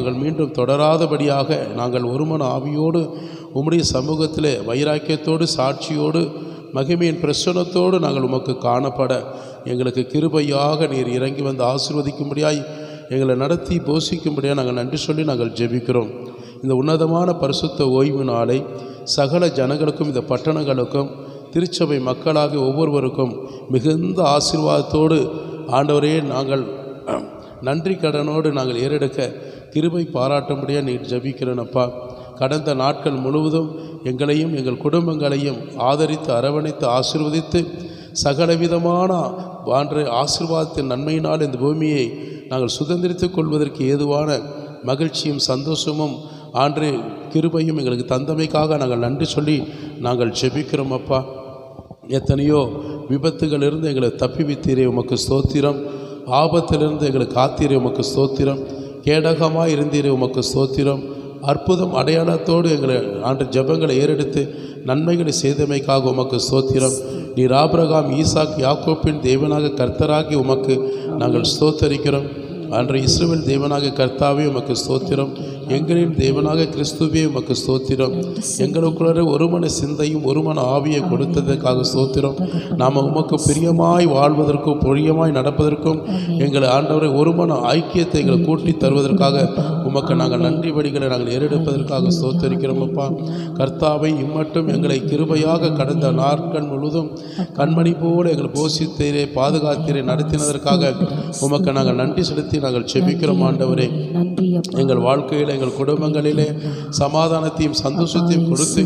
நாங்கள் மீண்டும் தொடராதபடியாக நாங்கள் ஒருமன ஆவியோடு உம்முடைய சமூகத்திலே வைராக்கியத்தோடு சாட்சியோடு மகிமையின் பிரசன்னத்தோடு நாங்கள் உமக்கு காணப்பட எங்களுக்கு கிருபையாக நீர் இறங்கி வந்து ஆசீர்வதிக்கும்படியாய் எங்களை நடத்தி போஷிக்கும்படியாக நாங்கள் நன்றி சொல்லி நாங்கள் ஜெபிக்கிறோம். இந்த உன்னதமான பரிசுத்த ஓய்வு நாளை சகல ஜனங்களுக்கும் இந்த பட்டணங்களுக்கும் திருச்சபை மக்களாகிய ஒவ்வொருவருக்கும் மிகுந்த ஆசீர்வாதத்தோடு ஆண்டவரே நாங்கள் நன்றி கடனோடு நாங்கள் ஏறெடுக்க கிருபை பாராட்டும்படியாக நீர் ஜெபிக்கிறேனப்பா. கடந்த நாட்கள் முழுவதும் எங்களையும் எங்கள் குடும்பங்களையும் ஆதரித்து அரவணைத்து ஆசீர்வதித்து சகலவிதமான ஆசீர்வாதத்தின் நன்மையினால் இந்த பூமியை நாங்கள் சுதந்திரித்துக் கொள்வதற்கு ஏதுவான மகிழ்ச்சியும் சந்தோஷமும் கிருபையும் எங்களுக்கு தந்தமைக்காக நாங்கள் நன்றி சொல்லி நாங்கள் ஜெபிக்கிறோம் அப்பா. எத்தனையோ விபத்துகளிலிருந்து எங்களை தப்பிவித்தீரே உமக்கு ஸ்தோத்திரம். ஆபத்திலிருந்து எங்களை காத்தீரே உமக்கு ஸ்தோத்திரம். கேடகமாக இருந்தீரே உமக்கு ஸ்தோத்திரம். அற்புதம் அடையாளத்தோடு எங்களை ஜெபங்களை ஏறெடுத்து நன்மைகளை செய்தமைக்காக உமக்கு ஸ்தோத்திரம். நீர் ஆபிரகாம் ஈசாக் யாக்கோப்பின் தேவனாக கர்த்தராகி உமக்கு நாங்கள் ஸ்தோத்தரிக்கிறோம். இஸ்ரவேல் தேவனாக கர்த்தாவே உமக்கு ஸ்தோத்திரம். எங்களின் தேவனாக கிறிஸ்துவே உமக்கு ஸ்தோத்திரம். எங்களுக்குள்ளே ஒருமன சிந்தையும் ஒருமன ஆவியை கொடுத்ததற்காக ஸ்தோத்திரம். நாம் உமக்கு பிரியமாய் வாழ்வதற்கும் பிரியமாய் நடப்பதற்கும் எங்களை ஆண்டவரை ஒருமன ஐக்கியத்தை எங்களை கூட்டி தருவதற்காக உமக்கு நாங்கள் நன்றி வழிகளை நாங்கள் ஏறெடுப்பதற்காக ஸ்தோத்தரிக்கிறோம் அப்பா. கர்த்தாவை இம்மட்டும் எங்களை கிருபையாக கடந்த நாட்கள் முழுவதும் கண்மணி போல எங்களை போஷித்தீரே பாதுகாத்தீரே நடத்தினதற்காக உமக்கு நாங்கள் நன்றி செலுத்தி நாங்கள் செபிக்கிறோம் ஆண்டவரே. எங்கள் வாழ்க்கையில் எங்கள் குடும்பங்களிலே சமாதானத்தையும் சந்தோஷத்தையும் கொடுத்து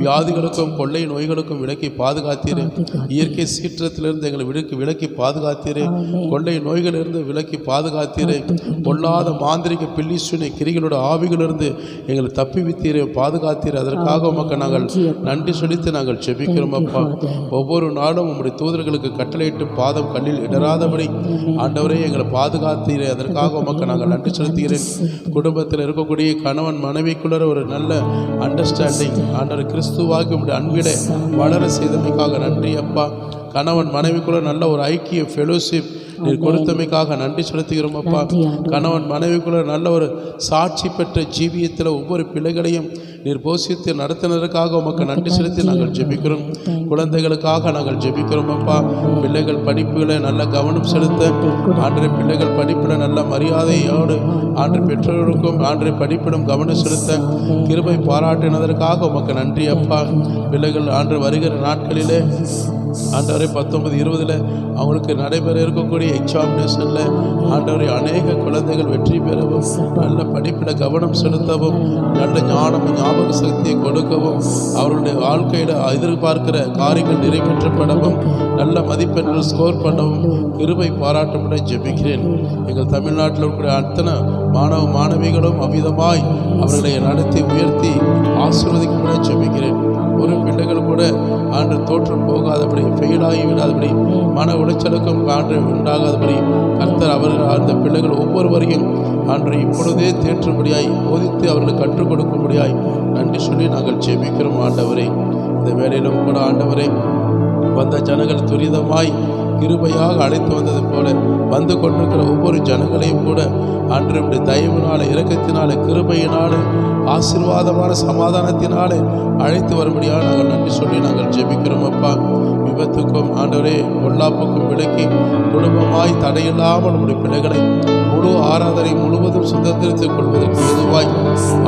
வியாதிகளுக்கும் கொள்ளை நோய்களுக்கும் விலக்கி பாதுகாத்தீரே. இயற்கை சீற்றத்திலிருந்து எங்களை விலக்கி பாதுகாத்தீரே. கொள்ளை நோய்களிலிருந்து விலக்கி பாதுகாத்தீரே. பொல்லாத மாந்திரிக பில்லிசுனை கிரிகளோட ஆவிகளிலிருந்து எங்களை தப்பிவித்தீரே பாதுகாத்தீரே. அதற்காக உமக்கு நாங்கள் நன்றி செலுத்தி நாங்கள் செபிக்கிறோம் அப்பா. ஒவ்வொரு நாளும் உம்முடைய தூதர்களுக்கு கட்டளையிட்டு பாதம் கல்லில் இடராதபடி ஆண்டவரே எங்களை பாதுகாத்தீரே. அதற்காக உமக்கு நாங்கள் நன்றி செலுத்துகிறேன். குடும்பத்தில் இருக்கக்கூடிய கணவன் மனைவிக்குள்ள ஒரு நல்ல அண்டர்ஸ்டாண்டிங் ஆண்டவர் கிறிஸ்துவாகி உடைய அன்பிட வளர செய்தமைக்காக நன்றி அப்பா. கணவன் மனைவிக்குள்ள நல்ல ஒரு ஐக்கிய ஃபெலோஷிப் நீர் கொடுத்தமைக்காக நன்றி செலுத்துகிறோம் அப்பா. கணவன் மனைவிக்குள்ள நல்ல ஒரு சாட்சி பெற்ற ஜீவியத்தில் ஒவ்வொரு பிள்ளைகளையும் நீர் போஷித்து நடத்தினதற்காக உமக்கு நன்றி செலுத்தி நாங்கள் ஜெபிக்கிறோம். குழந்தைகளுக்காக நாங்கள் ஜெபிக்கிறோம் அப்பா. பிள்ளைகள் படிப்புகளை நல்ல கவனம் செலுத்த பிள்ளைகள் படிப்பில் நல்ல மரியாதையோடு பெற்றோருக்கும் படிப்பிடம் கவனம் செலுத்த கிருபை பாராட்டினதற்காக உமக்கு நன்றி அப்பா. பிள்ளைகள் வருகிற நாட்களிலே ஆண்டவரை 19-20 அவங்களுக்கு நடைபெற இருக்கக்கூடிய எக்ஸாமினேஷனில் ஆண்டவரை அநேக குழந்தைகள் வெற்றி பெறவும் நல்ல படிப்பில் கவனம் செலுத்தவும் நல்ல ஞாபக சக்தியை கொடுக்கவும் அவர்களுடைய வாழ்க்கையில் எதிர்பார்க்கிற காரியங்கள் நிறைவேற்றப்படவும் நல்ல மதிப்பெண்கள் ஸ்கோர் பண்ணவும் கிருபை பாராட்டப்பட ஜெபிக்கிறேன். எங்கள் தமிழ்நாட்டில் இருக்கிற அத்தனை மாணவிகளும் அவ்விதமாய் அவர்களை நடத்தி உயர்த்தி ஆசீர்வதிக்கப்பட ஜெபிக்கிறேன். ஒரு பிள்ளைகள் கூட தோற்றம் போகாதபடி ஃபெயிலாகி விடாதபடி மன உளைச்சலுக்கும் உண்டாகாதபடி கர்த்தர் அவர்கள் அந்த பிள்ளைகள் ஒவ்வொருவரையும் இப்பொழுதே தேற்றும்படியாய் போதித்து அவர்களுக்கு கற்றுக் கொடுக்கும்படியாய் நன்றி சொல்லி நாங்கள் ஜெபிக்கிறோம் ஆண்டவரே. இந்த வேளையிலும் கூட ஆண்டவரே வந்த ஜனங்கள் துரிதமாய் கிருபையாக அழைத்து வந்தது போல வந்து கொண்டிருக்கிற ஒவ்வொரு ஜனங்களையும் கூட ஆண்டவருடைய தயவினால இரக்கத்தினால கிருபையினால ஆசீர்வாதமான சமாதானத்தினாலே அழைத்து வரும்படியாக நாங்கள் நன்றி சொல்லி நாங்கள் ஜெபிக்கிறோம் அப்பா. விபத்துக்கும் ஆண்டவரே பொல்லாப்புக்கும் விலக்கி குடும்பமாய் தடையில்லாமல் நம்முடைய பிள்ளைகளை முழு ஆராதனை முழுவதும் சுதந்திரத்துக் கொள்வதற்கு ஏதுவாய்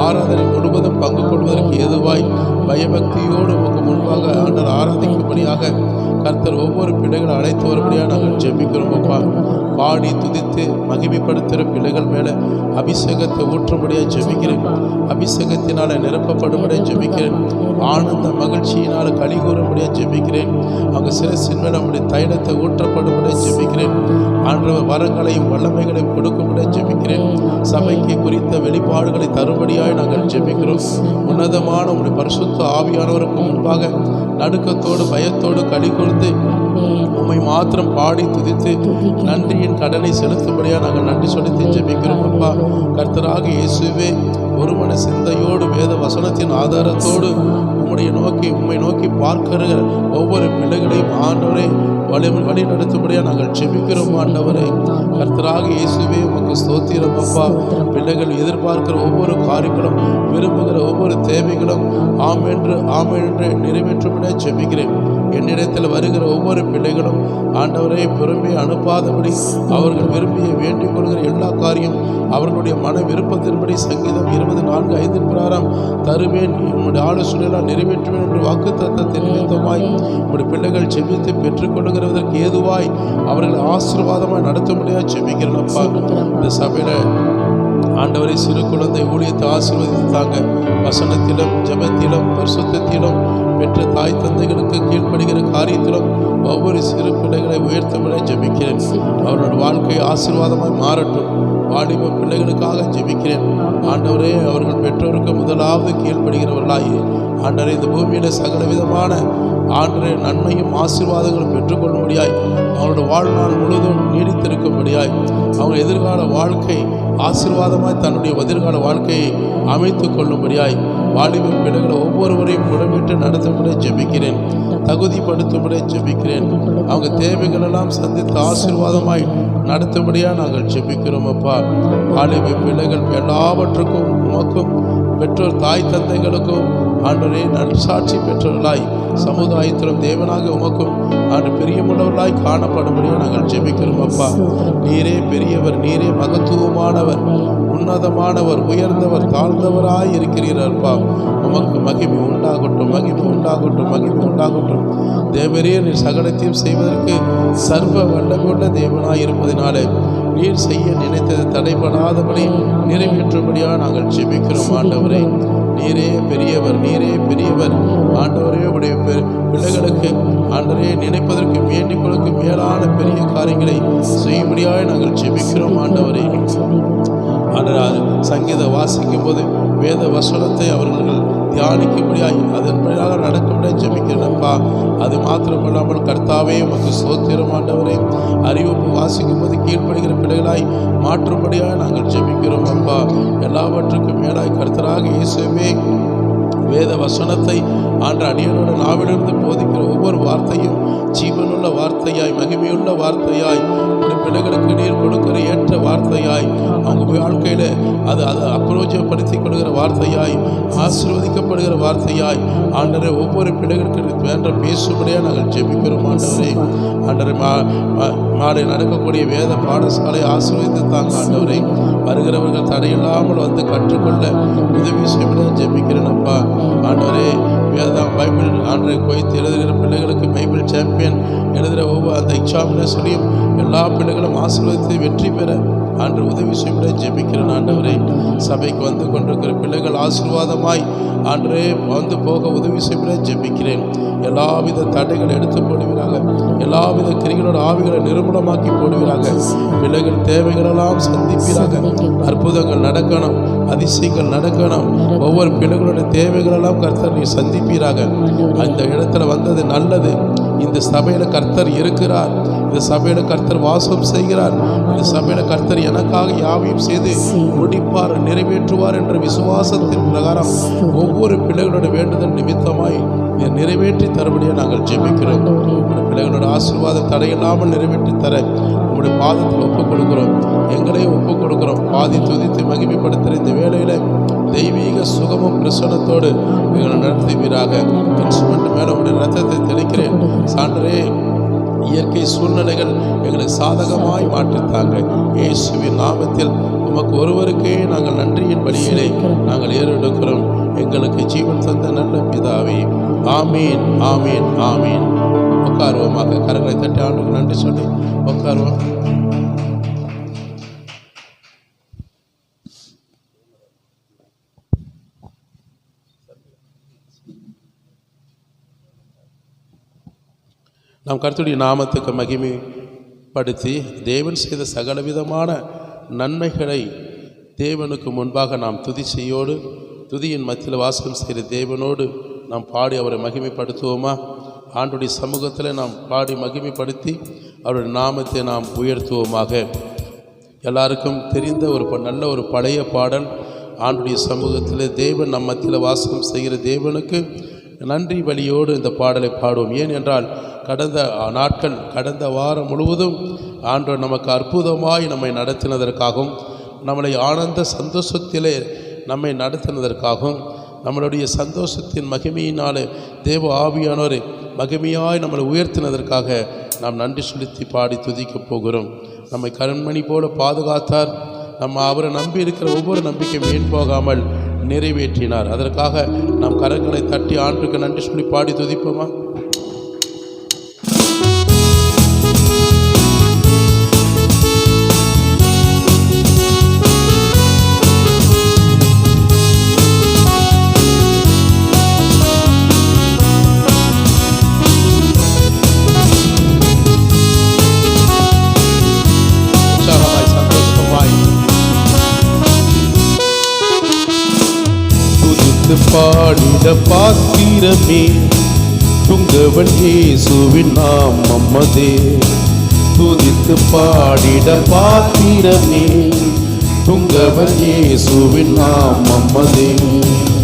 ஆராதனை முழுவதும் பங்கு கொள்வதற்கு ஏதுவாய் பயபக்தியோடு உமக்கு முன்பாக ஆண்டவர் ஆராதிக்கும்படியாக கர்த்தர் ஒவ்வொரு பிள்ளைகளை அழைத்து வரும்படியாக நாங்கள் ஜெபிக்கிறோம் அப்பா. பாடி துதித்து மகிமைப்படுத்துகிற பிள்ளைகள் மேலே அபிஷேகத்தை ஊற்றும்படியாக ஜெபிக்கிறேன். அபிஷேகத்தினால் நிரப்பப்படும்படியாக ஜெபிக்கிறேன். ஆனந்த மகிழ்ச்சியினால் களி கூறும்படியாக ஜெபிக்கிறேன். அவங்க சிரசின் மேலே நம்முடைய தைலத்தை ஊற்றப்படும்படியாக ஜெபிக்கிறேன். ஆண்டவர் வரங்களையும் வல்லமைகளையும் கொடுக்கும்படியாக ஜெபிக்கிறேன். சபைக்கு குறித்த வெளிப்பாடுகளை தரும்படியாக நாங்கள் ஜெபிக்கிறோம். உன்னதமான உங்களுடைய பரிசுத்த ஆவியானவருக்கு முன்பாக நடுக்கத்தோடு பயத்தோடு களி கொடுத்து உம்மை மாத்திரம் பாடி துதித்து நன்றியின் கடனை செலுத்தும்படியா நாங்கள் நன்றி சொல்லி ஜெபிக்கிறோம் அப்பா. கர்த்தராக இயேசுவே, ஒரு மன சிந்தையோடு வேத வசனத்தின் ஆதாரத்தோடு உம்மை நோக்கி பார்க்கிற ஒவ்வொரு பிள்ளைகளையும் ஆண்டவரே வழி நடத்தும்படியா நாங்கள் ஜெபிக்கிறோம் ஆண்டவரே. கர்த்தராக இயேசுவே, உமக்கு ஸ்தோத்திரம் அப்பா. பிள்ளைகள் எதிர்பார்க்கிற ஒவ்வொரு காரியங்களும், விரும்புகிற ஒவ்வொரு தேவைகளும் ஆமென்று நிறைவேற்றும்படியா ஜெபிக்கிறேன். என்னிடத்தில் வருகிற ஒவ்வொரு பிள்ளைகளும் ஆண்டவரை புறம்பே அனுப்பாதபடி அவர்கள் விரும்பிய வேண்டிக் கொள்கிற எல்லா காரியம் அவர்களுடைய மன விருப்பத்தின்படி சங்கீதம் 24:5 பிரகாரம் தருவேன், உங்களுடைய ஆலோசனையெல்லாம் நிறைவேற்றுவேன் என்று வாக்கு தத்தத்தின் நிமித்தமாய் உங்களுடைய பிள்ளைகள் ஜெபித்து பெற்றுக்கொள்கிறதற்கு ஏதுவாய் அவர்கள் ஆசீர்வாதமாய் நடத்தும்படியாக ஜெபிக்கிறேன் அப்பா. இந்த சபையில் ஆண்டவரை சிறு குழந்தை ஊழியத்தை ஆசீர்வதித்தாங்க. வசனத்திலும் ஜெபத்திலும் பரிசுத்தத்திலும் பெற்ற தாய் தந்தைகளுக்கு கீழ்ப்படுகிற காரியத்திலும் ஒவ்வொரு சிறு பிள்ளைகளை உயர்த்தப்பட ஜெபிக்கிறேன். அவர்களோட வாழ்க்கை ஆசீர்வாதமாய் மாறட்டும். வாலிப பிள்ளைகளுக்காக ஜெபிக்கிறேன் ஆண்டவரே. அவர்கள் பெற்றோருக்கு முதலாவது கீழ்ப்படுகிறவர்களாகி ஆண்டவரே, இந்த பூமியில் சகல விதமான ஆண்டவரே நன்மையும் ஆசீர்வாதங்களும் பெற்றுக்கொள்ளும்படியாய் அவங்களோட வாழ்நாள் முழுவதும் நீடித்திருக்கும்படியாய் அவங்க எதிர்கால வாழ்க்கை ஆசீர்வாதமாய் தன்னுடைய எதிர்கால வாழ்க்கையை அமைத்து கொள்ளும்படியாய் வாலிப பிள்ளைகளை ஒவ்வொருவரையும் புடமிட்டு நடத்தும்படியே ஜெபிக்கிறேன். தகுதிப்படுத்தும்படியே ஜெபிக்கிறேன். அவங்க தேவைகளெல்லாம் சந்தித்து ஆசீர்வாதமாய் நடத்தும்படியாக நாங்கள் ஜெபிக்கிறோம் அப்பா. வாலிப பிள்ளைகள் எல்லாவற்றுக்கும் உமக்கும் பெற்றோர் தாய் தந்தைகளுக்கும் ஆண்டவரே நற்சாட்சி பெற்றவர்களாய் சமுதாயத்திலும் தேவனாக உமக்கும் ஆண்டு பிரியமுள்ளவர்களாய் காணப்படும்படியாக நாங்கள் ஜெபிக்கிறோம் அப்பா. நீரே பெரியவர், நீரே மகத்துவமானவர், உன்னதமானவர், உயர்ந்தவர், தாழ்ந்தவராய் இருக்கிறீரப்பா. உமக்கு மகிமை உண்டாகட்டும், மகிமை உண்டாகட்டும், மகிமை உண்டாகட்டும். தேவரே, நீர் சகலத்தையும் செய்வதற்கு சர்வ வல்லமையுள்ள தேவனாய் இருப்பதினாலே நீர் செய்ய நினைத்தது தடைபடாதபடி நிறைவேற்றும்படியாக நாங்கள் ஜெபிக்கிறோம் ஆண்டவரே. நீரே பெரியவர், நீரே பெரியவர் ஆண்டவரே. உடைய பிள்ளைகளுக்கு ஆண்டவரே நினைப்பதற்கு வேண்டிக் கொடுக்க மேலான பெரிய காரியங்களை செய்யும்படியாக நாங்கள் ஜெபிக்கிறோம் ஆண்டவரே. ஆனால் சங்கீதம் வாசிக்கும் போது வேத வசனத்தை அவர்கள் தியானிக்கும்படியாய் அதன்படியாக நடக்கும்படியாக ஜெபிக்கிறேன்ப்பா. அது மாத்திரமல்லாமல் கர்த்தாவே உமக்கு ஸ்தோத்திரம் ஆண்டவரே. அறிவிப்பு வாசிக்கும் போது கீழ்ப்படுகிற பிள்ளைகளாய் மாற்றும்படியாக நாங்கள் ஜெபிக்கிறோம் அப்பா. எல்லாவற்றுக்கும் மேலாய் கர்த்தராக இயேசுவே, வேத வசனத்தை ஆண்டு அடியனோட நாவிலிருந்து போதிக்கிற ஒவ்வொரு வார்த்தையும் ஜீவனுள்ள வார்த்தையாய், மகிமையுள்ள வார்த்தையாய், பிள்ளைகளுக்கு நீர் கொடுக்கிற ஏற்ற வார்த்தையாய், அவங்க வாழ்க்கையில் அதை அப்ரோஜப்படுத்திக் கொள்கிற வார்த்தையாய், ஆசீர்வதிக்கப்படுகிற வார்த்தையாய் ஆண்டவரே ஒவ்வொரு பிள்ளைகளுக்கு வேண்ட பேசும்படியாக நாங்கள் ஜெபிக்கிறோம் ஆண்டவரே. ஆண்டவரே, மாலை நடக்கக்கூடிய வேத பாடசாலை ஆசீர்வதித்து தாங்க ஆண்டவரே. வருகிறவர்கள் தடையில்லாமல் வந்து கற்றுக்கொள்ள உதவி செய்ய ஜெபிக்கிறேன் அப்பா. ஆண்டவரே, வேதம் பைபிள் ஆண்டரை குவைத்து எழுதுகிற பிள்ளைகளுக்கு பைபிள் சாம்பியன் எழுதுகிற ஒவ்வொரு அந்த எக்ஸாமினேஷனையும் எல்லா பிள்ளைகளும் ஆசீர்வதித்து வெற்றி பெற ஆண்டு உதவி செய்ய ஜெபிக்கிறேன் ஆண்டவரே. சபைக்கு வந்து கொண்டிருக்கிற பிள்ளைகள் ஆசீர்வாதமாய் ஆண்டரே வந்து போக உதவி செய்ய ஜெபிக்கிறேன். எல்லாவித தடைகளை எடுத்து போடுவீராக, எல்லாவித கிரிகளோட ஆவிகளை நிர்மூலமாக்கி போடுவீராக. பிள்ளைகள் தேவைகளெல்லாம் சந்திப்பீராக. அற்புதங்கள் நடக்கணும், அதிசயங்கள் நடக்கணும். ஒவ்வொரு பிள்ளைகளுடைய தேவைகளெல்லாம் கர்த்தர் நீ சந்திப்பீராக. அந்த இடத்துல வந்தது நல்லது. இந்த சபையில் கர்த்தர் இருக்கிறார், இந்த சபையில் கர்த்தர் வாசம் செய்கிறார், இந்த சபையில் கர்த்தர் எனக்காக யாவையும் செய்து முடிப்பார், நிறைவேற்றுவார் என்ற விசுவாசத்தின் பிரகாரம் ஒவ்வொரு பிள்ளைகளோட வேண்டுதல் நிமித்தமாய் நிறைவேற்றி தரும்படியாக நாங்கள் ஜெபிக்கிறோம். பிள்ளைகளோட ஆசீர்வாதம் தடையில்லாமல் நிறைவேற்றி தர உங்களுடைய பாதத்தில் ஒப்புக் கொடுக்கிறோம், எங்களையும் ஒப்புக் கொடுக்கிறோம். பாதி துதித்து மகிமைப்படுத்துகிற இந்த வேளையில் தெய்வீக சுகமும் பிரசனத்தோடு எங்களை நடத்துவீராக. இன்ஸ்ட்ருமெண்ட் மேலே உங்களுடைய ரத்தத்தை தெளிக்கிறேன் சான்றே. இயற்கை சூழ்நிலைகள் எங்களுக்கு சாதகமாய் மாற்றித்தாங்க. இயேசுவின் நாமத்தில் உமக்கு ஒருவருக்கே நாங்கள் நன்றியின் வழியிலே நாங்கள் ஏறெடுக்கிறோம். எங்களுக்கு ஜீவன் தந்த நல்ல பிதாவே, ஆமீன், ஆமீன், ஆமீன். உட்காருவோமாக. கரங்களை தட்டி ஆண்டுக்கு நன்றி சொல்லி உட்காருவோம். நாம் கர்த்தருடைய நாமத்துக்கு மகிமைப்படுத்தி தேவன் செய்த சகலவிதமான நன்மைகளை தேவனுக்கு முன்பாக நாம் துதியின் மத்தியில் வாசம் செய்கிற தேவனோடு நாம் பாடி அவரை மகிமைப்படுத்துவோமா? ஆண்டுடைய சமூகத்தில் நாம் பாடி மகிமைப்படுத்தி அவருடைய நாமத்தை நாம் உயர்த்துவோமாக. எல்லாருக்கும் தெரிந்த நல்ல ஒரு பழைய பாடல். ஆண்டுடைய சமூகத்தில் தேவன் நம் மத்தியில் வாசம் செய்கிற தேவனுக்கு நன்றி வழியோடு இந்த பாடலை பாடுவோம். ஏன் என்றால் கடந்த வாரம் முழுவதும் ஆண்டவர் நமக்கு அற்புதமாய் நம்மை நடத்தினதற்காகவும், நம்மளை ஆனந்த சந்தோஷத்திலே நம்மை நடத்தினதற்காகவும், நம்மளுடைய சந்தோஷத்தின் மகிமையினாலே தேவ ஆவியானோரை மகிமையாய் நம்மளை உயர்த்தினதற்காக நாம் நன்றி செலுத்தி பாடி துதிக்கப் போகிறோம். நம்மை கண்மணி போல பாதுகாத்தார். அவரை நம்பி இருக்கிற ஒவ்வொரு நம்பிக்கையும் வீண் போகாமல் நிறைவேற்றினார். அதற்காக நாம் கரங்களை தட்டி ஆண்டுக்கு நன்றி சொல்லி பாடி துதிப்போமா? பாடிட பாத்திரமே துங்கவன் இயேசுவின் நாமம் அதே. துதித்து பாடிட பாத்திரமே துங்கவன் இயேசுவின் நாமம் அதே.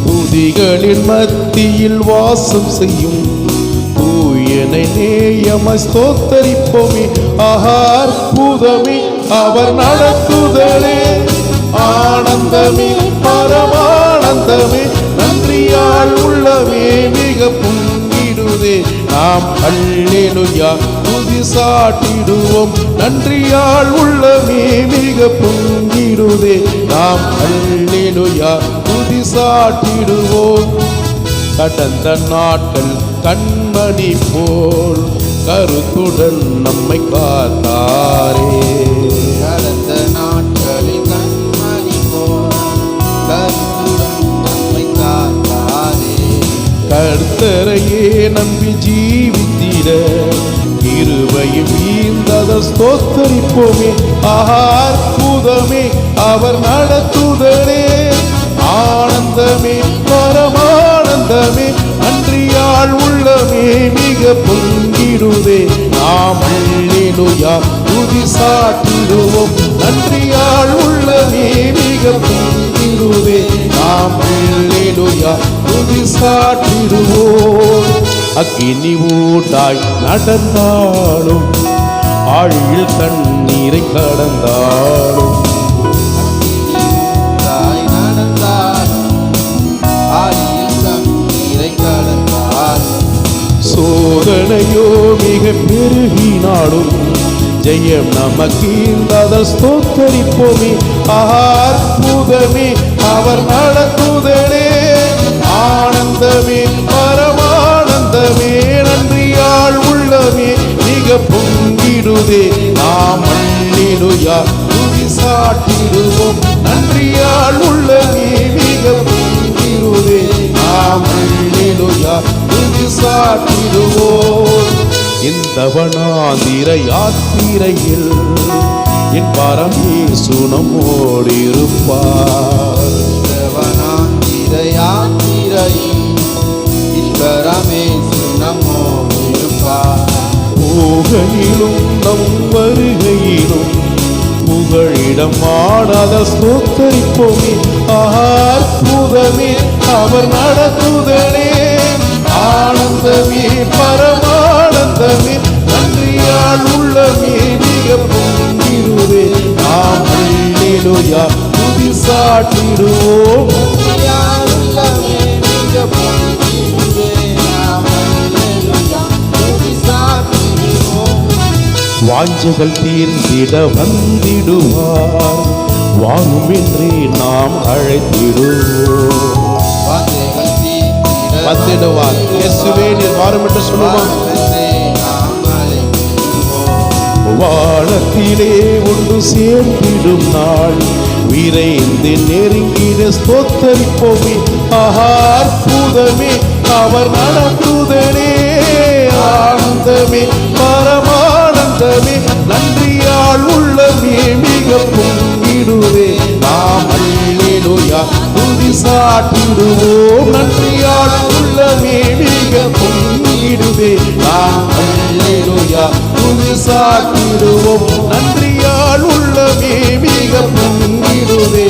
துதிகளின் மத்தியில் வாசம் செய்யும் தூயனை நேயமாய் ஸ்தோத்தரிப்போமே. அற்புதமே அவர் நடத்துதலே, ஆனந்தமே பரமானந்தமே, நன்றியால் உள்ளமே மிக பொங்கிடுதே. நாம் அல்லேலூயா துதி சாட்டிடுவோம். நன்றியால் உள்ளமே மிக பொங்கிடுதே. நாம் அல்லேலூயா துதி சாட்டிடுவோம். கடந்த நாட்கள் கண்மணி போல் கருத்துடன் நம்மை காத்தாரே. கடந்த நாட்களில் கண்மணி போல் கருத்துடன் நம்மை காத்தாரே. கர்த்தரையே நம்பி ஜீவித்திட கிருபையும் ஈந்தத ஸ்தோத்தரிப்போமே. அற்புதமே அவர் நடத்துதலே, ஆனந்தமே பரமானந்தமே, நன்றியால் உள்ளமே மிக பொங்கிடுதே. நாம் அல்லேலூயா துதி சாட்டிடுவோம். நன்றியால் உள்ளமே மிக பொங்கிடுதே. நாம் அல்லேலூயா துதி சாட்டிடுவோம். அக்கினி ஊட்டாய் நடந்தாலும், ஆழியில் தண்ணீரை கடந்தாலும், சோதனையோ மிக பெருகினாலும் ஜெயம் நமக்கீந்தத ஸ்தோத்தரிப்போமே. அற்புதமே அவர் நடத்துதலே, ஆனந்தமே பரமானந்தமே, நன்றியால் உள்ளமே மிக பொங்கிடுதே. நாம் அல்லேலூயா துதி சாட்டிடுவோம். நன்றியால் உள்ளமே மிக பொங்கிடுதே. நாம் அல்லேலூயா துதி சாட்டிடுவோம். இந்த வனாந்திர யாத்திரையில் என் பரம் இயேசு நம்மோடு இருப்பார். வனாந்திர யாத்திரையில் ஈஸ்வரமேசு நம்மோடு இருப்பார். போகையிலும் நம் வருகையிலும் புகழிடம் ஆடாத ஸ்தோத்தரிப்போமே. அற்புதமே அவர் நடத்துதலே, ஆனந்தமே பரமானந்தமே, நன்றியால் உள்ளமே மிக பொங்கிடுதே. நாம் அல்லேலூயா துதி சாட்டிடுவோம். வாஞ்சைகள் தீர்ந்திட வந்திடுவார், வாரும் என்றே நாம் அழைத்திடுவோம். வந்திடுவார் இயேசுவே நீர் வாரும் என்று சொல்லுவோம். வானத்திலே ஒன்று சேர்ந்திடும் நாள் விரைந்து நெருங்கிட ஸ்தோத்தரிப்போமே. அற்புதமே அவர் நடத்துதலே, ஆனந்தமே பரமானந்தமே, நன்றியால் உள்ளமே மிக பொங்கிடுவே. நாம் அல்லேலூயா துதி சாட்டிடுவோம். நன்றியால் உள்ளமே மிக பொங்கி பொங்கிடுதே. அல்லேலூயா துதி சாத்திடுவோம். நன்றியால் உள்ளமே மிக பொங்கிடுதே.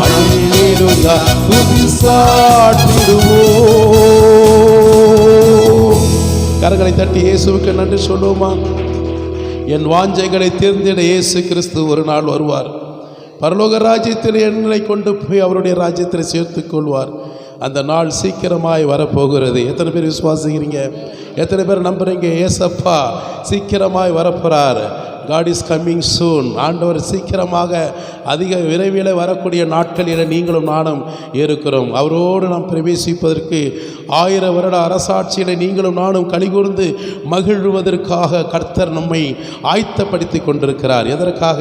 அல்லேலூயா துதி சாத்திடுவோம். கரங்களை தட்டி இயேசுவுக்கு நன்றி சொல்லுவோமா? என் வாஞ்சைகளை தேர்ந்திட இயேசு கிறிஸ்து ஒரு நாள் வருவார். பரலோக ராஜ்யத்தில் என்னை கொண்டு போய் அவருடைய ராஜ்யத்தில் சேர்த்துக் கொள்வார். அந்த நாள் சீக்கிரமாய் வரப்போகிறது. எத்தனை பேர் விசுவாசிக்கிறீங்க? எத்தனை பேர் நம்புறீங்க? ஏசப்பா சீக்கிரமாய் வரப்போறார். God is coming soon. ஆண்டவர் சீக்கிரமாக அதிக விரைவில் வரக்கூடிய நாட்களில் நீங்களும் நானும் இருக்கிறோம். அவரோடு நாம் பிரவேசிப்பதற்கு 1000 வருட அரசாட்சியில் நீங்களும் நானும் கலிகூர்ந்து மகிழ்வதற்காக கர்த்தர் நம்மை ஆயத்தப்படுத்தி கொண்டிருக்கிறார். எதற்காக?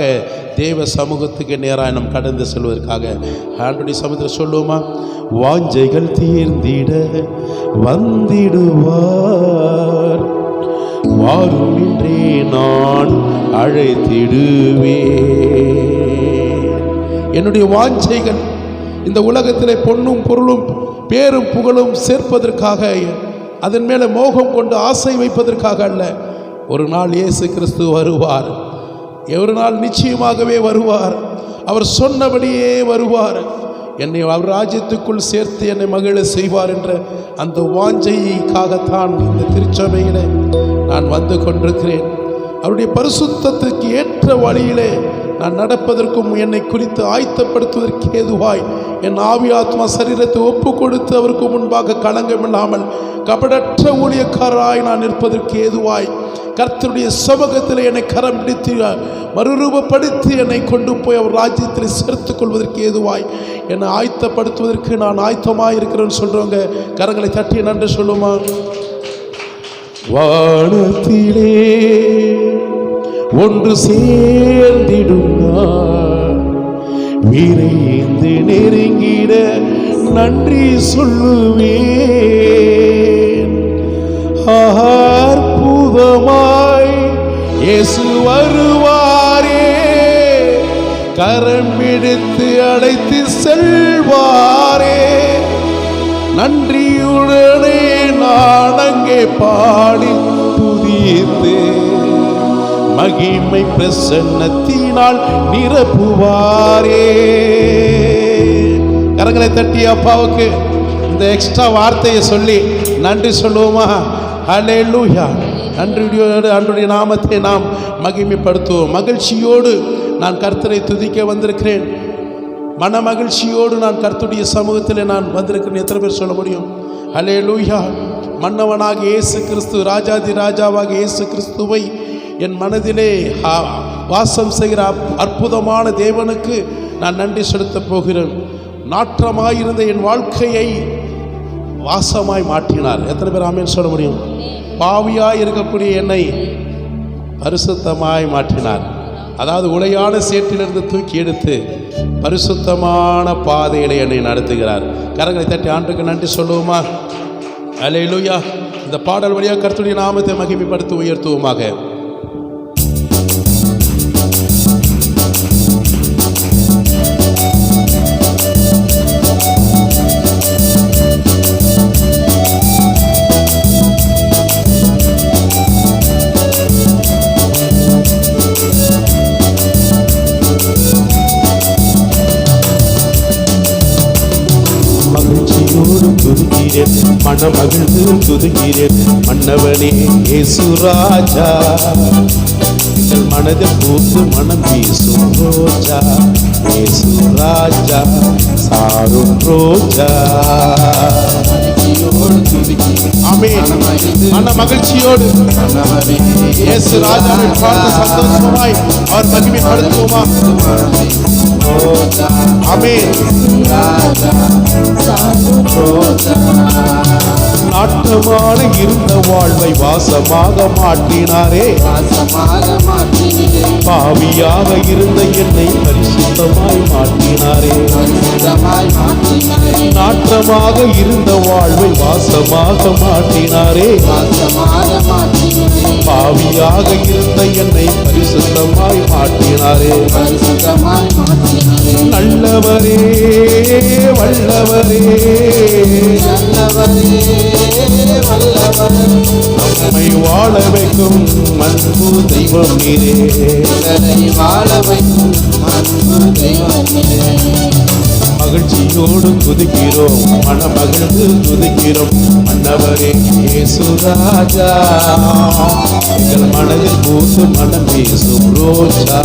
தேவ சமூகத்துக்கு நேராக நாம் கடந்து செல்வதற்காக. ஆண்டவருடைய சமூகத்தில் சொல்லுவோமா? வாஞ்சைகள் தீர்ந்திட வந்திடுவார், வாரும் என்றே நான் அழைத்திடுவேன். என்னுடைய வாஞ்சைகள் இந்த உலகத்திலே பொன்னும் பொருளும் பேரும் புகழும் சேர்ப்பதற்காக, அதன் மேலே மோகம் கொண்டு ஆசை வைப்பதற்காக அல்ல. ஒரு நாள் இயேசு கிறிஸ்து வருவார். ஒரு நாள் நிச்சயமாகவே வருவார். அவர் சொன்னபடியே வருவார். என்னை அவர் ராஜ்யத்துக்குள் சேர்த்து என்னை மகிழ செய்வார் என்ற அந்த வாஞ்சைக்காகத்தான் இந்த திருச்சபையிலே நான் வந்து கொண்டிருக்கிறேன். அவருடைய பரிசுத்தத்துக்கு ஏற்ற வழியிலே நான் நடப்பதற்கும் என்னை குறித்து ஆயத்தப்படுத்துவதற்கு ஏதுவாய் என் ஆவி ஆத்மா சரீரத்தை ஒப்பு கொடுத்து அவருக்கு முன்பாக களங்கமில்லாமல் கபடற்ற ஊழியக்காரராய் நான் நிற்பதற்கு ஏதுவாய் கர்த்தருடைய சமூகத்தில் என்னை கரம் பிடித்து மறுரூபப்படுத்தி என்னை கொண்டு போய் அவர் ராஜ்யத்தில் சேர்த்துக் கொள்வதற்கு ஏதுவாய் என்னை ஆயத்தப்படுத்துவதற்கு நான் ஆயத்தமாக இருக்கிறேன்னு சொல்கிறவங்க கரங்களை தட்டி நன்றி சொல்லுமா? வானத்திலே ஒன்று சேர்ந்திடும் விரைந்து நெருங்கிட நன்றி சொல்லுவேன். அற்புதமாய் இயேசு வருவாரே, கரம் பிடித்து அழைத்து செல்வாரே. நன்றியுடனே நான் அங்கே பாடி துதித்து மகிமை பிரசன்னத்தினால் நிரப்புவாரே. கரங்களை தட்டி அப்பாவுக்கு இந்த எக்ஸ்ட்ரா வார்த்தையை சொல்லி நன்றி சொல்லுவோமா? ஹல்லேலூயா. நன்றியோடு ஆண்டவருடைய நாமத்தை நாம் மகிமைப்படுத்துவோம். மகிழ்ச்சியோடு நான் கர்த்தரை துதிக்க வந்திருக்கிறேன். மன மகிழ்ச்சியோடு நான் கர்த்தருடைய சமூகத்தில் நான் வந்திருக்கிறேன். எத்தனை பேர் சொல்ல முடியும்? ஹல்லேலூயா. மன்னவனாக இயேசு கிறிஸ்து, ராஜாதி ராஜாவாக இயேசு கிறிஸ்துவை என் மனதிலே வாசம் செய்கிற அற்புதமான தேவனுக்கு நான் நன்றி செலுத்த போகிறேன். நாற்றமாயிருந்த என் வாழ்க்கையை வாசமாய் மாற்றினார். எத்தனை பேர் ஆமென் சொல்ல முடியும்? பாவியாய் இருக்கக்கூடிய என்னை பரிசுத்தமாய் மாற்றினார். அதாவது உளையான சேற்றிலிருந்து தூக்கி எடுத்து பரிசுத்தமான பாதையிலே என்னை நடத்துகிறார். கரங்களை தட்டி ஆண்டுக்கு நன்றி சொல்லுவோமா? அல்லேலூயா. இந்த பாடல் வழியாக கர்த்தருடைய நாமத்தை மகிமைப்படுத்தி உயர்த்துவோமாக. மனமகிழ்ந்து துதிக்கிறேன் மன்னவனே இயேசு ராஜா, எங்கள் மனதில் பூத்து மனம் வீசும் ரோஜா, இயேசு ராஜா சாரும் ரோஜா. ஆமென். மன மகிழ்ச்சியோடு இயேசு ராஜாவை பார்த்து சந்தோஷமாய் அவர் மகிமைப்படுத்துவோமா? ஆமென். நாட்டமான இருந்த வாழ்வை வாசமாக மாற்றினாரே, பாவியாக இருந்த என்னை பரிசுத்தமாய் மாற்றினாரே. நாட்டமாக இருந்த வாழ்வை வாசமாக மாற்றினாரே, பாவியாக இருந்த என்னை பரிசுத்தமாய் மாற்றினாரே. நல்லவரே வல்லவரே, நல்லவரே வல்லவர், மகிழ்ச்சியோடு துதிக்கிறோம், மனமகிழ்ந்து துதிக்கிறோம். மன்னவரே இயேசு ராஜா, எங்கள் மனதில் பூத்து மனம் பேசும் ரோஜா.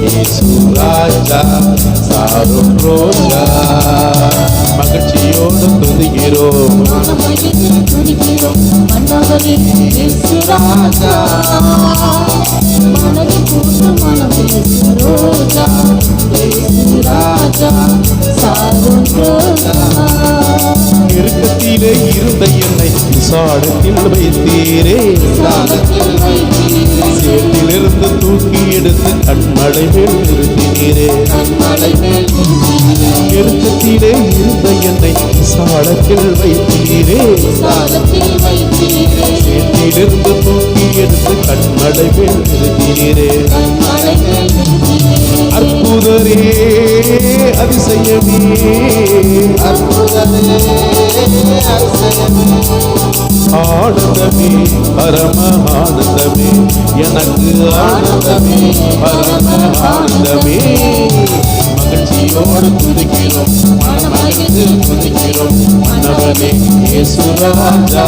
இயேசு ராஜா, சாரும் ரோஜா. மகிழ்ச்சியோடு துதிக்கிறோம், மன்னவரே இயேசு ராஜா, மனதில் பூத்து மனம் பேசும் ரோஜா. இயேசு ராஜா, சாரும் ரோஜா. நெருக்கத்திலே இருந்த என்னை விசாலத்தில் வைத்தீரே, சேற்றிலிருந்து தூக்கி எடுத்து கண்மலை மேல் நிறுத்தினீரே. நெருக்கத்திலே இருந்த என்னை விசாலத்தில் வைத்தீரே, சேற்றிலிருந்து தூக்கி எடுத்து கண்மலை மேல் நிறுத்தினீரே. அற்புதரே அதிசயமே, ஆனந்தமே பரம ஆனந்தமே, எனக்கு ஆனந்தமே பரம ஆனந்தமே. மகிழ்ச்சியோடு துதிக்கிறோம், மனமகிழ்ந்து துதிக்கிறோம். மன்னவனே இயேசு ராஜா,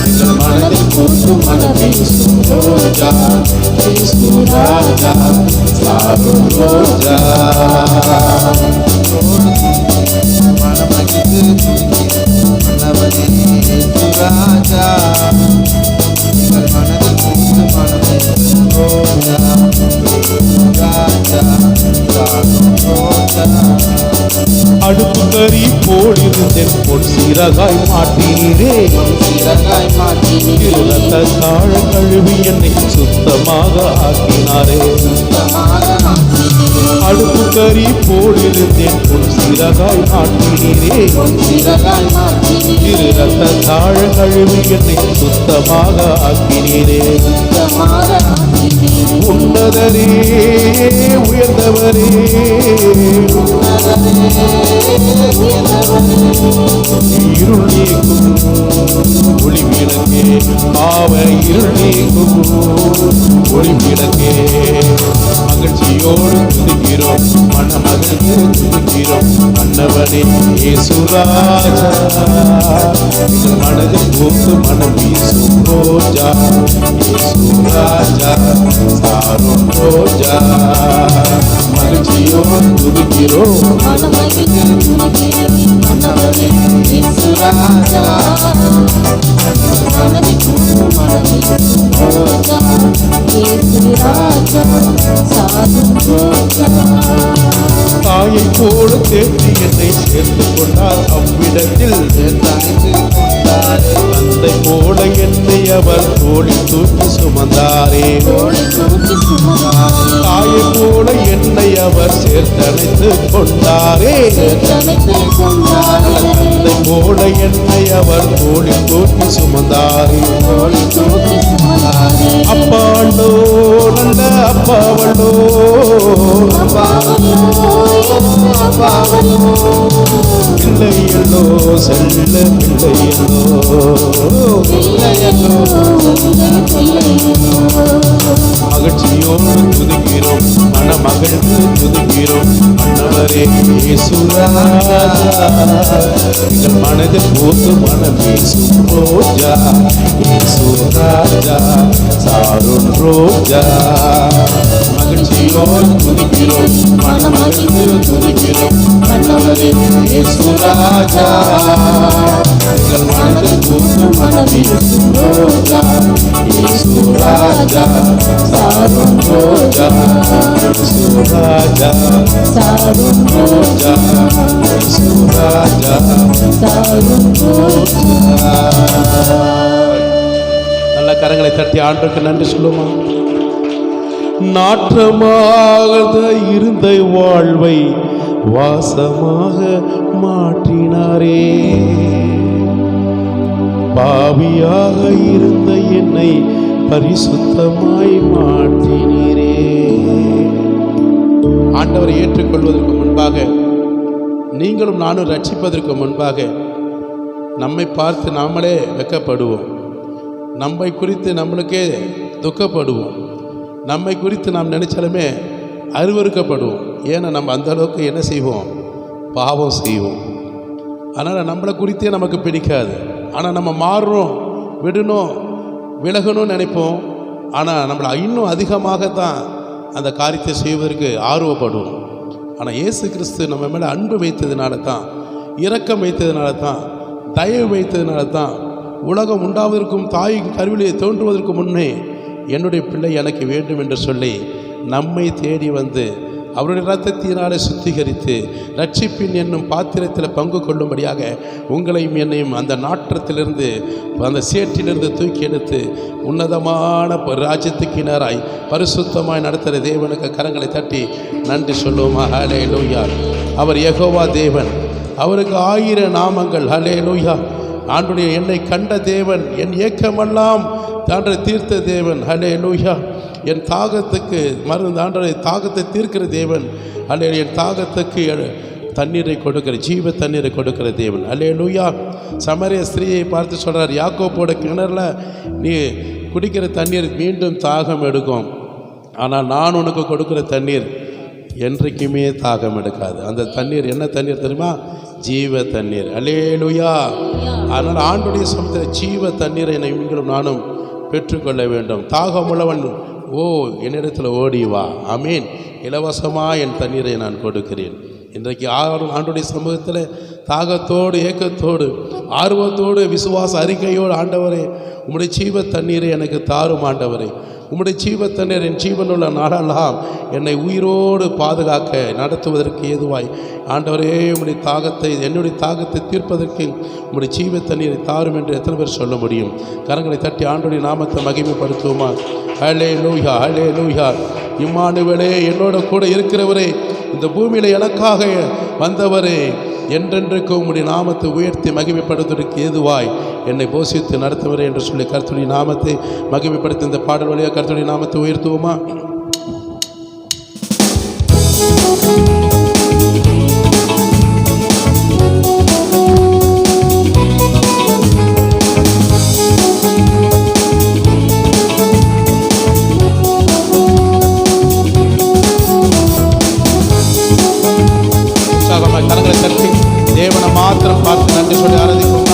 எங்கள் மனதில் பூத்து மனம் பேசும் ரோஜா. இயேசு ராஜா, சாரும் ரோஜா. மனமகிழ்ந்து துதிக்கிறோம், மன்னவனே இயேசு ராஜா, எங்கள் மனதில் பூத்து மனம் பேசும் ரோஜா. ராஜா, சாரும் ரோஜா. அடுப்பு கறி போலிருந்தேன் பொன் சீரகாய் மாட்டினீரே, சிறகாய் மாற்றினீரே, ரத்த தாழ கழுவி என்னை சுத்தமாக ஆக்கினாரே. அடுப்பு கறி போலிருந்தேன் பொன் சீரகாய் மாட்டினீரே, சிறகாய் மாற்றினீரே, ரத்த தாழ கழுவி என்னை சுத்தமாக ஆக்கினீரே. உன்னதரே உயர்ந்தவரே, இருள் நீக்கும் ஒளி விளக்கே, பாவ இருள் நீக்கும் ஒளி விளக்கே. மகிழ்ச்சியோடு துதிக்கிறோம், மனமகிழ்ந்து துதிக்கிறோம். மன்னவனே இயேசு ராஜா, எங்கள் மனதில் பூத்து மனம் வீசும் ரோஜா. இயேசு ராஜா, சாரும் ரோஜா. மகிழ்ச்சியோடு துதிக்கிறோம், மன்னவரே இயேசு ராஜா, மனதில் பூத்து மனம் பேசும் ரோஜா. இயேசு ராஜா, சாரும் ரோஜா. தாயை போல தேற்றி என்னை சேர்த்து கொண்டார் அவ்விடத்தில். தனித்து கொண்டாரே, தந்தை போல என்னை அவர் தோளில் தூக்கி சுமந்தாரே. தாயை போல என்னை அவர் சேர்த்தணைத்து கொண்டாரே. தந்தை போல என்னை அவர் தோளில் தூக்கி சுமந்தாரே. அப்பாண்டோ நல்ல அப்பாவண்டோ, பிள்ளையல்லோ செல்ல பிள்ளையல்லோ. மகிழ்ச்சியோடு துதிக்கிறோம், மனமகிழ்ந்து துதிக்கிறோம். மன்னவரே இயேசு ராஜா, எங்கள் மனதில் பூத்து மனம் பேசும் ரோஜா. இயேசு ராஜா, சாரும் ரோஜா. மகிழ்ச்சியோடு துதிக்கிறோம், மனமகிழ்ந்து துதிக்கிறோம். மன்னவரே இயேசு ராஜா, எங்கள் மனதில் பூத்து மனம் பேசும் ரோஜா. இயேசு ராஜா, சாரும் ரோஜா. இயேசு ராஜா, சாரும் ரோஜா. இயேசு ராஜா, சாரும் ரோஜா. நல்ல கரங்களை தட்டி ஆண்டுக்கு நன்றி சொல்லுமா. நாற்றமாக இருந்த வாழ்வை வாசமாக மாற்றினாரே, பாவியாக இருந்த என்னை பரிசுத்தமாய் மாற்றினீரே. ஆண்டவரை ஏற்றுக்கொள்வதற்கு முன்பாக, நீங்களும் நானும் ரட்சிப்பதற்கு முன்பாக நம்மை பார்த்து நாமளே வெட்கப்படுவோம். நம்மை குறித்து நம்மளுக்கே துக்கப்படுவோம். நம்மை குறித்து நாம் நினைச்சாலுமே அருவருக்கப்படுவோம். ஏன்னா நம்ம அந்த அளவுக்கு என்ன செய்வோம், பாவம் செய்வோம். அதனால் நம்மளை குறித்தே நமக்கு பிடிக்காது. ஆனால் நம்ம மாறுறோம், விடணும், விலகணும்னு நினைப்போம். ஆனால் நம்மளை இன்னும் அதிகமாகத்தான் அந்த காரியத்தை செய்வதற்கு ஆர்வப்படுவோம். ஆனால் இயேசு கிறிஸ்து நம்ம மேலே அன்பு வைத்ததுனால தான், இரக்கம் வைத்ததுனால தான், தயவு வைத்ததுனால தான் உலகம் உண்டாவதற்கும் தாயின் கருவிலே தோன்றுவதற்கு முன்னே என்னுடைய பிள்ளை எனக்கு வேண்டும் என்று சொல்லி நம்மை தேடி வந்து அவருடைய இரத்தத்தினாலே சுத்திகரித்து ரட்சிப்பின் என்னும் பாத்திரத்தில் பங்கு கொள்ளும்படியாக உங்களையும் என்னையும் அந்த நாற்றத்திலிருந்து, அந்த சேற்றிலிருந்து தூக்கி எடுத்து உன்னதமான ராஜ்யத்துக்கு நேராய் பரிசுத்தமாய் நடத்துகிற தேவனுக்கு கரங்களை தட்டி நன்றி சொல்லுவோமா? ஹல்லேலூயா. அவர் யெகோவா தேவன், அவருக்கு 1000 நாமங்கள். ஹல்லேலூயா. ஆண்டுடைய என்னை கண்ட தேவன், என் ஏக்கமெல்லாம் தாண்ட தீர்த்த தேவன். ஹல்லேலூயா. என் தாகத்துக்கு மருந்து ஆண்டவரை தாகத்தை தீர்க்கிற தேவன். அல்ல என் தாகத்துக்கு தண்ணீரை கொடுக்கிற, ஜீவ தண்ணீரை கொடுக்கிற தேவன். அல்லேலூயா. சமரிய ஸ்திரீயை பார்த்து சொல்கிறார், யாக்கோபோட கிணறுல நீ குடிக்கிற தண்ணீர் மீண்டும் தாகம் எடுக்கும், ஆனால் நான் உனக்கு கொடுக்குற தண்ணீர் என்றைக்குமே தாகம் எடுக்காது. அந்த தண்ணீர் என்ன தண்ணீர் தெரியுமா? ஜீவ தண்ணீர். அல்லேலூயா. அதனால் ஆண்டுடைய சமயத்தில் ஜீவ தண்ணீரை நீங்களும் நானும் பெற்றுக்கொள்ள வேண்டும். தாகமுள்ளவன் என்னிடத்தில் ஓடி வா. ஆமீன். இலவசமாக என் தண்ணீரை நான் கொடுக்கிறேன். இன்றைக்கு ஆண்டுடைய சமூகத்தில் தாகத்தோடு, ஏக்கத்தோடு, ஆர்வத்தோடு, விசுவாச அறிக்கையோடு, ஆண்டவரே உம்முடைய ஜீவ தண்ணீரை எனக்கு தாரும் ஆண்டவரே. உம்முடைய ஜீவ தண்ணீர் என் ஜீவனுள்ள நாளெல்லாம் என்னை உயிரோடு பாதுகாக்க நடத்துவதற்கு ஏதுவாய் ஆண்டவரே உம்முடைய தாகத்தை, என்னுடைய தாகத்தை தீர்ப்பதற்கு உம்முடைய ஜீவ தண்ணீரை தாரும் என்று எத்தனை பேர் சொல்ல முடியும்? கரங்களை தட்டி ஆண்டுடைய நாமத்தை மகிமைப்படுத்துவோமா? ஹல்லேலூயா, ஹல்லேலூயா. இம்மானுவேலே, என்னோட கூட இருக்கிறவரே, இந்த பூமியில் எனக்காக வந்தவரே, என்றென்றைக்கு உம்முடைய நாமத்தை உயர்த்தி மகிமைப்படுத்துவதற்கு ஏதுவாய் என்னை போஷித்து நடத்துவரே என்று சொல்லி கர்த்தருடைய நாமத்தை மகிமைப்படுத்தி இந்த பாடல் வழியாக கர்த்தருடைய நாமத்தை உயர்த்துவோமா? கரங்களை தட்டி தேவனை மாத்திரம் பார்த்து நன்றி சொல்லி ஆராதிப்போம்.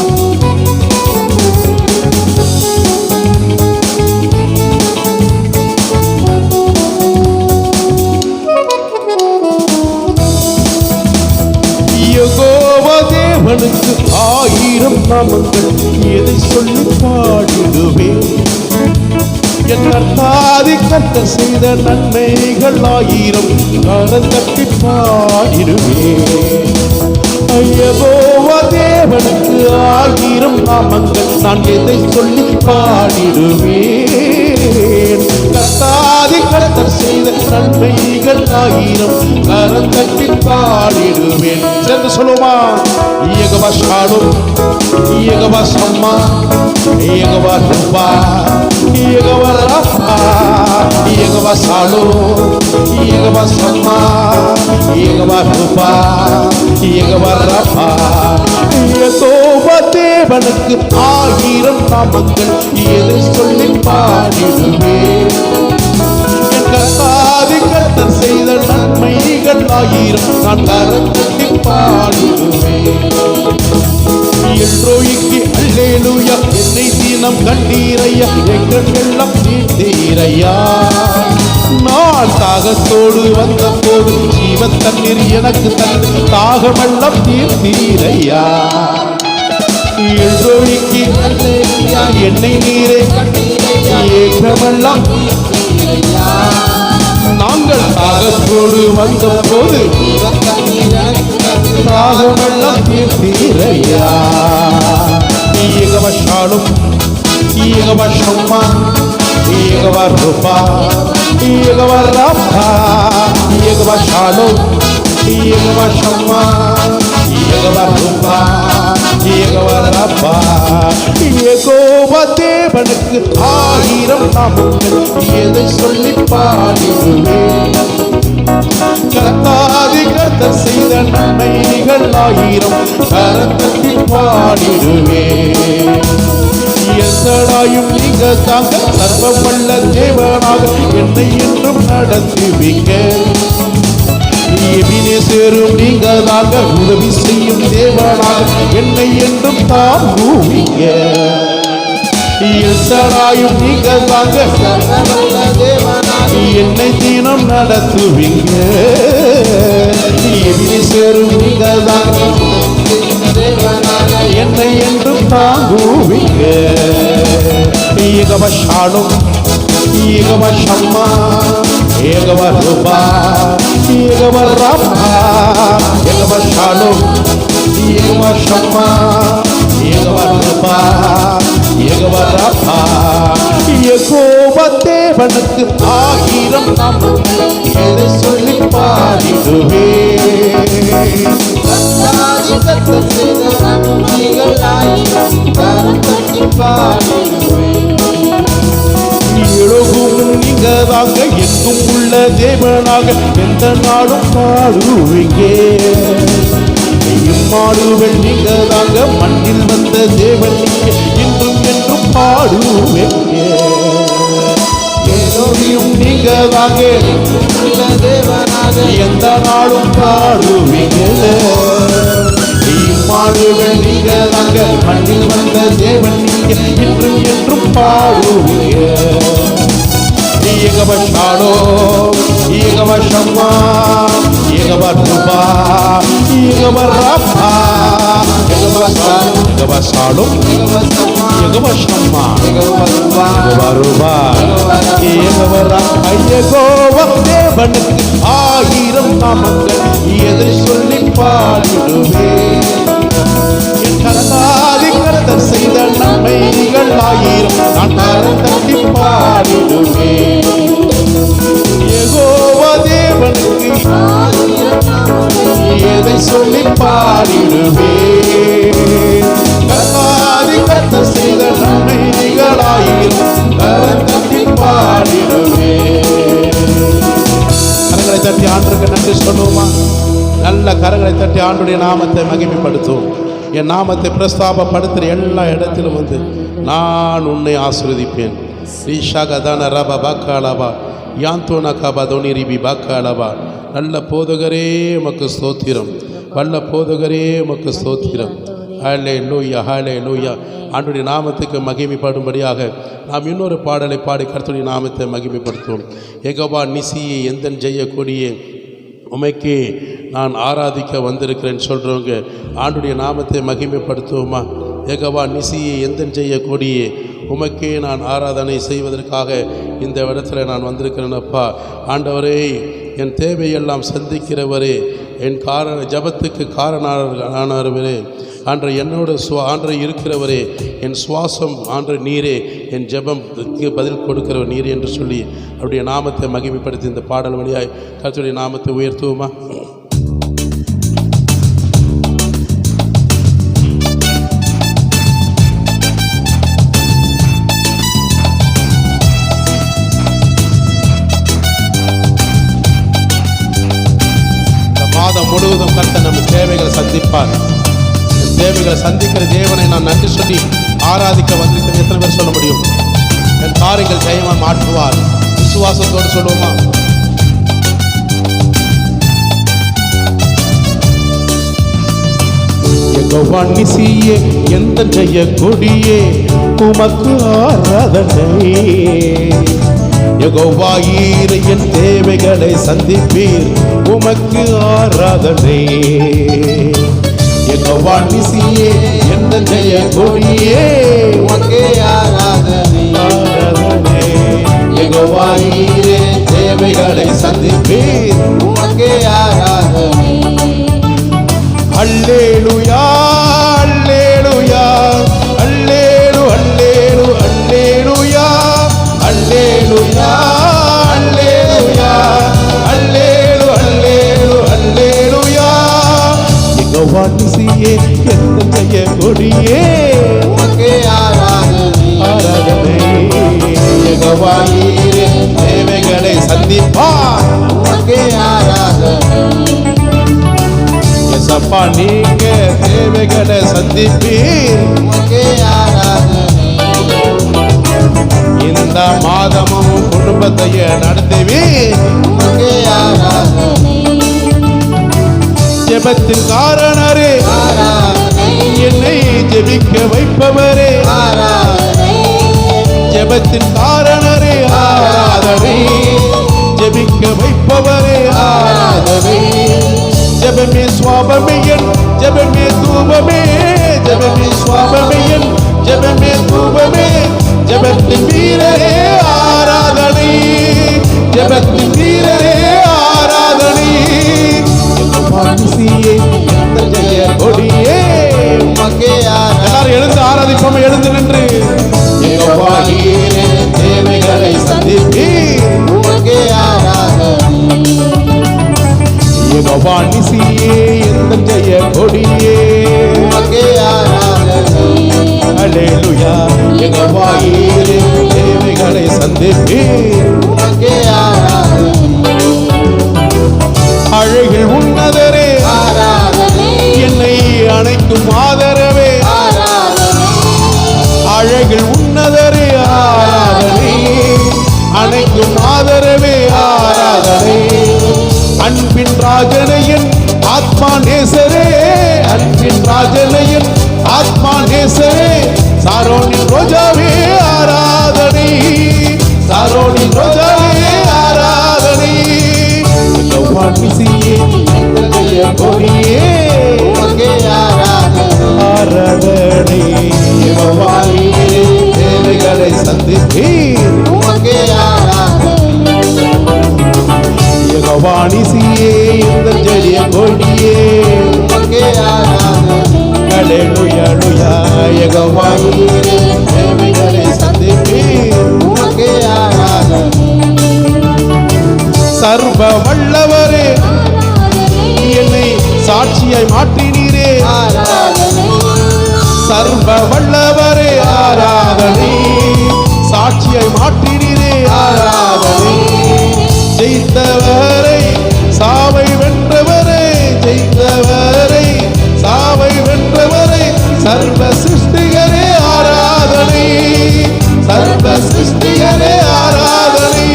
யெகோவா தேவனுக்கு 1000 நாமங்கள், எதை சொல்லி பாடிடுவேன்? என் கர்த்தாதி கர்த்தர் செய்த நன்மைகள் 1000 கரம் தட்டி பாடிடுவேன். யெகோவா தேவனுக்கு 1000 நாமங்கள், நான் எதை சொல்லி பாடிடுவேன்? கர்த்தாதி கர்த்தர் செய்த நன்மைகள் 1000 கரம் தட்டி பாடிடுவேன். சேர்ந்து சொல்லுமா? யெகோவா ஷாலோம், யெகோவா ஷம்மா, யெகோவா ரூபா, யெகோவா ரஃபா, யெகோவா ஷாலோம், யெகோவா ஷம்மா, யெகோவா ரூபா, யெகோவா ரஃபா. யெகோவா தேவனுக்கு 1000 நாமங்கள், எதை சொல்லி பாடிடுவேன்? என் கர்த்தாதி கர்த்தர் செய்த நன்மைகள் 1000 நான் கரம் தட்டி பாடிடுவேன். எல்ரோய்க்கு அல்லேலூயா, என்னை தினம் கண்டீரையா, எங்கள் வெள்ளம் தீர்த்தீரையா. நான் தாகத்தோடு வந்த போது ஜீவ தண்ணீர் எனக்கு தந்து தாகமெல்லாம் தீர்த்தீரையா. எல்ரோய்க்கு அல்லேலூயா, என்னை நீரே கண்டீரையா, ஏக்கமெல்லாம் தீர்த்தீரையா. நாங்கள் தாகத்தோடு வந்த போது தாகமெல்லாம் தீர்த்தீரையா. யெகோவா ஷாலோம், யெகோவா ஷம்மா, யெகோவா ரூபா, யெகோவா ரஃபா, யெகோவா ஷாலோம், யெகோவா ஷம்மா, யெகோவா ரூபா, யெகோவா ரஃபா. யெகோவா தேவனுக்கு 1000 நாமங்கள், எதை சொல்லி பாடிடுவேன்? கர்த்தாதி கர்த்தர் செய்த நன்மைகள் 1000 கரம் தட்டி பாடிடுவேன். எத்தனாயும் நீங்க தாங்க சர்வ வல்ல தேவனாக என்னை என்றும் நடத்துவீங்க. எபினேசரும் நீங்களாக உதவி செய்யும் தேவனாக என்னை என்றும் தாங்குவீங்க. எல்சடாயும் நீங்களாக சர்வவல்ல தேவனாக என்னை தினம் நடத்துவீங்க. எபினேசரும் நீங்களாக தேவனாக என்னை என்றும் தாங்குவீங்க. ஏகவ ஷாலும் ஏகவ ஷம்மா ஏகவ ரூபா ஏகவ ராமா ஏகவ ஷாலும் ஏகவ ஷம்மா ஏகவ ரூபா ஏகவ ராமா யெகோவ தேவனுக்கு 1000 நாமம் எதை சொல்லி பாடிடுவே. கர்த்தாதி கர்த்தர் செய்த நன்மைகள் ஆயிரம் கரம் தட்டி பாடிடுவேன். எழுகும் நீங்களாக எங்கும் உள்ள தேவனாக எந்த நாளும் பாடுவீங்க. இம்மாடுவல் நீங்களாக மண்ணில் வந்த தேவன் நீங்க இன்றும் என்றும் பாடுவீங்க. எல்லோரையும் நீங்களாக உள்ள தேவனாக எந்த நாளும் பாடுவீங்க. இம்மாடுவல் நீங்களாக மண்ணில் வந்த தேவன் நீங்க இன்றும் என்றும் பாடுவீங்க. ஏகவ ஷாலோ ஏகவ ஷம்மா ஏகவ ரூபா ஏகவ ராபா ஏகவ ஷாலோ ஏகவ ஷம்மா ஏகவ ரூபா ஏகவ ராபா யெகோவ தேவனுக்கு 1000 நாமங்கள் எதை சொல்லி பாடிடுவே. என் கரத்தாதி கர்த்தர் செய்த நன்மைகள் 1000 நான் கரம் தட்டி பாடிடுவே. யெகோவ தேவனுக்கு எதை சொல்லி பாடிடுவே. கரத்தாதி கர்த்தர் செய்த நன்மைகள் 1000 கரம் தட்டி பாடிடுவே. கரங்களை தட்டி ஆண்டவருக்கு நன்றி சொல்லுவோமா? நல்ல கரங்களை தட்டி ஆண்டுடைய நாமத்தை மகிமைப்படுத்துவோம். என் நாமத்தை பிரஸ்தாபப்படுத்துகிற எல்லா இடத்திலும் வந்து நான் உன்னை ஆசீர்வதிப்பேன். ரீஷா கதான ரபா பாக்காலபா யாந்தோனா காபா தோனிரிபி பாக்காலபா. நல்ல போதகரே உமக்கு ஸ்தோத்திரம், வல்ல போதகரே உமக்கு ஸ்தோத்திரம். ஹாலே லூயா ஹாலே லூயா. ஆண்டுடைய நாமத்துக்கு மகிமைப்படும்படியாக நாம் இன்னொரு பாடலை பாடி கர்த்தருடைய நாமத்தை மகிமைப்படுத்துவோம். யெகோவா நிசியை எந்தன் செய்யக்கூடிய உமைக்கே நான் ஆராதிக்க வந்திருக்கிறேன்னு சொல்கிறவங்க ஆண்டுடைய நாமத்தை மகிமைப்படுத்துவோமா? யெகோவா நிசியை எந்தன் செய்யக்கூடிய உமக்கே நான் ஆராதனை செய்வதற்காக இந்த இடத்துல நான் வந்திருக்கிறேனப்பா. ஆண்டவரே, என் தேவையெல்லாம் சந்திக்கிறவரே, என் ஜபத்துக்கு காரணானவரே, ஆண்ட என்னோட ஆண்டரை இருக்கிறவரே, என் சுவாசம் ஆண்ட நீரே, என் ஜெபத்துக்கு பதில் கொடுக்கிறவர் நீரே என்று சொல்லி அவருடைய நாமத்தை மகிமைப்படுத்தி இந்த பாடல் வழியாய் கர்த்தருடைய நாமத்தை உயர்த்துவோமா? மாதம் முழுவதும் கர்த்தர் நம்ம தேவைகளை சந்திப்பார். தேவைகளை சந்திக்கிற தேவனை நான் நன்றி சொல்லி ஆராதிக்க வந்திருக்கிறேன். எத்தனை பேர் சொல்ல முடியும்? என் காரியங்கள் ஜெயமாக மாற்றுவார். விசுவாசத்தோடு சொல்லுவோமா? யெகோவா நிசியே எந்த ஜெய கொடியே உமக்கு ஆராதனை. யெகோவா ஈரே என் தேவைகளை சந்திப்பீர் உமக்கு ஆராதனை. யெகோவா நிசியே எந்த ஜெய கொடியே உமக்கே ஆராதனை. ஆராதனை. யெகோவா ஈரே தேவைகளை சந்திப்பீர் உமக்கே ஆராதனை. அல்லேலூயா அல்லேலூயா அல்லேலு அல்லேலு அல்லேலூயா அல்லேலூயா அல்லேலூயா அல்லேலு அல்லேலு அல்லேலூயா. யெகோவா நிசியே எந்த ஜெய கொடியே உமக்கே ஆராதனை. ஆராதனை. யெகோவா ஈரே தேவைகளை சந்திப்பார் உமக்கே ஆராதனை. எசப்பா நீங்க தேவைகளை சந்திப்பீர் உமக்கே ஆராதனை. இந்த மாதமும் குடும்பத்தையே நடத்துவீர். உமக்கே ஆராதனை. ஜெபத்தின் காரணரே, ஆராதனை என்னை ஜெபிக்க வைப்பவரே, ஆராதனை ஜெபத்தின் காரணரே ஆராதனை, ஜெபிக்க வைப்பவரே ஆராதனை. ஜெபமே சுவாபமே என் ஜெபமே தூபமே, ஜெபமே சுவாபமே என் ஜெபமே தூபமே, ஜெபத்தின் வீரரே ஆராதனை, ஜெபத்தின் வீரரே ஆராதனை. பாண்டிசியே எந்த ஜெய கொடியே, உமக்கே ஆராதனை எல்லாரும் எழுந்து ஆராதிப்போம். எழுந்து நின்று யெகோவாயே தேவைகளை சந்திப்பீர், உமக்கே ஆராதனை யெகோவா நிசியே எந்த ஜெய கொடியே, உமக்கே ஆராதனை அல்லேலூயா. யெகோவாயே தேவைகளை சந்திப்பீர், உமக்கே ஆராதனை அழகில் உன்னதரே ஆராதனை என்னை அணைக்கும் ஆதரவே, ஆராதனை அழகில் உன்னதரே ஆராதனை, அணைக்கும் ஆதரவே ஆராதனை. அன்பின் ராஜனையன் ஆத்மா நேசரே, அன்பின் ராஜனையன் ஆத்மா நேசரே, சாரோனின் ரோஜாவே ஆராதனை, சாரோனின் ரோஜாவே ஆராதனை. யெகோவா நிசியே எந்த ஜெய கொடியே, உமக்கே ஆராதனை ஆராதனை. யெகோவாயே தேவைகளை சந்திப்பீர், உமக்கே ஆராதனை யெகோவா நிசியே இந்த ஜெய கொடியே, உமக்கே ஆராதனை அல்லேலூயா அல்லேலூயா. யெகோவாயே தேவைகளை சந்திப்பீர், உமக்கே ஆராதனை சர்வ வல்லவரே என்னை சாட்சியாய் மாற்றினீரே, ஆராதனை சர்வ வல்லவரே ஆராதனை, சாட்சியாய் மாற்றினீரே ஆராதனை. ஜெயித்தவரை சாவை வென்றவரை, ஜெயித்தவரை சாவை வென்றவரை, சர்வ சிருஷ்டிகரே ஆராதனை, சர்வ சிருஷ்டிகரே ஆராதனை.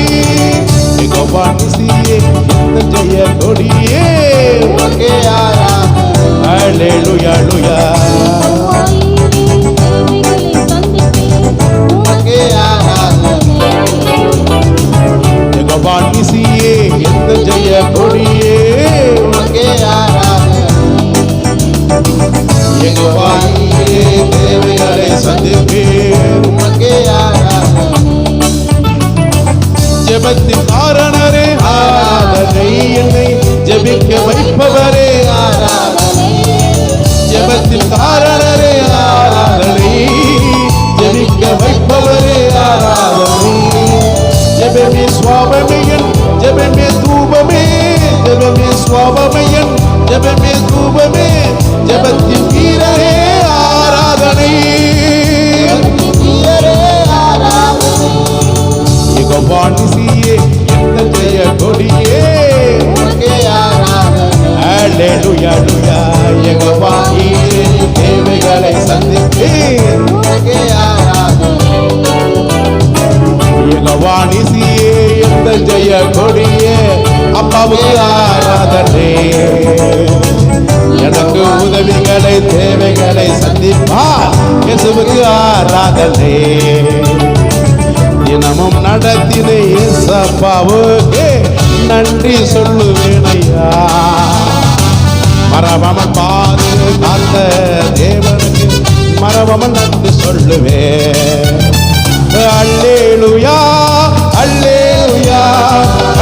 யெகோவா நிசியே இந்த ஜெய கொடியே, உமக்கே ஆராதனை அல்லேலூயா அல்லேலூயா. உமக்கே ஆராதனை யெகோவா நிசியே இந்த ஜெய கொடியே, உமக்கே ஆராதனை யெகோவாயே தேவைகளை சந்திப்பீர், உமக்கே ஆராதனை ஜெபத்தின் காரணரே ஆராதனை, என்னை ஜெபிக்க வைப்பவரே ஆராதனை ஜெபத்தின் காரணரே ஆராதனை, ஜெபிக்க வைப்பவரே ஆராதனை. ஜெபமே சுவாபமையன் ஜெபமே தூபமே, ஜெபமே சுவாபமையன் ஜெபமே தூபமே, ஜெபத்தின் வீரரே ஆராதனை, வீரரே ஆராதனை யெகோவா நிசியே எந்த ஜெய கொடியே, உமக்கே ஆராதனை அல்லேலூயா அல்லேலூயா. யெகோவாயே தேவைகளை சந்திப்பீர், உமக்கே ஆராதனை யெகோவா நிசியே எந்த ஜெய கொடியே. அப்பாவுக்கு ஆராதனை, எனக்கு உதவிகளை தேவைகளை சந்திப்பார் இயேசுவுக்கு ஆராதனை. தினமும் நடத்தின இயேசப்பாவுக்கு நன்றி சொல்லுவேனையா, மறவாமல் பாதுகாத்த தேவனுக்கு மறவாமல் நன்றி சொல்லுவேன். அல்லேலூயா அல்லேலூயா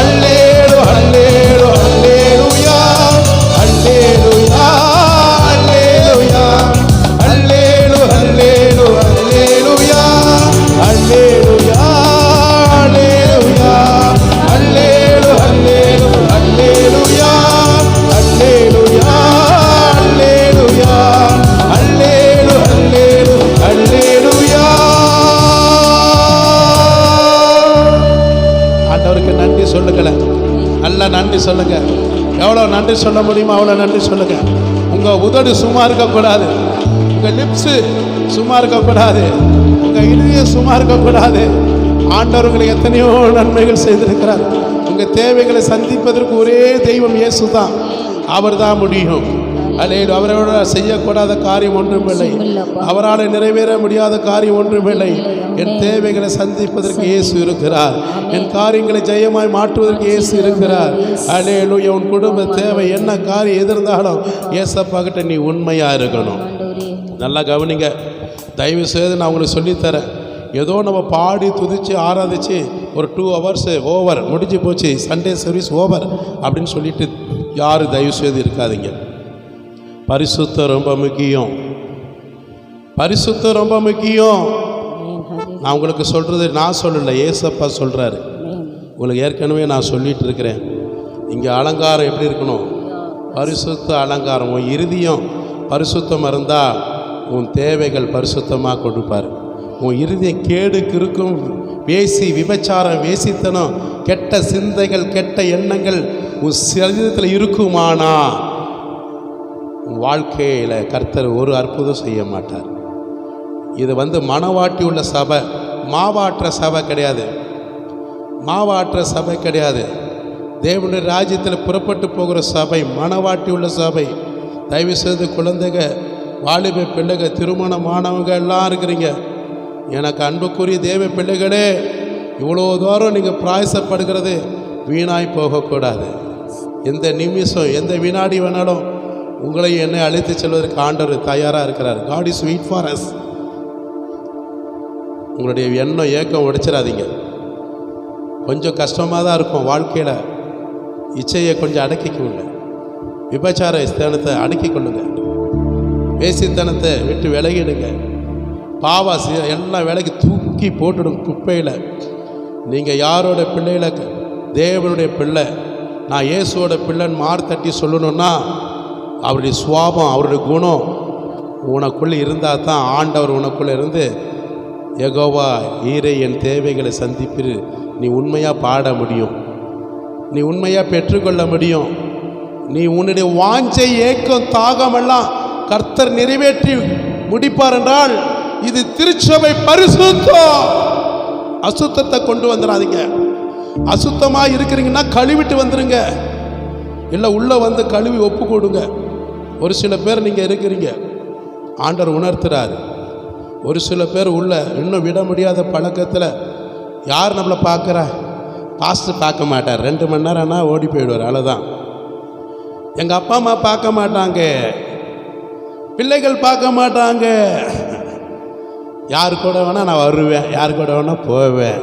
அல்லேலூ அல்லேலூ அல்லேலூயா அல்லேலூயா அல்லேலூயா அல்லேலூ அல்லேலூ அல்லேலூயா அல்லேலூயா அல்லேலூயா அல்லேலூ அல்லேலூ அல்லேலூயா அல்லேலூயா அல்லேலூயா அல்லேலூ அல்லேலூ அல்லேலூயா. ஆண்டவருக்கு நன்றி சொல்லுங்களேன், நல்லா நன்றி சொல்லுங்க. எவ்வளோ நன்றி சொல்ல முடியுமோ அவ்வளோ நன்றி சொல்லுங்க. உங்கள் உதடு சும்மா இருக்கக்கூடாது, உங்கள் லிப்ஸு சும்மா இருக்கக்கூடாது, உங்கள் இதயம் சும்மா இருக்கக்கூடாது. ஆண்டவர் உங்களுக்கு எத்தனையோ நன்மைகள் செய்திருக்கிறார். உங்கள் தேவைகளை சந்திப்பதற்கு ஒரே தெய்வம் இயேசு தான். அவர் தான் முடியும். அல்லேலூயா. அவரோட செய்யக்கூடாத காரியம் ஒன்றுமில்லை. அவரால் நிறைவேற முடியாத காரியம் ஒன்றுமில்லை. என் தேவைகளை சந்திப்பதற்கு இயேசு இருக்கிறார். என் காரியங்களை ஜெயமாய் மாற்றுவதற்கு இயேசு இருக்கிறார். அல்லேலூயா. உன் குடும்ப தேவை என்ன காரியம் எதிர்ந்தாலும் ஏசப்பா கிட்ட நீ உண்மையா இருக்கணும். நல்லா கவனிங்க. தயவு செய்து நான் உங்களுக்கு சொல்லித்தரேன். ஏதோ நம்ம பாடி துதித்து ஆராதிச்சு ஒரு 2 hours ஓவர் முடிஞ்சு போச்சு, சண்டே சர்வீஸ் ஓவர் அப்படின்னு சொல்லிட்டு யாரும் தயவு செய்து இருக்காதீங்க. பரிசுத்தம் ரொம்ப முக்கியம். பரிசுத்தம் ரொம்ப முக்கியம். நான் உங்களுக்கு சொல்கிறது நான் சொல்லலை, ஏசப்பா சொல்கிறாரு. உங்களுக்கு ஏற்கனவே நான் சொல்லிட்டு இருக்கிறேன். இங்கே அலங்காரம் எப்படி இருக்கணும்? பரிசுத்த அலங்காரம். உன் இருதயம் பரிசுத்தம் இருந்தால் உன் தேவைகள் பரிசுத்தமாக கொடுப்பார். உன் இருதயம் கேடு கிறுக்கும் வேசி விபச்சாரம் வேசித்தனம் கெட்ட சிந்தைகள் கெட்ட எண்ணங்கள் உன் சரீரத்தில் இருக்குமானா உன் வாழ்க்கையில் கர்த்தர் ஒரு அற்புதம் செய்ய மாட்டார். இது மனவாட்டி உள்ள சபை, மாவாற்ற சபை கிடையாது. மாவாற்ற சபை கிடையாது. தேவனுடைய ராஜ்யத்தில் புறப்பட்டு போகிற சபை, மனவாட்டி உள்ள சபை. தயவு செய்து குழந்தைங்க, வாலிப பிள்ளைங்க, திருமணமானவங்க எல்லாம் இருக்கிறீங்க. எனக்கு அன்புக்குரிய தேவ பிள்ளைகளே, இவ்வளோ தூரம் நீங்கள் பிராயசப்படுகிறது வீணாய் போகக்கூடாது. எந்த நிமிஷம் எந்த வினாடி வேணாலும் உங்களை என்னை அழைத்து செல்வதற்கு ஆண்டவர் தயாராக இருக்கிறார். God is wait for us. உங்களுடைய எண்ணம் ஏக்கம் உடைச்சிடாதீங்க. கொஞ்சம் கஷ்டமாக தான் இருக்கும் வாழ்க்கையில். இச்சையை கொஞ்சம் அடக்கிக்கொள்ளுங்க. விபச்சார ஸ்தானத்தை அடக்கி கொள்ளுங்க. வேசித்தனத்தை விட்டு விலகிடுங்க. பாவாசி எல்லா வேலைக்கு தூக்கி போட்டுடும் குப்பையில். நீங்கள் யாரோட பிள்ளைகளை தேவனுடைய பிள்ளை, நான் இயேசுவோட பிள்ளைன்னு மார்த்தட்டி சொல்லணுன்னா அவருடைய சுவாபம் அவருடைய குணம் உனக்குள்ளே இருந்தால் தான் ஆண்டவர் உனக்குள்ளே இருந்து யெகோவா ஈரே என் தேவைகளை சந்திப்பிரு நீ உண்மையாக பாட முடியும். நீ உண்மையாக பெற்றுக்கொள்ள முடியும். நீ உன்னுடைய வாஞ்சை ஏக்கம் தாகமெல்லாம் கர்த்தர் நிறைவேற்றி முடிப்பார் என்றால் இது திருச்சபை பரிசுத்தம். அசுத்தத்தை கொண்டு வந்துடாதீங்க. அசுத்தமாக இருக்கிறீங்கன்னா கழுவிட்டு வந்துடுங்க. இல்லை உள்ளே வந்து கழுவி ஒப்பு கொடுங்க. ஒரு சில பேர் நீங்கள் இருக்கிறீங்க, ஆண்டவர் உணர்த்துறாரு. ஒரு சில பேர் உள்ள இன்னும் விட முடியாத பழக்கத்தில் யார் நம்மளை பார்க்குறா? பாஸ்டர் பார்க்க மாட்டார், 2 மணி நேரம்னா ஓடி போயிடுவார், அவ்வளோதான். எங்கள் அப்பா அம்மா பார்க்க மாட்டாங்க, பிள்ளைகள் பார்க்க மாட்டாங்க. யார் கூட வேணால் நான் வருவேன், யார் கூட வேணால் போவேன்.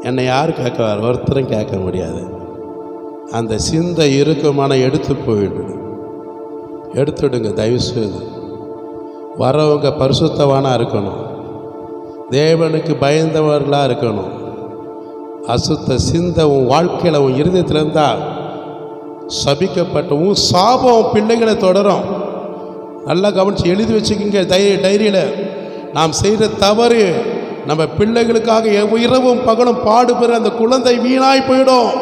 என்னை யார் கேட்கவார்? ஒருத்தரும் கேட்க முடியாது. அந்த சிந்தை இருக்குமான எடுத்துடுங்க தயவுசெய்து. வரவங்க பரிசுத்தவானாக இருக்கணும், தேவனுக்கு பயந்தவர்களாக இருக்கணும். அசுத்த சிந்தை உன் வாழ்க்கையில் உன் இருதயத்தில் இருந்தால் சபிக்கப்பட்ட உன் சாபம் பிள்ளைகளை தொடரும். நல்லா கவனித்து எழுதி வச்சுக்கிங்க டைரியில். நாம் செய்கிற தவறு நம்ம பிள்ளைகளுக்காக இரவும் பகலும் பாடுபெற அந்த குழந்தை வீணாய் போயிடும்.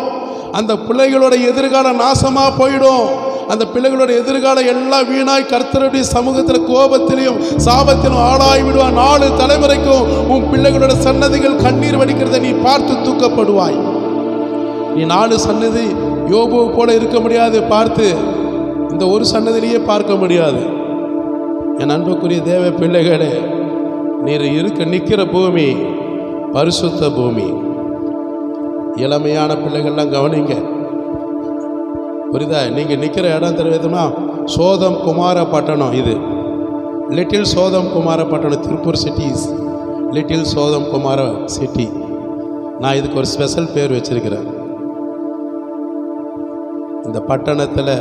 அந்த பிள்ளைகளோட எதிர்காலம் நாசமாக போயிடும். அந்த பிள்ளைகளோட எதிர்காலம் எல்லாம் வீணாய் கர்த்தருடைய சமூகத்தில் கோபத்திலையும் சாபத்திலும் ஆளாய் விடுவான். 4 தலைமுறைக்கும் உன் பிள்ளைகளோட சன்னதிகள் கண்ணீர் வடிக்கிறத நீ பார்த்து தூக்கப்படுவாய். நீ 4 சன்னதி யோபு போல இருக்க முடியாது. பார்த்து இந்த ஒரு சன்னதிலேயே பார்க்க முடியாது. என் அன்புக்குரிய தேவ பிள்ளைகளே, நீர் நிற்கிற பூமி பரிசுத்த பூமி. இளமையான பிள்ளைகள்லாம் கவனிங்க, புரியுதா? நீங்கள் நிற்கிற இடம் தெரியுமா? சோதம் குமார பட்டணம். இது லிட்டில் சோதம் குமார பட்டணம். திருப்பூர் சிட்டி இஸ் லிட்டில் சோதம் குமார சிட்டி. நான் இதுக்கு ஒரு ஸ்பெஷல் பேர் வச்சிருக்கிறேன். இந்த பட்டணத்தில்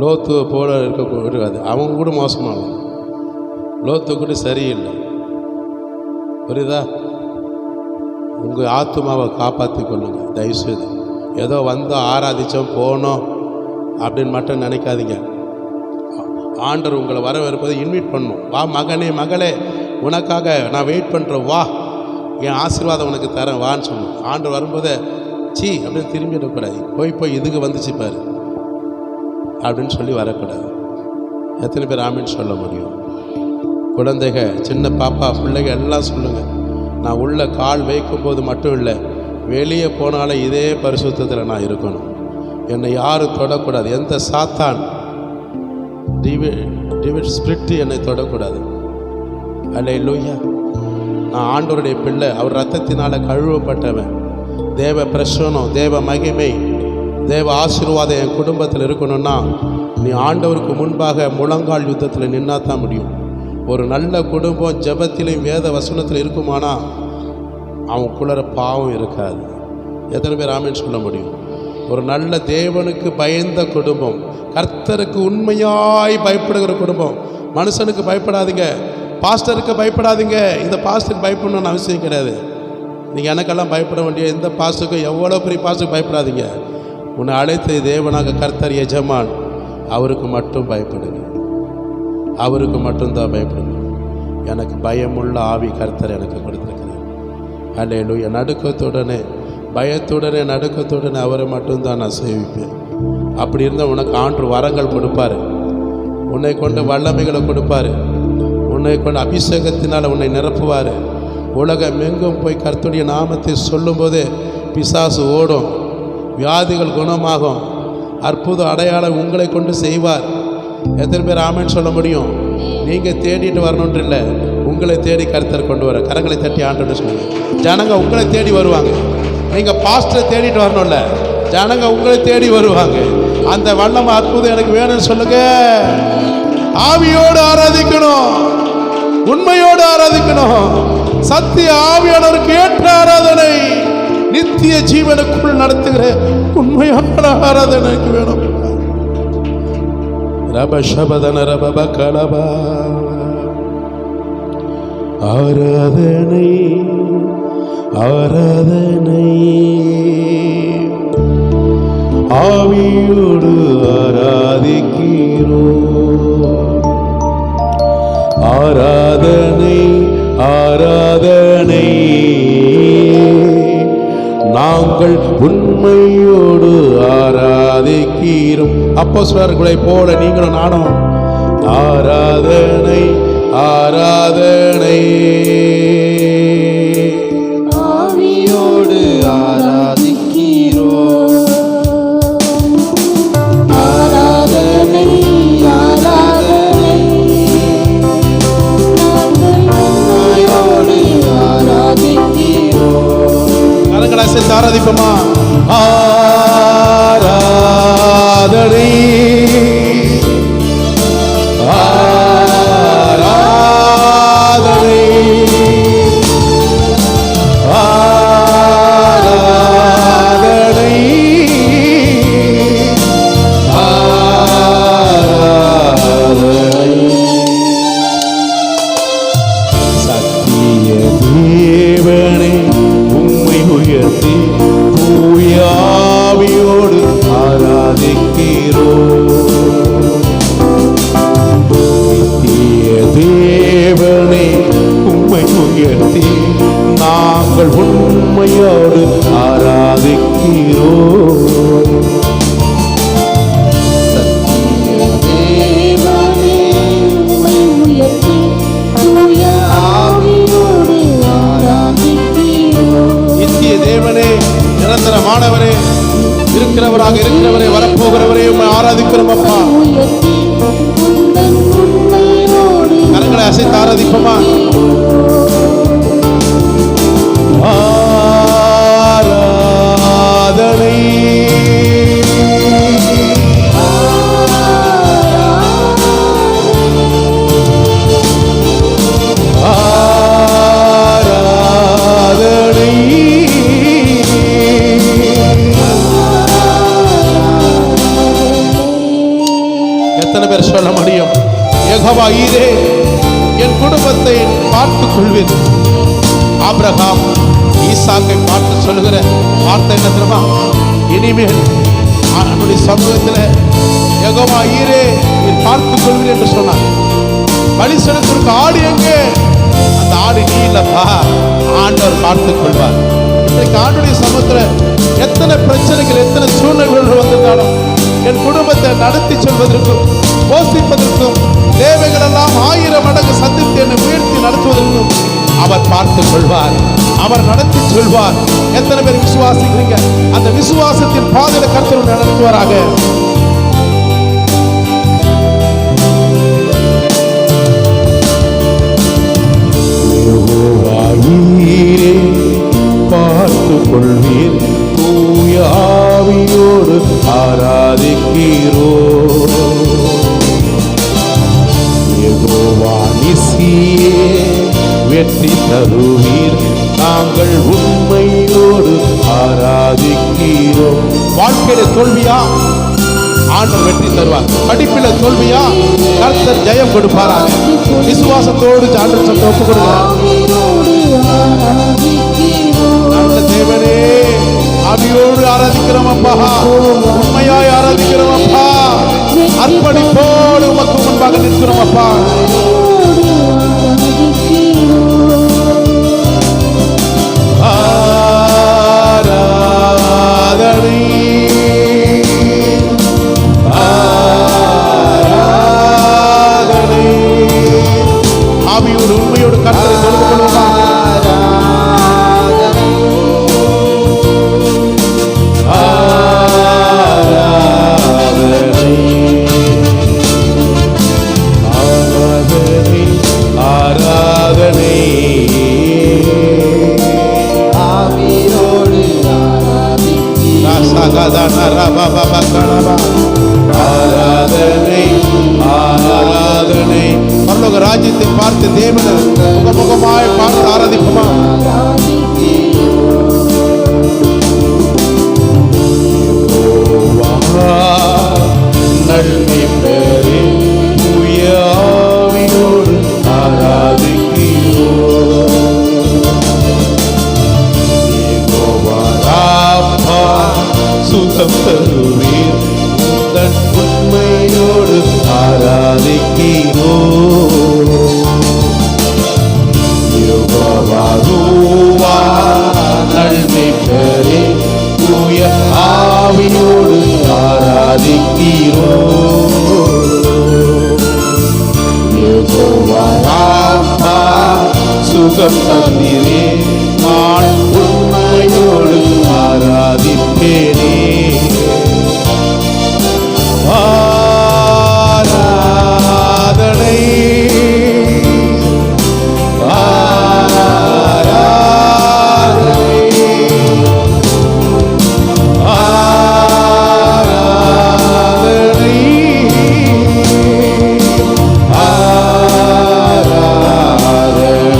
லோத்து போல இருக்கக்கூடாது. அவங்க கூட மோசமானவன், லோத்து கூட சரியில்லை. புரியுதா? உங்கள் ஆத்துமாவை காப்பாற்றி கொள்ளுங்க தயவுசெய்து. ஏதோ வந்தோம் ஆராதித்தோம் போனோம் அப்படின்னு மட்டும் நினைக்காதீங்க. ஆண்டவர் உங்களை வரவேற்பதை இன்வைட் பண்ணணும். வா மகனே மகளே, உனக்காக நான் வெயிட் பண்ணுறேன், வா, என் ஆசீர்வாதம் உனக்கு தரேன் வான்னு சொல்லணும். ஆண்டவர் வரும்போது சீ அப்படின்னு திரும்பிடக்கூடாது. போய் இதுக்கு வந்துச்சு பாரு அப்படின்னு சொல்லி வரக்கூடாது. எத்தனை பேர் ஆமின்னு சொல்ல முடியும்? குழந்தைங்க, சின்ன பாப்பா பிள்ளைங்க எல்லாம் சொல்லுங்கள், நான் உள்ள கால் வைக்கும்போது மட்டும் இல்லை, வெளியே போனாலும் இதே பரிசுத்தத்தில் நான் இருக்கணும். என்னை யாரும் தொடக்கூடாது. எந்த சாத்தான் டிவிட் ஸ்பிரிட் என்னை தொடக்கூடாது. அல்லேலூயா. நான் ஆண்டவருடைய பிள்ளை, அவர் ரத்தத்தினால் கழுவப்பட்டவன். தேவ பிரசன்னம், தேவ மகிமை, தேவ ஆசீர்வாதம் என் குடும்பத்தில் இருக்கணும்னா நீ ஆண்டவருக்கு முன்பாக முழங்கால் யுத்தத்தில் நின்னா தான் முடியும். ஒரு நல்ல குடும்பம் ஜெபத்திலையும் வேத வசனத்தில் இருக்குமானா அவனுக்குள்ள பாவம் இருக்காது. எத்தனை பேர் ஆமென் சொல்ல முடியும்? ஒரு நல்ல தேவனுக்கு பயந்த குடும்பம், கர்த்தருக்கு உண்மையாய் பயப்படுகிற குடும்பம். மனுஷனுக்கு பயப்படாதீங்க, பாஸ்டருக்கு பயப்படாதீங்க. இந்த பாஸ்டருக்கு பயப்படணும்னு அவசியம் கிடையாது. நீங்கள் எனக்கெல்லாம் பயப்பட வேண்டிய எந்த பாஸ்டருக்கும், எவ்வளோ பெரிய பாஸ்டருக்கு பயப்படாதீங்க. உன்னை அழைத்த தேவனாக கர்த்தர் எஜமான், அவருக்கு மட்டும் பயப்படுங்க, அவருக்கு மட்டும்தான் பயப்படுங்க. எனக்கு பயமுள்ள ஆவி கர்த்தர் எனக்கு கொடுத்துருக்கிறார். அல்லேலூயா. நடுக்கத்துடனே, பயத்துடனே, நடுக்கத்துடனே அவரை மட்டும்தான் நான் சேவிப்பேன். அப்படி இருந்தால் உனக்கு ஆண்டு வரங்கள் கொடுப்பார், உன்னை கொண்டு வல்லமைகளை கொடுப்பார், உன்னை கொண்டு அபிஷேகத்தினால் உன்னை நிரப்புவார். உலகம் எங்கும் போய் கர்த்தருடைய நாமத்தை சொல்லும்போதே பிசாசு ஓடும், வியாதிகள் குணமாகும், அற்புத அடையாளம் உங்களை கொண்டு செய்வார். எத்தனை பேர் ஆமென் சொல்ல முடியும்? நீங்கள் தேடிட்டு வரணுன்ற இல்லை, உங்களை தேடி கர்த்தர் கொண்டு வர. கரங்களை தட்டி ஆண்டோன்னு சொல்லுங்க. ஜனங்க உங்களை தேடி வருவாங்க. நீங்கள் பாஸ்டரை தேடிட்டு வரணும்ல, ஜனங்க உங்களை தேடி வருவாங்க. அந்த வல்லமை அற்புதம் எனக்கு வேணும்னு சொல்லுங்க. ஆவியோடு ஆராதிக்கணும், உண்மையோடு ஆராதிக்கணும். சத்திய ஆவியானவருக்கு ஏற்ற ஆராதனை, நித்திய ஜீவனுக்குள் நடத்துகிற உண்மையான ஆராதனைக்கு வேணும். ரப சபதன ரப கலபா. ஆராதனை ஆராதனை ஆவியோடு ஆராதிக்கிறோம். ஆராதனை ஆராதனை நாங்கள் உண்மையோடு ஆராதிக்கிறோம். அப்போஸ்தலர்களை போல நீங்களும் நானும் ஆராதனை ஆராதனை ஆவியோடு ஆராதிக்கிறோம். ஆராதனை ஆராதனை நாங்கள் உண்மையோடு ஆராதிக்கிறோம். கரங்களை சேர்த்து ஆராதிப்போமா? ஆராதனை ஆராதனை ஆராதனை ஆராதனை. சத்திய தேவனே உம்மை உயர்த்தி தூய ஆவியோடு ஆராதிக்கிறோம். நித்திய தேவனே உம்மை உயர்த்தி நாங்கள் உண்மையோடு ஆராதிக்கிறோம். தேவனே உம்மை உயர்த்தி தூய ஆவியோடு ஆராதிக்கிறோம். நித்திய தேவனே, நிரந்தரமானவரே, இருக்கிறவராக இருக்கிறவரே, வரப்போகிறவரே உம்மை ஆராதிக்கிறோம் அப்பா. உயர்த்தி உந்தன் உண்மையோடு கரங்களை அசைத்து ஆராதிப்போமா? ஆராதனை ஆராதனை. எத்தனை பேர் சொல்ல முடியும்? யெகோவா ஈரே, என் குடும்பத்தை பார்த்துக் கொள்வேன். ஆபிரகாம் ஈசாக்கை பார்த்து சொல்லுகிற வார்த்தை என்ன தெரியுமா? இனிமேல் அவனுடைய சமூகத்தில் யெகோவா ஈரே நீர் பார்த்துக் கொள்வீர் என்று சொன்னார். பலி செலுத்திற்கு ஆடு எங்கே? அந்த ஆடு நீ இல்லப்பா, ஆண்டவர் பார்த்துக் கொள்வார். இன்றைக்கு ஆண்டுடைய சமூகத்தில் எத்தனை பிரச்சனைகள், எத்தனை சூழ்நிலைகள் வந்திருந்தாலும் என் குடும்பத்தை நடத்தி செல்வதற்கும் போஷிப்பதற்கும் தேவைகள் எல்லாம் 1000 மடங்கு சந்தித்து என்னை உயர்த்தி நடத்துவதற்கும் அவர் பார்த்துக் கொள்வார், அவர் நடத்தி சொல்வார். எத்தனை பேர் விசுவாசிக்கிறீங்க? அந்த விசுவாசத்தின் பாதையில கர்த்தர் நடத்துவாராக. யெகோவாயீரே பார்த்துக் கொள்வீர், தூய ஆவியோடு ஆராதிக்கிறோம். யெகோவா நிசியே வெற்றி தருவீர், நாங்கள் உண்மையோடு ஆராதிக்கிறோம். வாழ்க்கையில தோல்வியா? ஆண்டவர் வெற்றி தருவார். படிப்பில தோல்வியா? கர்த்தர் ஜெயம் கொடுப்பாராக. விசுவாசத்தோடு ஆண்டவர் ஒப்பு கொடுங்க. நல்ல தேவனே, ஆவியோடு ஆராதிக்கிறோம் அப்பா, உண்மையாய் ஆராதிக்கிறோம் அப்பா, அர்ப்பணிப்போடு உமக்கு முன்பாக நிற்கிறோம் அப்பா. ஆராதனை ஆராதனை, ஆவியோடு உண்மையோடு கர்த்தரை தொழுது கொள்வோமா? ஆராதனை ஆராதனை ஆராதனை, ஆவியோடு ஆராதனை ஆராதனை. பரலோக ராஜ்யத்தை பார்த்து தேவனை முகமுகமாய் பார்த்து ஆராதிப்போமா? நன்மை பெறே தூய ஆவியோடு ஆராதிக்கிறோம். யெகோவா ராப்பா சுகம் தருவீர், உந்தன் உண்மையோடு ஆராதிக்கிறோம். யெகோவா ரூவா நன்மை பெறே தூய ஆவியோடு ஆராதிக்கிறோம். யெகோவா ராப்பா சுகம் தந்தீரே, நான் உண்மையோடு ஆராதிப்பேனே. ஆராதனை ஆராதனை ஆராதனை ஆராதனை.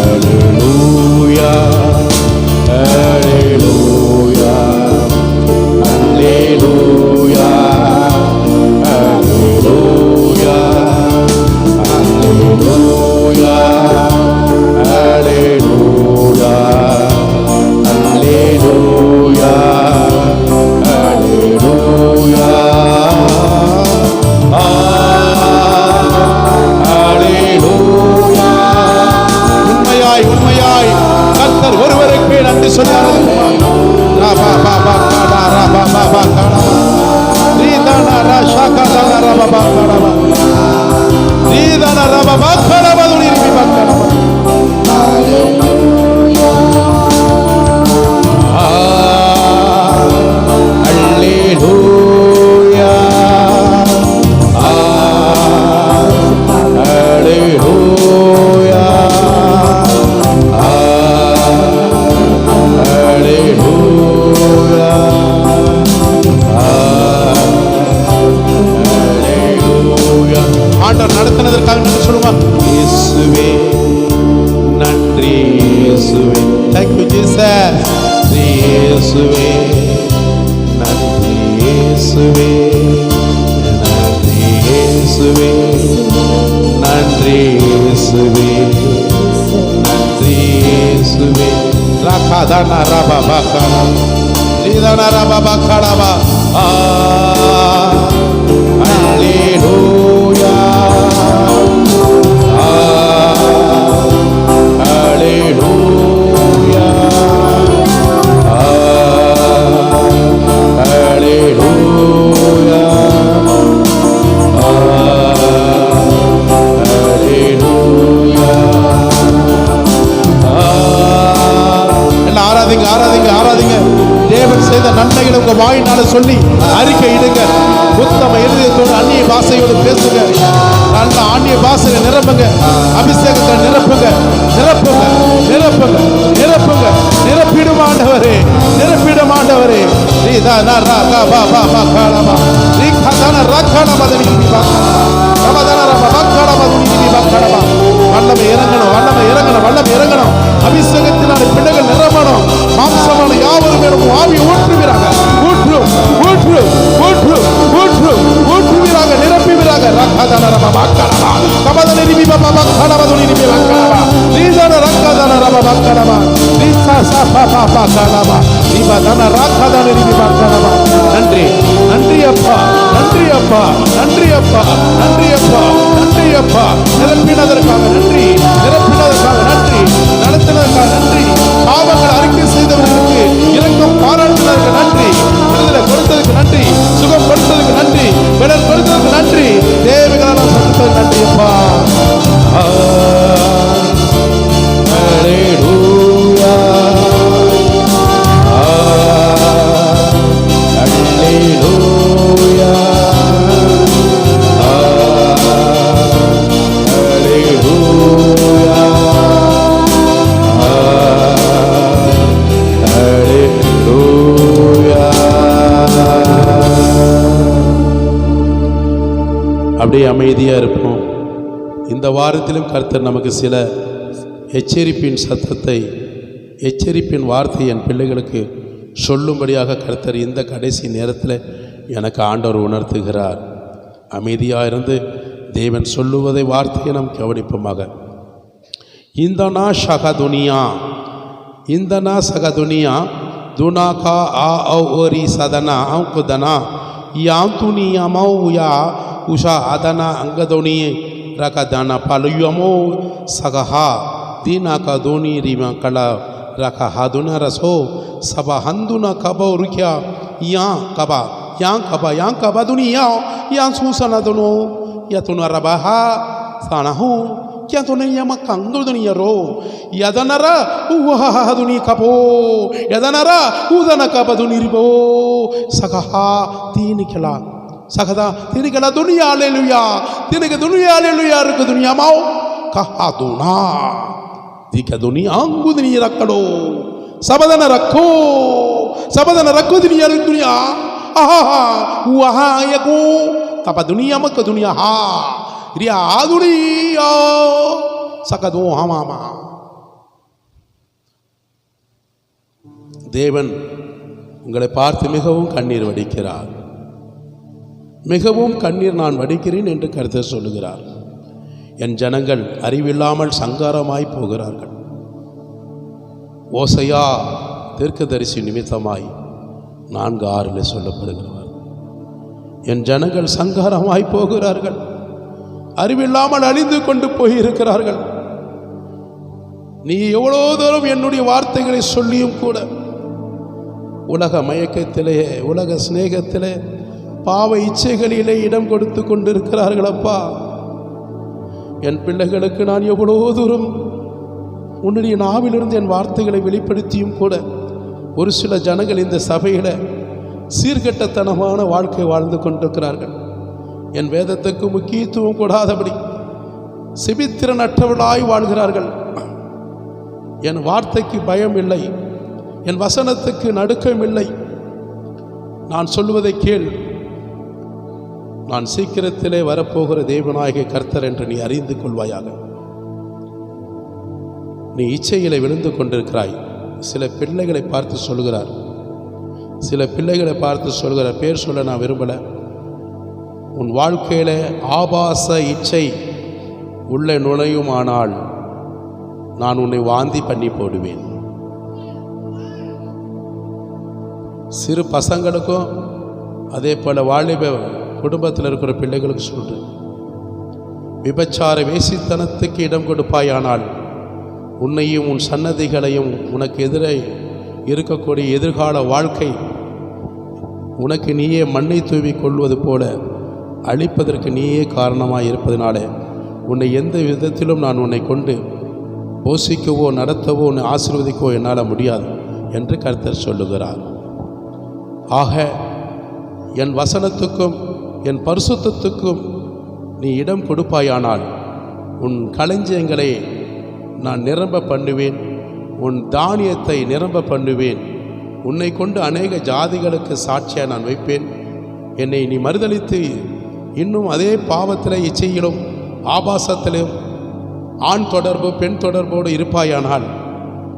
அல்லேலூயா அல்லேலூயா அல்லேலூயா அல்லேலூயா அல்லேலூயா அல்லேலூயா அல்லேலூயா அல்லேலூயா அல்லேலூயா. உண்மையாய் உண்மையாய் கர்த்தர் ஒருவருக்கே நன்றி சொல்லி ஆராதிப்போம். ராபா பாபா காடா ராபா பாபா காடா ரீதானா ராஷா காடா ராபா காடா ரீதானா ராபா காடா பதுரி ரிபா காடா. அல்லேலூயா அல்லேலூயா அல்லேலூயா அல்லேலூயா. ஆண்டவர் நடத்தினதற்காக நன்றி சொல்லுவாங்க. இயேசுவே நன்றி, இயேசுவே thank you Jesus. இயேசுவே நன்றி, இயேசுவே நன்றி, இயேசுவே நன்றி, இயேசுவே நன்றி, இயேசுவே. ராகாதானா ராபா பாகாடா ரீதானா ராபா பாகாடா. அல்லேலூயா அல்லேலூயா அல்லேலூயா அல்லேலூயா. சொல்லி அறிக்கையிடுங்க. உத்தம இருதயத்தோடு அந்நிய பாஷையோடு பேசுங்க. நல்ல ஆன்மீக பாஷையை நிரப்புங்க. அபிஷேகத்தை நிரப்புங்க, நிரப்புங்க, நிரப்புங்க, நிரப்புங்க. நிரப்பிடும் ஆண்டவரே, நிரப்பிடும் ஆண்டவரே. வல்லமை இறங்கணும், வல்லமை இறங்கணும், வல்லமை இறங்கணும். அபிஷேகத்தினால பிள்ளைகள் நிரம்பணும். மாம்சமான யாவரும் மேலும் ஆவி ஊற்றுவீராக, ஊற்று ஊற்று ஊற்று ஊற்று ஊற்றுவீராக, நிரப்புவீராக. நன்றி, நன்றி அப்பா, நன்றி அப்பா, நன்றி அப்பா, நன்றி அப்பா, நன்றி அப்பா. நிரப்பினதற்காக நன்றி, நிரப்பினதற்காக நன்றி, நடத்தினதற்காக நன்றி. பாவங்கள் அறிக்கை செய்தவர்களுக்கு இரக்கம் பாராட்டினதற்கு நன்றி, விடுதலை கொடுத்ததுக்கு நன்றி, சுகம் கொடுத்ததுக்கு நன்றி, விடல் கொடுத்ததுக்கு நன்றி, தேவைகளால் சந்திப்பதற்கு நன்றி அப்பா. அப்படியே அமைதியாக இருப்போம். இந்த வாரத்திலும் கர்த்தர் நமக்கு சில எச்சரிப்பின் சத்தத்தை, எச்சரிப்பின் வார்த்தை என் பிள்ளைகளுக்கு சொல்லும்படியாக கர்த்தர் இந்த கடைசி நேரத்தில் எனக்கு ஆண்டவர் உணர்த்துகிறார். அமைதியாக இருந்து தேவன் சொல்லுவதை வார்த்தையை நாம் கவனிப்போமாக. இந்தனா சக துனியா, இந்தனா சக துனியா துனாகா ஆ ஓரி சதனா குதனா யாம் துனியா மௌயா உஷா அதனா அங்கதோனி ரகதானா பலுயமோ சகஹா தீனாக்கா தோனி ரிமா கலா ரகா ஹதுனா ரசோ சபா ஹந்துனா கபோ ருக்கியா யா கபா யா கபா துனியா யா சூசனா துனோ யா துனா ரபஹா சானஹு क्या तो नहीं यम कंगो दुनिया रो यदनरा उहा दुनी कपो यदनरा उदन कप दुनी रिबो सखहा तीन खिला सखदा तीन खिला दुनिया हालेलुया तीन के दुनिया हालेलुया रुक दुनिया माओ कहा दुना दिख दुनिया अंगु दुनिया रखलो सबदन रखो दुनिया आहा वहा यको कप दुनिया मक दुनिया हा रिया दुनिया सकदो हमामा. தேவன் உங்களை பார்த்து மிகவும் கண்ணீர் வடிக்கிறார். மிகவும் கண்ணீர் நான் வடிக்கிறேன் என்று கர்த்தர் சொல்லுகிறார். என் ஜனங்கள் அறிவில்லாமல் சங்காரமாய் போகிறார்கள். ஓசையா தீர்க்கதரிசி நிமித்தமாய் 4:6 சொல்லப்படுகிறார். என் ஜனங்கள் சங்காரமாய் போகிறார்கள், அறிவில்லாமல் அழிந்து கொண்டு போயிருக்கிறார்கள். நீ எவ்வளோ தூரம் என்னுடைய வார்த்தைகளை சொல்லியும் கூட உலக மயக்கத்திலே, உலக சிநேகத்திலே, பாவ இச்சைகளிலே இடம் கொடுத்து கொண்டிருக்கிறார்கள். அப்பா, என் பிள்ளைகளுக்கு நான் எவ்வளோ தூரம் உன்னுடைய நாவிலிருந்து என் வார்த்தைகளை வெளிப்படுத்தியும் கூட ஒரு சில ஜனங்கள் இந்த சபையில் சீர்கெட்டத்தனமான வாழ்க்கை வாழ்ந்து கொண்டிருக்கிறார்கள். என் வேதத்துக்கு முக்கியத்துவம் கூடாதபடி செபித்திறனற்றவர்களாய் வாழ்கிறார்கள். என் வார்த்தைக்கு பயம் இல்லை, என் வசனத்துக்கு நடுக்கம் இல்லை. நான் சொல்லுவதை கேள். நான் சீக்கிரத்திலே வரப்போகிற தேவனாகிய கர்த்தர் என்று நீ அறிந்து கொள்வாயாக. நீ இச்சையிலே விழுந்து கொண்டிருக்கிறாய். சில பிள்ளைகளை பார்த்து சொல்கிறார், சில பிள்ளைகளை பார்த்து சொல்கிறார், பேர் சொல்ல நான் விரும்பலை. உன் வாழ்க்கையில் ஆபாச இச்சை உள்ளே நுழையுமானால் நான் உன்னை வாந்தி பண்ணி போடுவேன். சிறு பசங்களுக்கும் அதே போல் வாலிப குடும்பத்தில் இருக்கிற பிள்ளைகளுக்கு சொல்கிறேன், விபச்சார வேசித்தனத்துக்கு இடம் கொடுப்பாயானால் உன்னையும் உன் சன்னதிகளையும் உனக்கு எதிரே இருக்கக்கூடிய எதிர்கால வாழ்க்கை உனக்கு நீயே மண்ணை தூவி கொள்வது போல அழிப்பதற்கு நீயே காரணமாக இருப்பதனால உன்னை எந்த விதத்திலும் நான் உன்னை கொண்டு போஷிக்கவோ நடத்தவோ உன்னை ஆசீர்வதிக்கவோ என்னால் முடியாது என்று கர்த்தர் சொல்லுகிறார். ஆக என் வசனத்துக்கும் என் பரிசுத்தத்துக்கும் நீ இடம் கொடுப்பாயானால் உன் களஞ்சியங்களை நான் நிரம்ப பண்ணுவேன், உன் தானியத்தை நிரம்ப பண்ணுவேன். உன்னை கொண்டு அநேக ஜாதிகளுக்கு சாட்சியாக நான் வைப்பேன். என்னை நீ மறுதலித்து இன்னும் அதே பாவத்தில், இச்சையிலும் ஆபாசத்திலும் ஆண் தொடர்பு பெண் தொடர்போடு இருப்பாயானால்,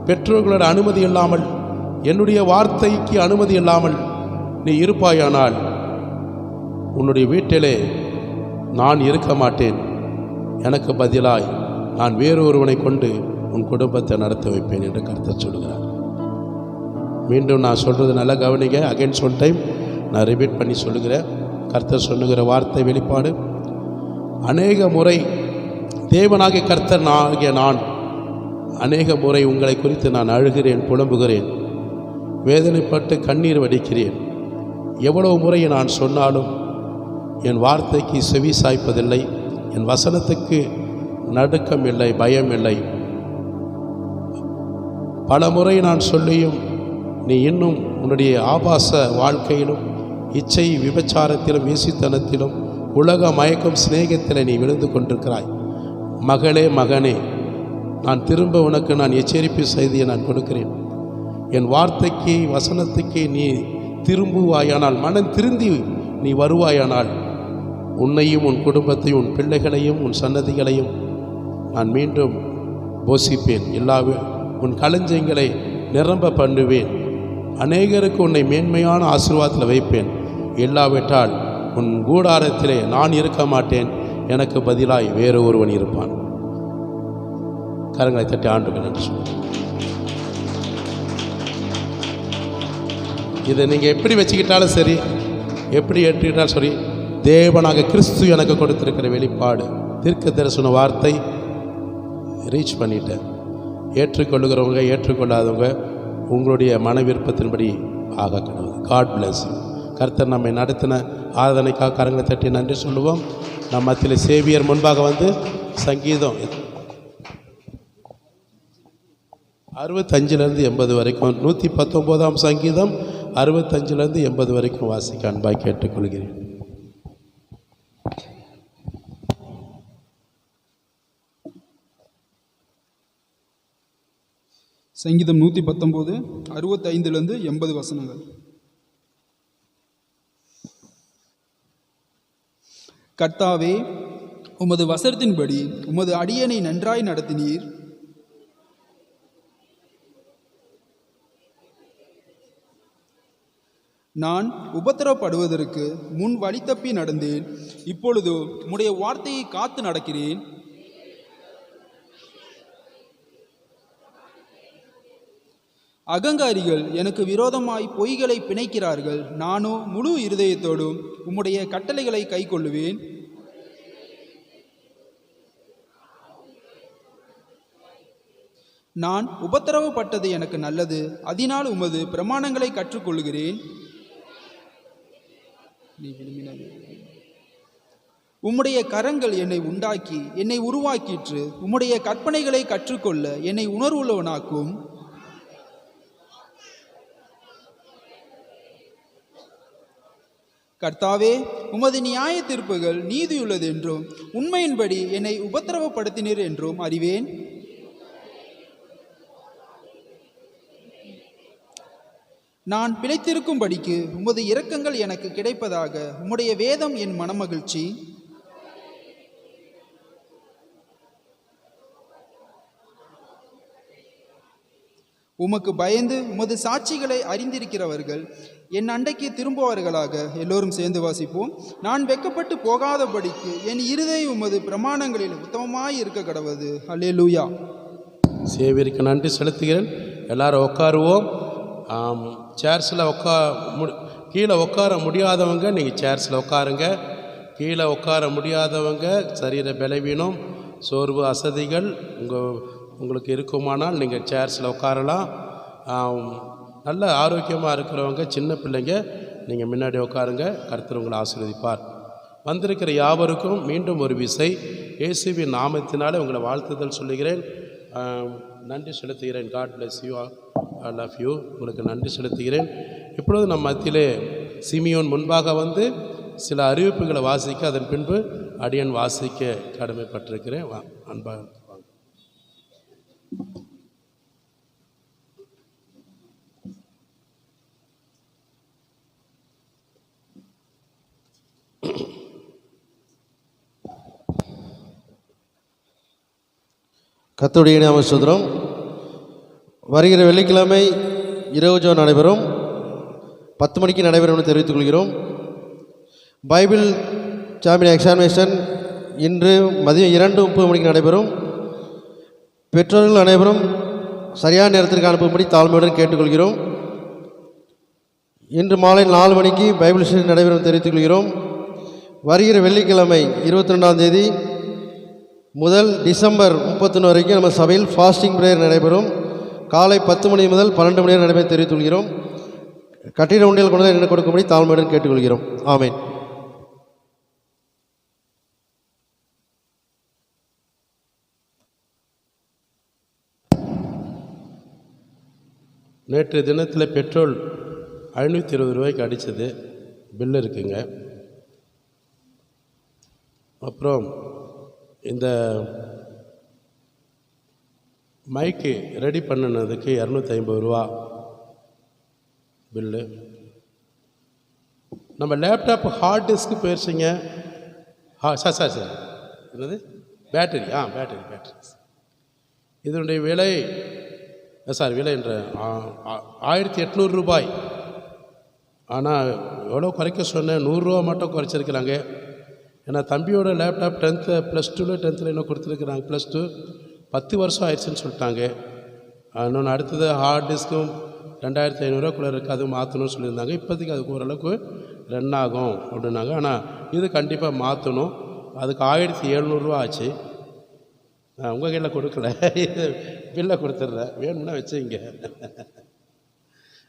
பெற்றோர்களோட அனுமதி இல்லாமல், என்னுடைய வார்த்தைக்கு அனுமதி இல்லாமல் நீ இருப்பாயானால், உன்னுடைய வீட்டிலே நான் இருக்க மாட்டேன். எனக்கு பதிலாய் நான் வேறொருவனை கொண்டு உன் குடும்பத்தை நடத்த வைப்பேன் என்று கர்த்தர் சொல்கிறார். மீண்டும் நான் சொல்கிறது நல்லா கவனிங்க. அகைன் சொல் டைம் நான் ரிப்பீட் பண்ணி சொல்லுகிறேன். கர்த்தர் சொல்லுகிற வார்த்தை வெளிப்பாடு. அநேக முறை தேவனாகிய கர்த்தர் ஆகிய நான் அநேக முறை உங்களை குறித்து நான் அழுகிறேன், புலம்புகிறேன், வேதனைப்பட்டு கண்ணீர் வடிக்கிறேன். எவ்வளவு முறை நான் சொன்னாலும் என் வார்த்தைக்கு செவி சாய்ப்பதில்லை, என் வசனத்துக்கு நடுக்கம் இல்லை, பயம் இல்லை. பல முறை நான் சொல்லியும் நீ இன்னும் உன்னுடைய ஆபாச வாழ்க்கையிலும், இச்சை விபச்சாரத்திலும், வீசித்தனத்திலும், உலக மயக்கம் சிநேகத்தில் நீ விழுந்து கொண்டிருக்கிறாய். மகளே, மகனே, நான் திரும்ப உனக்கு நான் எச்சரிப்பு செய்தியை நான் கொடுக்கிறேன். என் வார்த்தைக்கு வசனத்துக்கு நீ திரும்புவாயானால், மனம் திருந்தி நீ வருவாயானால், உன்னையும் உன் குடும்பத்தையும் உன் பிள்ளைகளையும் உன் சன்னதிகளையும் நான் மீண்டும் போஷிப்பேன். உன் களஞ்சியங்களை நிரம்ப பண்ணுவேன். அநேகருக்கு உன்னை மேன்மையான ஆசீர்வாதத்தில் வைப்பேன். இல்லாவிட்டால் உன் கூடாரத்திலே நான் இருக்க மாட்டேன், எனக்கு பதிலாய் வேறு ஒருவன் இருப்பான். கரங்களை தட்டி ஆண்டுக்கு நன்றி சொல்லுங்கள். இதை நீங்கள் எப்படி வச்சுக்கிட்டாலும் சரி, எப்படி ஏற்றுக்கிட்டாலும் சரி, தேவனாக கிறிஸ்து எனக்கு கொடுத்திருக்கிற வெளிப்பாடு, தீர்க்க தரிசன வார்த்தை ரீச் பண்ணிட்டேன். ஏற்றுக்கொள்ளுகிறவங்க ஏற்றுக்கொள்ளாதவங்க உங்களுடைய மன விருப்பத்தின்படி ஆக கடவுள். God bless. கர்த்தர் நம்மை நடத்தின ஆராதனைக்காக கரங்களை தட்டி நன்றி சொல்லுவோம். நம்ம மத்தியில் சேவியர் முன்பாக வந்து சங்கீதம் 65 80 வரைக்கும், 119 சங்கீதம் 65 80 வரைக்கும் வாசிக்க அன்பாய் கேட்டுக்கொள்கிறேன். சங்கீதம் 119 65 80 வசனங்கள். கர்த்தாவே, உமது வசனத்தின்படி உமது அடியேனை நன்றாய் நடத்தினீர். நான் உபத்திரப்படுவதற்கு முன் வழி தப்பி நடந்தேன். இப்பொழுது உம்முடைய வார்த்தையை காத்து நடக்கிறேன். அகங்காரிகள் எனக்கு விரோதமாய் பொய்களை பிணைக்கிறார்கள். நானோ முழு இருதயத்தோடும் உம்முடைய கட்டளைகளை கைக்கொள்ளுவேன். நான் உபத்திரவப்பட்டது எனக்கு நல்லது, அதனால் உமது பிரமாணங்களை கற்றுக்கொள்கிறேன். உம்முடைய கரங்கள் என்னை உண்டாக்கி என்னை உருவாக்கிற்று. உம்முடைய கற்பனைகளை கற்றுக்கொள்ள என்னை உணர்வுள்ளவனாக்கும். கர்த்தாவே, உமது நியாய தீர்ப்புகள் நீதியுள்ளது என்றும் உண்மையின்படி என்னை உபத்திரவப்படுத்தினீர் என்றும் அறிவேன். நான் பிழைத்திருக்கும்படிக்கு உமது இரக்கங்கள் எனக்கு கிடைப்பதாக. உம்முடைய வேதம் என் மனமகிழ்ச்சி. உமக்கு பயந்து உமது சாட்சிகளை அறிந்திருக்கிறவர்கள் என் அண்டைக்கு திரும்புவார்களாக. எல்லோரும் சேர்ந்து வாசிப்போம். நான் வெக்கப்பட்டு போகாதபடிக்கு என் இருதயம் உமது பிரமாணங்களில் உத்தமமாய் இருக்க கடவது. அல்லேலூயா. சேவியருக்கு நன்றி செலுத்துகிறேன். எல்லாரும் உட்காருவோம். சேர்ஸில் கீழே உட்கார முடியாதவங்க நீங்கள் சேர்ஸில் உட்காருங்க. கீழே உட்கார முடியாதவங்க சரீர பலவீனம், சோர்வு, அசதிகள் உங்களுக்கு இருக்குமானால் நீங்கள் சேர்ஸில் உட்காரலாம். நல்ல ஆரோக்கியமாக இருக்கிறவங்க, சின்ன பிள்ளைங்க, நீங்கள் முன்னாடி உட்காருங்க. கர்த்தர் உங்களை ஆசீர்வதிப்பார். வந்திருக்கிற யாவருக்கும் மீண்டும் ஒரு விசை இயேசுவின் நாமத்தினாலே உங்களை வாழ்த்துதல் சொல்லுகிறேன். நன்றி செலுத்துகிறேன். God bless you, I love you. உங்களுக்கு நன்றி செலுத்துகிறேன். இப்பொழுது நம் மத்தியிலே சிமியோன் முன்பாக வந்து சில அறிவிப்புகளை வாசிக்க, அதன் பின்பு அடியன் வாசிக்க கடமைப்பட்டிருக்கிறேன். அன்பாக வாங்க. கர்த்தருடைய நாம ஸ்தோத்திரம். வருகிற வெள்ளிக்கிழமை இரவு ஜெபம் நடைபெறும். 10 மணிக்கு நடைபெறும் என்று தெரிவித்துக் கொள்கிறோம். பைபிள் சாம்பியன் எக்ஸாமினேஷன் இன்று மதியம் 2:30 மணிக்கு நடைபெறும். பெற்றோர்கள் அனைவரும் சரியான நேரத்திற்கு அனுப்பும்படி தாழ்மையுடன் கேட்டுக்கொள்கிறோம். இன்று மாலை 4 மணிக்கு பைபிள் ஸ்டடி நடைபெறும் தெரிவித்துக் கொள்கிறோம். வருகிற வெள்ளிக்கிழமை 22ஆம் தேதி முதல் டிசம்பர் 31 வரைக்கும் நம்ம சபையில் ஃபாஸ்டிங் பிரேயர் நடைபெறும். காலை 10 மணி முதல் 12 மணி வரை நடைபெறும் தெரிவித்துக் கொள்கிறோம். கட்டிட உண்டியல் கொண்டு என்ன கொடுக்கும்படி தாழ்மையுடன் கேட்டுக்கொள்கிறோம். ஆமென். நேற்று தினத்தில் பெட்ரோல் 520 ரூபாய்க்கு அடித்தது பில்லு இருக்குங்க. அப்புறம் இந்த மைக்கு ரெடி பண்ணினதுக்கு 250 ரூபா பில்லு. நம்ம லேப்டாப் ஹார்ட் டிஸ்க்கு போயிடுச்சிங்க. சார் என்னது பேட்டரி பேட்டரி இதனுடைய விலை விலை என்ற 1800 ரூபாய். ஆனால் எவ்வளோ குறைக்க சொன்னேன், 100 ரூபா மட்டும் குறைச்சிருக்கிறாங்க. ஏன்னா தம்பியோட லேப்டாப் 10th +2 10th இன்னும் கொடுத்துருக்குறாங்க. +2 10 வருஷம் ஆயிடுச்சுன்னு சொல்லிட்டாங்க. இன்னொன்று அடுத்தது ஹார்ட் டிஸ்க்கும் 2500 இருக்குது, அது மாற்றணும்னு சொல்லியிருந்தாங்க. இப்போதைக்கு அதுக்கு ஓரளவுக்கு ரன் ஆகும் அப்படின்னாங்க. ஆனால் இது கண்டிப்பாக மாற்றணும். அதுக்கு 1700 ரூபா ஆச்சு. உங்கள் கையில் கொடுக்கல, இது பில்லை கொடுத்துட்றேன், வேணும்னா வச்சுங்க.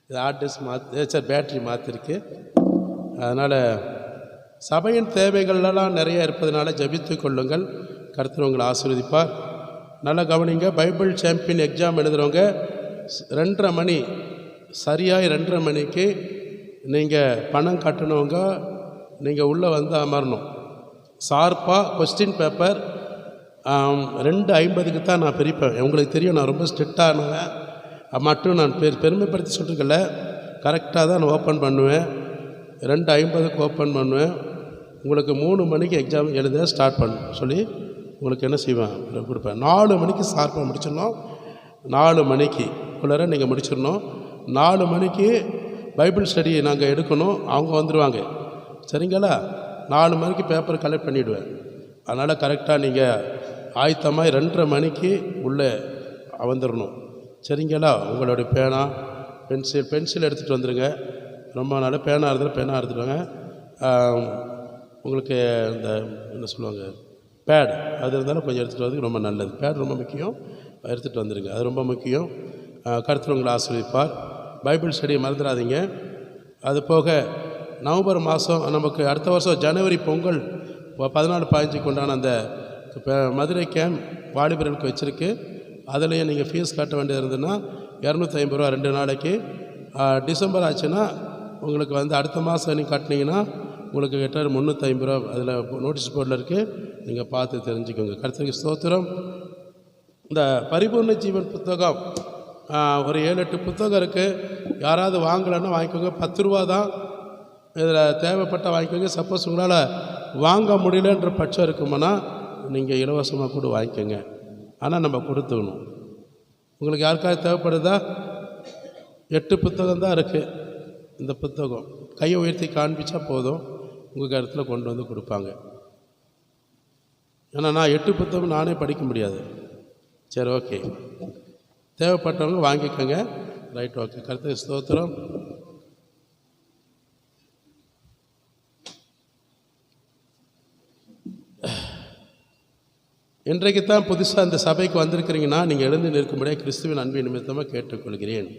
இது ஹார்ட் டிஸ்க் பேட்ரி மாற்றிருக்கு. அதனால் சபையின் தேவைகள்லாம் நிறைய இருப்பதனால ஜெபித்து கொள்ளுங்கள். கர்த்தர் உங்களை ஆசீர்வதிப்பார். நல்லா கவனிங்க. பைபிள் சாம்பியன் எக்ஸாம் எழுதுகிறவங்க 2:30 மணி சரியாக 2:30 மணிக்கு நீங்கள் பணம் கட்டணவங்க நீங்கள் உள்ளே வந்து அமரணும். ஷார்ப்பாக கொஸ்டின் பேப்பர் 2:50க்கு தான் நான் பிரிப்பேன். உங்களுக்கு தெரியும், நான் ரொம்ப ஸ்ட்ரிக்டானவன். மட்டும் நான் பெருமைப்படுத்தி சொல்லிருக்கல, கரெக்டாக தான் நான் ஓப்பன் பண்ணுவேன். 2:50க்கு ஓப்பன் பண்ணுவேன். உங்களுக்கு 3 மணிக்கு எக்ஸாம் எழுத ஸ்டார்ட் பண்ண சொல்லி உங்களுக்கு என்ன செய்வேன் கொடுப்பேன். 4 மணிக்கு ஷார்ப்பாக முடிச்சிடணும். 4 மணிக்கு உள்ளார நீங்கள் முடிச்சிடணும். 4 மணிக்கு பைபிள் ஸ்டடி நாங்கள் எடுக்கணும். அவங்க வந்துடுவாங்க. சரிங்களா? 4 மணிக்கு பேப்பர் கலெக்ட் பண்ணிவிடுவேன். அதனால் கரெக்டாக நீங்கள் ஆயத்தமாக 2:30 மணிக்கு உள்ளே வந்துடணும். சரிங்களா? உங்களுடைய பேனா பென்சில் எடுத்துகிட்டு வந்துடுங்க. ரொம்ப நாள் பேனா எடுத்துகிட்டு வாங்க. உங்களுக்கு இந்த என்ன சொல்லுவாங்க பேட், அது இருந்தாலும் கொஞ்சம் எடுத்துகிட்டு வரதுக்கு ரொம்ப நல்லது. பேட் ரொம்ப முக்கியம், எடுத்துகிட்டு வந்துடுங்க. அது ரொம்ப முக்கியம். கர்த்தர் உங்களை ஆசீர்வதிப்பார். பைபிள் ஸ்டடியை மறந்துடாதீங்க. அது போக நவம்பர் மாதம் நமக்கு அடுத்த வருஷம் ஜனவரி பொங்கல் 14-15 உண்டான அந்த மதுரை கேம்ப் வாலிபர்களுக்கு வச்சுருக்கு. அதுலேயும் நீங்கள் ஃபீஸ் கட்ட வேண்டியது இருந்ததுன்னா 250 ரூபா 2 நாளைக்கு. டிசம்பர் ஆச்சுன்னா உங்களுக்கு வந்து அடுத்த மாதம் நீங்கள் கட்டினீங்கன்னா உங்களுக்கு கிட்ட 350 ரூபா அதில் நோட்டீஸ் போர்டில் இருக்குது. நீங்கள் பார்த்து தெரிஞ்சுக்கோங்க. கர்த்தருக்கு ஸ்தோத்திரம். இந்த பரிபூர்ண ஜீவன் புத்தகம் ஒரு 7-8 புத்தகம் இருக்குது. யாராவது வாங்கலைன்னா வாங்கிக்கோங்க. 10 ரூபா தான். இதில் தேவைப்பட்ட வாங்கிக்கோங்க. சப்போஸ் உங்களால் வாங்க முடியலன்ற பட்சம் இருக்குமானா நீங்கள் இலவசமாக கூட வாங்கிக்கோங்க. ஆனால் நம்ம கொடுத்துக்கணும். உங்களுக்கு யாருக்காவது தேவைப்படுதா? 8 புத்தகம் தான் இருக்குது. இந்த புத்தகம் கையை உயர்த்தி காண்பிச்சா போதும், உங்கள் கருத்தில் கொண்டு வந்து கொடுப்பாங்க. ஏன்னா நான் 8 புத்தகம் நானே படிக்க முடியாது. சரி, ஓகே, தேவைப்பட்டவங்க வாங்கிக்கோங்க. Right, okay. கர்த்தருக்கு ஸ்தோத்திரம். இன்றைக்கு தான் புதுசாக இந்த சபைக்கு வந்திருக்கிறீங்கன்னா நீங்கள் எழுந்து நிற்கும்படியாக கிறிஸ்துவின் அன்பின் நிமித்தமாக கேட்டுக்கொள்கிறேன்.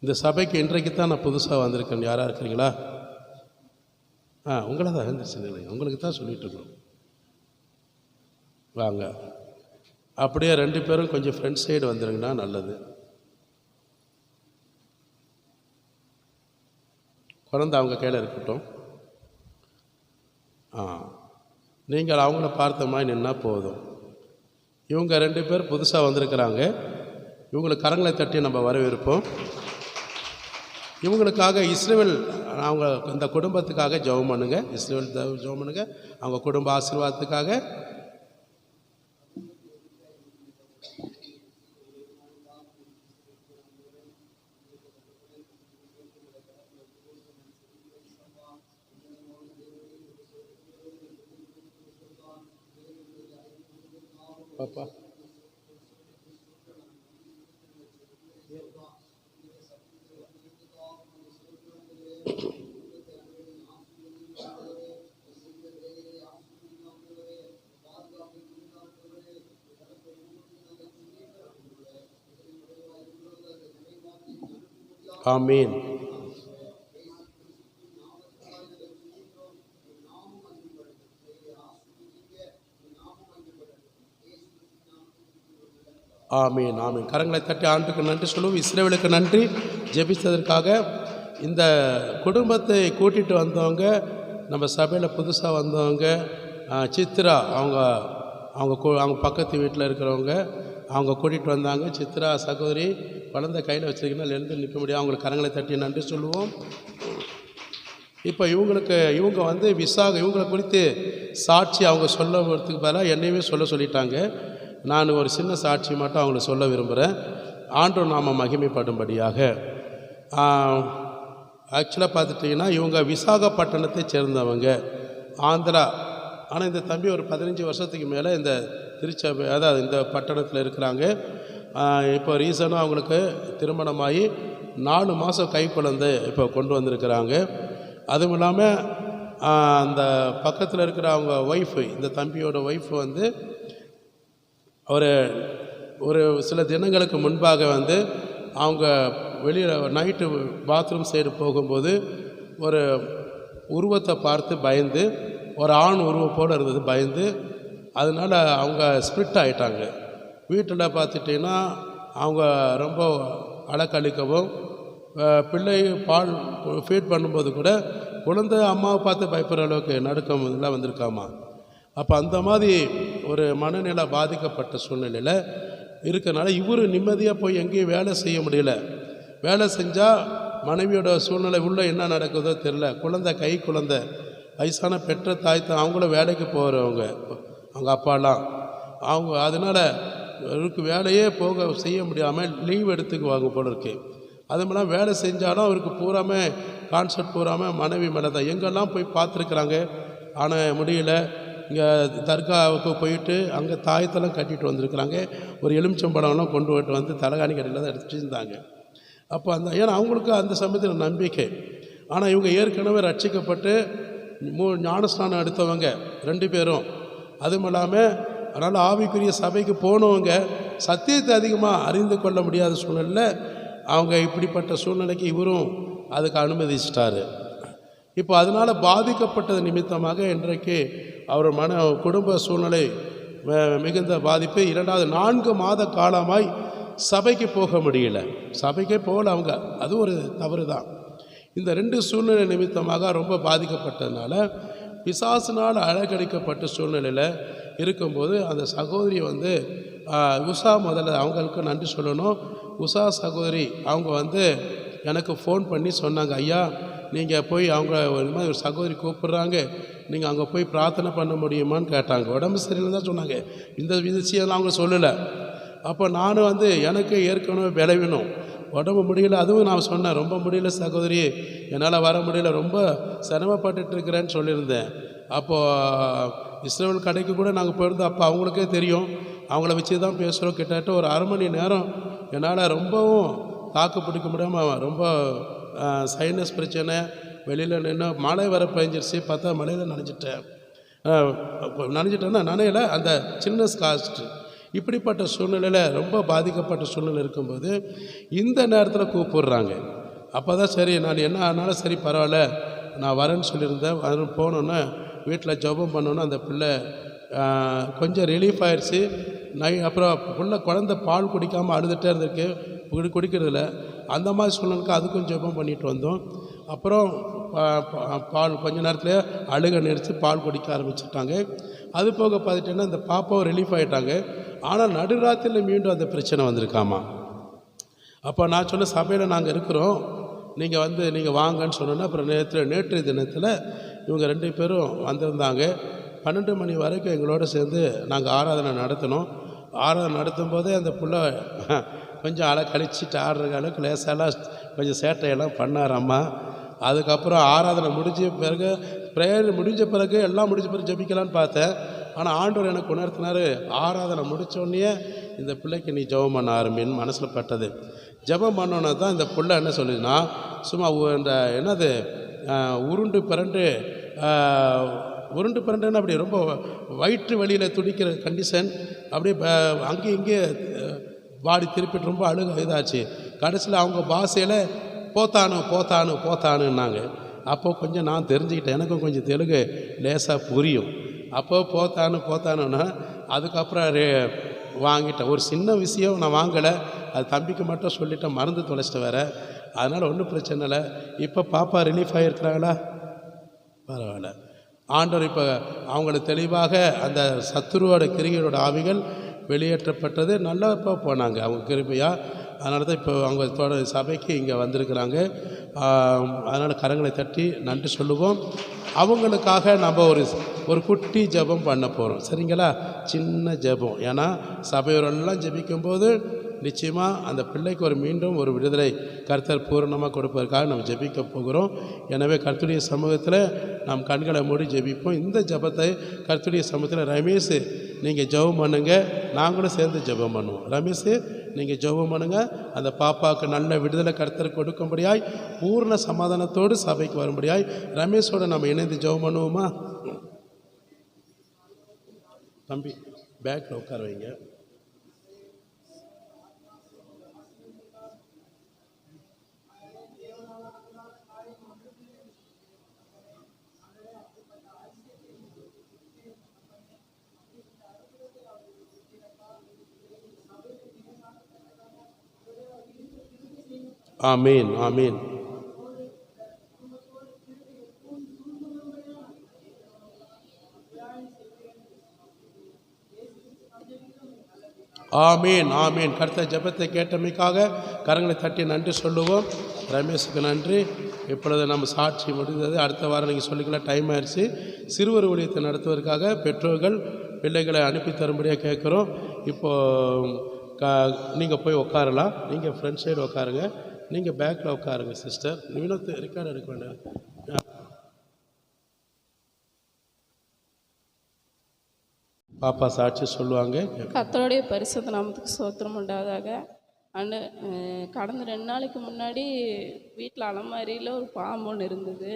இந்த சபைக்கு இன்றைக்கு தான் நான் புதுசாக வந்திருக்கேன். யாராக இருக்கிறீங்களா? உங்களை தான் எழுந்திரிச்சு, உங்களுக்கு தான் சொல்லிகிட்ருக்கோம். வாங்க. அப்படியே 2 பேரும் கொஞ்சம் ஃப்ரண்ட் சைடு வந்துருங்கன்னா நல்லது. குழந்தை அவங்க கையில் இருக்கட்டும். நீங்கள் அவங்கள பார்த்த மாதிரி நின்னா போதும். இவங்க 2 பேர் புதுசாக வந்திருக்கிறாங்க. இவங்களுக்கு கரங்களை தட்டி நம்ம வரவேற்போம். இவங்களுக்காக இஸ்ரவேல் அவங்க இந்த குடும்பத்துக்காக ஜெபம் பண்ணுங்க. இஸ்ரவேல் ஜெபம் பண்ணுங்க அவங்க குடும்ப ஆசீர்வாதத்துக்காக. பாப்பா ஆமீன். ஆமீன் ஆமீன். கரங்களை தட்டி ஆண்டுக்கு நன்றி சொல்லுவோம். இஸ்ரவேலுக்கு நன்றி ஜெபித்ததற்காக. இந்த குடும்பத்தை கூட்டிகிட்டு வந்தவங்க நம்ம சபையில் புதுசாக வந்தவங்க சித்ரா அவங்க பக்கத்து வீட்டில் இருக்கிறவங்க அவங்க கூட்டிகிட்டு வந்தாங்க. சித்ரா சகோதரி குழந்தை கையில் வச்சுருக்கீங்கன்னா எழுந்து நிற்க முடியும். அவங்களுக்கு கரங்களை தட்டி நன்றி சொல்லுவோம். இப்போ இவங்க வந்து இவங்களை குறித்து சாட்சி அவங்க சொல்லுறதுக்கு பதிலாக என்னையுமே சொல்லிட்டாங்க. நான் ஒரு சின்ன சாட்சி மட்டும் அவங்களுக்கு சொல்ல விரும்புகிறேன். ஆண்டவர் நாம மகிமைப்படும்படியாக. ஆக்சுவலாக பார்த்துட்டிங்கன்னா இவங்க விசாகப்பட்டினத்தை சேர்ந்தவங்க, ஆந்திரா. ஆனால் இந்த தம்பி ஒரு 15 வருஷத்துக்கு மேலே இந்த திருச்சபை அதாவது இந்த பட்டணத்தில் இருக்கிறாங்க. இப்போ ரீசனாக அவங்களுக்கு திருமணமாகி 4 மாதம் கை குழந்தை இப்போ கொண்டு வந்திருக்கிறாங்க. அதுவும் இல்லாமல் அந்த பக்கத்தில் இருக்கிற அவங்க ஒய்ஃபு, இந்த தம்பியோட ஒய்ஃபு வந்து ஒரு சில தினங்களுக்கு முன்பாக வந்து அவங்க வெளியில் நைட்டு பாத்ரூம் சைடு போகும்போது ஒரு உருவத்தை பார்த்து பயந்து, ஒரு ஆண் உருவப்போடு இருந்தது, பயந்து அதனால் அவங்க ஸ்பிரிட் ஆகிட்டாங்க. வீட்டில் பார்த்துட்டிங்கன்னா அவங்க ரொம்ப அலக்கழிக்கவும், பிள்ளை பால் ஃபீட் பண்ணும்போது கூட குழந்தை அம்மாவை பார்த்து பயப்படுற அளவுக்கு நடுக்கம் இதெல்லாம் வந்திருக்காமா. அப்போ அந்த மாதிரி ஒரு மனநிலை பாதிக்கப்பட்ட சூழ்நிலையில் இருக்கிறனால இவர் நிம்மதியாக போய் எங்கேயும் வேலை செய்ய முடியல. வேலை செஞ்சால் மனைவியோட சூழ்நிலை உள்ள என்ன நடக்குதோ தெரில. கை குழந்தை வயசான பெற்ற தாய் தான், அவங்களும் வேலைக்கு போகிறவங்க, அவங்க அப்பாலாம். அதனால் அவருக்கு வேலையே செய்ய முடியாமல் லீவ் எடுத்துக்குவாங்க போல இருக்கு. அதுமெல்லாம் வேலை செஞ்சாலும் அவருக்கு பூராமே கான்செப்ட் பூராமல் மனைவி மேலே தான். எங்கெல்லாம் போய் பார்த்துருக்குறாங்க, ஆனால் முடியல. இங்கே தர்காவுக்கு போயிட்டு அங்கே தாயத்தெல்லாம் கட்டிட்டு வந்திருக்கிறாங்க. ஒரு எலுமிச்சம்பழம்லாம் கொண்டு வந்து தலகாணி கடையில் தான் எடுத்துகிட்டு இருந்தாங்க. அப்போ ஏன்னா அவங்களுக்கு அந்த சமயத்தில் நம்பிக்கை. ஆனால் இவங்க ஏற்கனவே ரட்சிக்கப்பட்டு ஞானஸ்நானம் எடுத்தவங்க 2 பேரும். அதுவும் இல்லாமல் அதனால் ஆவிக்குரிய சபைக்கு போனவங்க சத்தியத்தை அதிகமாக அறிந்து கொள்ள முடியாத சூழ்நிலையில் அவங்க இப்படிப்பட்ட சூழ்நிலைக்கு இவரும் அதுக்கு அனுமதிச்சிட்டாரு. இப்போ அதனால் பாதிக்கப்பட்டது நிமித்தமாக இன்றைக்கு அவர் குடும்ப சூழ்நிலை மிகுந்த பாதிப்பு. 2வது 4 மாத காலமாய் சபைக்கு போக முடியல. சபைக்கே போகல அவங்க. அது ஒரு தவறு தான். இந்த 2 சூழ்நிலை நிமித்தமாக ரொம்ப பாதிக்கப்பட்டதுனால பிசாசினால் அழகடிக்கப்பட்ட சூழ்நிலையில் இருக்கும்போது அந்த சகோதரி வந்து உஷா, முதல்ல அவங்களுக்கு நன்றி சொல்லணும். உஷா சகோதரி அவங்க வந்து எனக்கு ஃபோன் பண்ணி சொன்னாங்க, ஐயா நீங்கள் போய் அவங்க ஒரு சகோதரி கூப்பிட்றாங்க, நீங்கள் அங்கே போய் பிரார்த்தனை பண்ண முடியுமான்னு கேட்டாங்க. உடம்பு சரியில்லை தான் சொன்னாங்க, இந்த விஷயம்லாம் அவங்க சொல்லலை. அப்போ நானும் வந்து எனக்கு ஏற்கனவே விளைவினோம், உடம்பு முடியல. அதுவும் நான் சொன்னேன், ரொம்ப முடியல சகோதரி, என்னால் வர முடியல, ரொம்ப சிரமப்பட்டுருக்கிறேன்னு சொல்லியிருந்தேன். அப்போது இஸ்ரவேல் கடைக்கு கூட நாங்கள் போயிருந்தோம். அப்போ அவங்களுக்கே தெரியும், அவங்கள வச்சு தான் பேசுகிறோம். கிட்டத்தட்ட ஒரு 1/2 மணி நேரம் என்னால் ரொம்பவும் தாக்கு பிடிக்க முடியாமல், ரொம்ப சைனஸ் பிரச்சனை, வெளியில் நின்று மழை வர பெஞ்சிருச்சு. பார்த்தா மழையில் நனைஞ்சிட்டேன்னா நனையில் அந்த சில்னஸ் காஸ்ட். இப்படிப்பட்ட சூழ்நிலையில் ரொம்ப பாதிக்கப்பட்ட சூழ்நிலை இருக்கும்போது இந்த நேரத்தில் கூப்பிட்றாங்க. அப்போ தான் சரி, நான் என்ன ஆனாலும் சரி பரவாயில்ல நான் வரேன்னு சொல்லியிருந்தேன். அது போனோன்னே வீட்டில் ஜெபம் பண்ணோன்னே அந்த பிள்ளை கொஞ்சம் ரிலீஃப் ஆயிடுச்சு. அப்புறம் குழந்தை பால் குடிக்காமல் அழுதுகிட்டே இருந்திருக்கு, குடிக்கிறதில்ல. அந்த மாதிரி சூழ்நிலைக்கு அதுக்கும் ஜெபம் பண்ணிட்டு வந்தோம். அப்புறம் பால் கொஞ்ச நேரத்தில் அழுக நிறுத்தி பால் குடிக்க ஆரம்பிச்சிட்டாங்க. அது போக பார்த்துட்டேன்னா இந்த பாப்பாவும் ரிலீஃப் ஆகிட்டாங்க. ஆனால் நடுராத்திரியில் மீண்டும் அந்த பிரச்சனை வந்திருக்காமா. அப்போ நான் சொன்ன சபையில் நாங்கள் இருக்கிறோம், நீங்கள் வாங்கன்னு சொன்னோன்னா அப்புறம் நேற்று தினத்தில் இவங்க 2 பேரும் வந்திருந்தாங்க. 12 மணி வரைக்கும் எங்களோட சேர்ந்து நாங்கள் ஆராதனை நடத்தினோம். ஆராதனை நடத்தும் போதே அந்த புள்ள கொஞ்சம் கழிச்சிட்டு ஆடுற அளவுக்கு லேசாலாம் கொஞ்சம் சேட்டையெல்லாம் பண்ணாரம்மா. அதுக்கப்புறம் ஆராதனை முடிஞ்ச பிறகு ப்ரேயர் முடிஞ்ச பிறகு எல்லாம் முடிஞ்ச பிறகு ஜெபிக்கலான்னு பார்த்தேன். ஆனால் ஆண்டவர் எனக்கு உணர்த்தினார், ஆராதனை முடித்தோடனே இந்த பிள்ளைக்கு நீ ஜெபம் பண்ண ஆரம்பின்னு மனசில் பட்டது. ஜெபம் பண்ணோன்னே தான் இந்த பிள்ளை என்ன சொல்லுதுன்னா, சும்மா இந்த என்னது உருண்டு பிறண்டுன்னு அப்படி ரொம்ப வயிற்று வலியில் துடிக்கிற கண்டிஷன், அப்படியே அங்கேயும் இங்கே பாடி திருப்பிட்டு ரொம்ப அழுக இதாச்சு. கடைசியில் அவங்க பாஷையில் போத்தானுன்னாங்க. அப்போ கொஞ்சம் நான் தெரிஞ்சுக்கிட்டேன், எனக்கும் கொஞ்சம் தெலுங்கு லேசாக புரியும். அப்போ போத்தானுன்னா அதுக்கப்புறம் வாங்கிட்டேன். ஒரு சின்ன விஷயம் நான் வாங்கலை, அது தம்பிக்கு மட்டும் சொல்லிட்டேன், மறந்து தொலைச்சிட்டு வேறு. அதனால் ஒன்றும் பிரச்சனை இல்லை. இப்போ பாப்பா ரிலீஃப் ஆகிருக்கிறாங்களா? பரவாயில்ல. ஆண்டவர் இப்போ அவங்கள தெளிவாக அந்த சத்துருவோட கிரிகளோட ஆவிகள் வெளியேற்றப்பட்டது. நல்லா இப்போ போனாங்க அவங்க கிருபையாக. அதனால தான் இப்போ அவங்க சபைக்கு இங்கே வந்திருக்கிறாங்க. அதனால் கரங்களை தட்டி நன்றி சொல்லுவோம். அவங்களுக்காக நம்ம ஒரு குட்டி ஜெபம் பண்ண போகிறோம், சரிங்களா? சின்ன ஜெபம். ஏன்னா சபையோரெல்லாம் ஜெபிக்கும்போது நிச்சயமாக அந்த பிள்ளைக்கு மீண்டும் ஒரு விடுதலை கர்த்தர் பூரணமாக கொடுப்பதற்காக நம்ம ஜெபிக்க போகிறோம். எனவே கர்த்தருடைய சமூகத்தில் நாம் கண்களை மூடி ஜெபிப்போம். இந்த ஜெபத்தை கர்த்தருடைய சமூகத்தில் ரமேஷ் நீங்கள் ஜெபம் பண்ணுங்க, நாங்களும் சேர்ந்து ஜெபம் பண்ணுவோம். ரமேஷ் நீங்கள் ஜெபம் பண்ணுங்க, அந்த பாப்பாவுக்கு நல்ல விடுதலை கர்த்தர் கொடுக்கும்படியாய் பூர்ண சமாதானத்தோடு சபைக்கு வரும்படியாய் ரமேஷோட நம்ம இணைந்து ஜெபம் பண்ணுவோமா? தம்பி பேக்கில் உட்கார வைங்க. ஆமீன், ஆமீன். ஆமீன், ஆமீன். கர்த்தர் ஜெபத்தை கேட்டமைக்காக கரங்களை தட்டி நன்றி சொல்லுவோம். ரமேஷுக்கு நன்றி. இப்பொழுது நம்ம சாட்சி முடிந்தது. அடுத்த வாரம் நீங்கள் சொல்லிக்கலாம், டைம் ஆயிடுச்சு. சிறுவர் ஊழியத்தை நடத்துவதற்காக பெற்றோர்கள் பிள்ளைகளை அனுப்பி தரும்படியாக கேட்குறோம். இப்போது நீங்கள் போய் உட்காரலாம். நீங்கள் ஃப்ரண்ட் சைடு உட்காருங்க, நீங்கள் பேக்கில் உட்காருங்க. சிஸ்டர் வினோத் ரெக்கார்டு எடுக்க வேண்டாம். பாப்பா சாட்சி சொல்லுவாங்க. கர்த்தருடைய பரிசுத்த நாமத்துக்கு ஸ்தோத்திரம் உண்டாவதாக. கடந்த 2 நாளைக்கு முன்னாடி வீட்டில் அலமாரியில் ஒரு பாம்பு ஒன்று இருந்தது.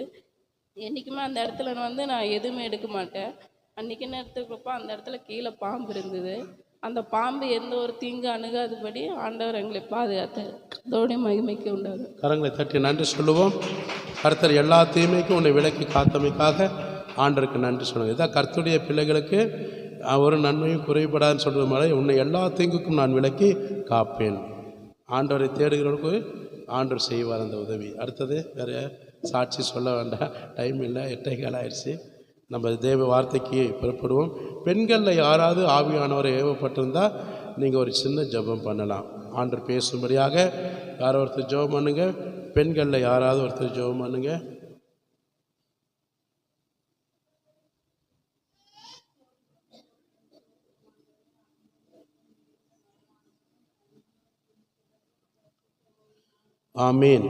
என்றைக்குமே அந்த இடத்துல நான் எதுவுமே எடுக்க மாட்டேன். அன்றைக்கின்னு எடுத்துக்கிறப்போ அந்த இடத்துல கீழே பாம்பு இருந்தது. அந்த பாம்பு எந்த ஒரு தீங்கு அணுகாதபடி ஆண்டவர் எங்களை பாதுகாத்தார். அதோடைய மகிமைக்கு உண்டாது. கரங்களை தட்டி நன்றி சொல்லுவோம். கர்த்தர் எல்லா தீமைக்கும் உன்னை விலக்கி காத்தமைக்காக ஆண்டருக்கு நன்றி சொல்லுங்கள். இதான் கர்த்தருடைய பிள்ளைகளுக்கு ஒரு நன்மையும் குறைபடாதுன்னு சொல்கிறது மாதிரி உன்னை எல்லா தீங்குக்கும் நான் விலக்கி காப்பேன். ஆண்டவரை தேடுகிறவர்களுக்கு ஆண்டவர் செய்வார் அந்த உதவி. அடுத்தது வேறு சாட்சி சொல்ல வேண்டாம், டைம் இல்லை, 8:15 ஆயிடுச்சு. நம்ம தேவ வார்த்தைக்கு புறப்படுவோம். பெண்களில் யாராவது ஆவியானவரை ஏவப்பட்டிருந்தால் நீங்கள் ஒரு சின்ன ஜெபம் பண்ணலாம். ஆண்டவர் பேசும்படியாக யாரோ ஒருத்தர் ஜெபம் பண்ணுங்க. பெண்களில் யாராவது ஒருத்தர் ஜெபம் பண்ணுங்க. ஆமீன்.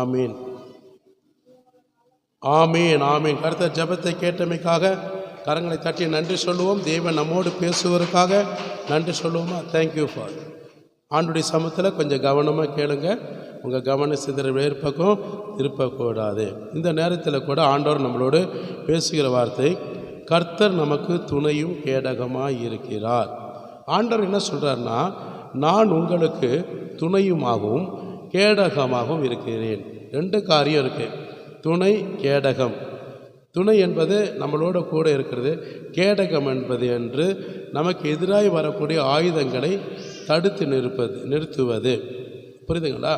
ஆமீன், ஆமீன், ஆமீன். கர்த்தர் ஜெபத்தை கேட்டமைக்காக கரங்களை தட்டி நன்றி சொல்லுவோம். தேவன் நம்மோடு பேசுவதற்காக நன்றி சொல்லுவோமா? Thank you for. ஆண்டுடைய சமூகத்தில் கொஞ்சம் கவனமாக கேளுங்க. உங்கள் கவன சிதற வேறு பக்கம் இருப்பக்கூடாது. இந்த நேரத்தில் கூட ஆண்டவர் நம்மளோடு பேசுகிற வார்த்தை, கர்த்தர் நமக்கு துணையும் கேடகமாக இருக்கிறார். ஆண்டவர் என்ன சொல்கிறாருன்னா, நான் உங்களுக்கு துணையுமாகவும் கேடகமாகவும் இருக்கிறேன். 2 காரியம் இருக்குது. துணை, கேடகம். துணை என்பது நம்மளோட கூட இருக்கிறது. கேடகம் என்பது என்று நமக்கு எதிராக வரக்கூடிய ஆயுதங்களை தடுத்து நிறுத்துவது. புரியுதுங்களா?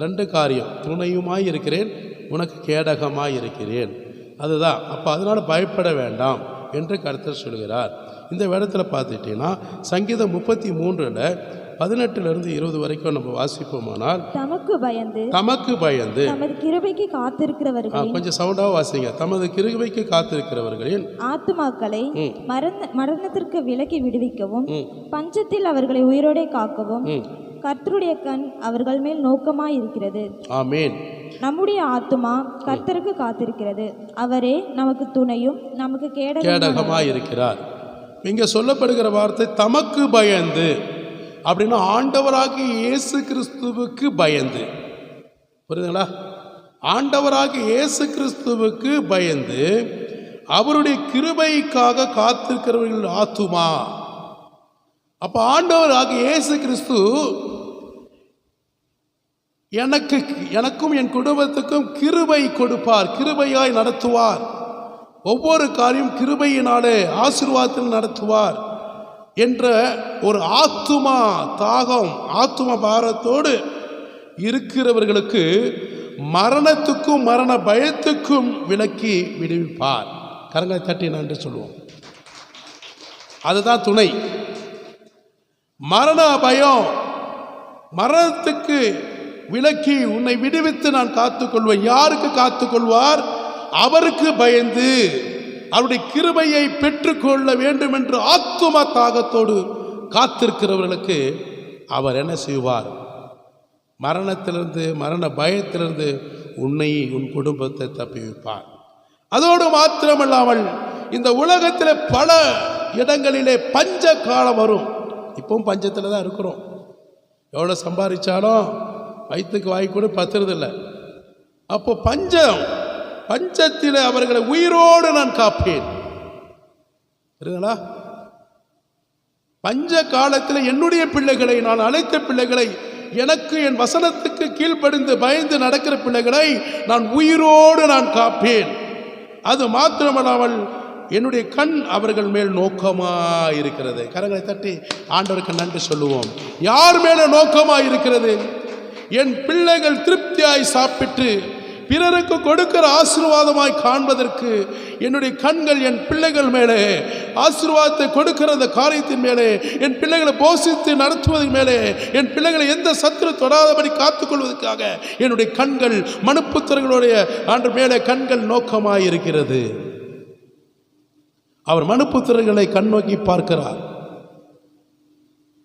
2 காரியம். துணையுமாய் இருக்கிறேன், உனக்கு கேடகமாய் இருக்கிறேன். அதுதான். அப்போ அதனால் பயப்பட வேண்டாம் என்று கர்த்தர் சொல்கிறார். இந்த இடத்துல பார்த்துட்டீங்கன்னா சங்கீதம் 33 18 20 வரைக்கும் நம்ம வாசிப்போமானால், தமக்கு பயந்து தமது கிருபைக்கு காத்திருக்கிறவர்கள், கொஞ்சம் சவுண்டாக வாசிங்க. தமது கிருபைக்கு காத்திருக்கிறவர்களின் ஆத்துமாக்களை மரணத்திற்கு விலக்கி விடுவிக்கவும் பஞ்சத்தில் அவர்களை உயிரோடே காக்கவும் கர்த்தருடைய கண் அவர்கள் மேல் நோக்கமாய் இருக்கிறது. ஆமென். நம்முடைய ஆத்துமா கர்த்தருக்கு காத்திருக்கிறது, அவரே நமக்கு துணையும் நமக்கு கேடகமாய் இருக்கிறார். இங்க சொல்லப்படுகிற வார்த்தை தமக்கு பயந்து அப்படின்னா ஆண்டவராகிய இயேசு கிறிஸ்துவுக்கு பயந்து. புரியுதுங்களா? ஆண்டவராகிய இயேசு கிறிஸ்துவுக்கு பயந்து அவருடைய கிருபைக்காக காத்திருக்கிறவர்கள் ஆத்துமா. அப்போ ஆண்டவராகிய இயேசு கிறிஸ்து எனக்கும் என் குடும்பத்துக்கும் கிருபை கொடுப்பார், கிருபையாய் நடத்துவார். ஒவ்வொரு காரியம் கிருபையினாலே ஆசீர்வாதத்தில் நடத்துவார் என்ற ஒரு ஆத்துமா தாகம், ஆத்தும பாரத்தோடு இருக்கிறவர்களுக்கு மரணத்துக்கும் மரண பயத்துக்கும் விலக்கி விடுவிப்பார். கரங்களை தட்டி நன்றி சொல்லுவோம். அதுதான் துணை. மரண பயம், மரணத்துக்கு விலக்கி உன்னை விடுவித்து நான் காத்துக்கொள்வேன். யாருக்கு காத்துக்கொள்வார்? அவருக்கு பயந்து அவருடைய கிருபையை பெற்றுக்கொள்ள வேண்டும் என்று ஆத்தும தாகத்தோடு காத்திருக்கிறவர்களுக்கு அவர் என்ன செய்வார்? மரணத்திலிருந்து, மரண பயத்திலிருந்து உன்னை, உன் குடும்பத்தை தப்பி வைப்பார். அதோடு மாத்திரமல்லாமல் இந்த உலகத்தில் பல இடங்களிலே பஞ்ச காலம் வரும். இப்பவும் பஞ்சத்தில் தான் இருக்கிறோம். எவ்வளோ சம்பாதிச்சாலும் வயிற்றுக்கு வாய் கூட பத்துறதில்லை. அப்போ பஞ்சத்தில் அவர்களை உயிரோடு நான் காப்பேன். புரியுதுங்களா? பஞ்ச காலத்தில் என்னுடைய பிள்ளைகளை, நான் அழைத்த பிள்ளைகளை, எனக்கு என் வசனத்துக்கு கீழ்ப்படிந்து பயந்து நடக்கிற பிள்ளைகளை நான் உயிரோடு நான் காப்பேன். அது மாத்திரமல்லாமல் என்னுடைய கண் அவர்கள் மேல் நோக்கமாக இருக்கிறது. கரங்களை தட்டி ஆண்டவருக்கு நன்றி சொல்லுவோம். யார் மேல நோக்கமாக இருக்கிறது? என் பிள்ளைகள் திருப்தியாய் சாப்பிட்டு பிறருக்கு கொடுக்கிற ஆசீர்வாதமாய் காண்பதற்கு என்னுடைய கண்கள் என் பிள்ளைகள் மேலே, ஆசீர்வாதத்தை கொடுக்கிற அந்த காரியத்தின் மேலே, என் பிள்ளைகளை போஷித்து நடத்துவதன் மேலே, என் பிள்ளைகளை எந்த சத்துரு தொடாதபடி காத்துக்கொள்வதற்காக என்னுடைய கண்கள் மனுப்புத்திரர்களுடைய ஆண்டு மேலே கண்கள் நோக்கமாய் இருக்கிறது. அவர் மனுப்புத்திரர்களை கண்ணோக்கி பார்க்கிறார்.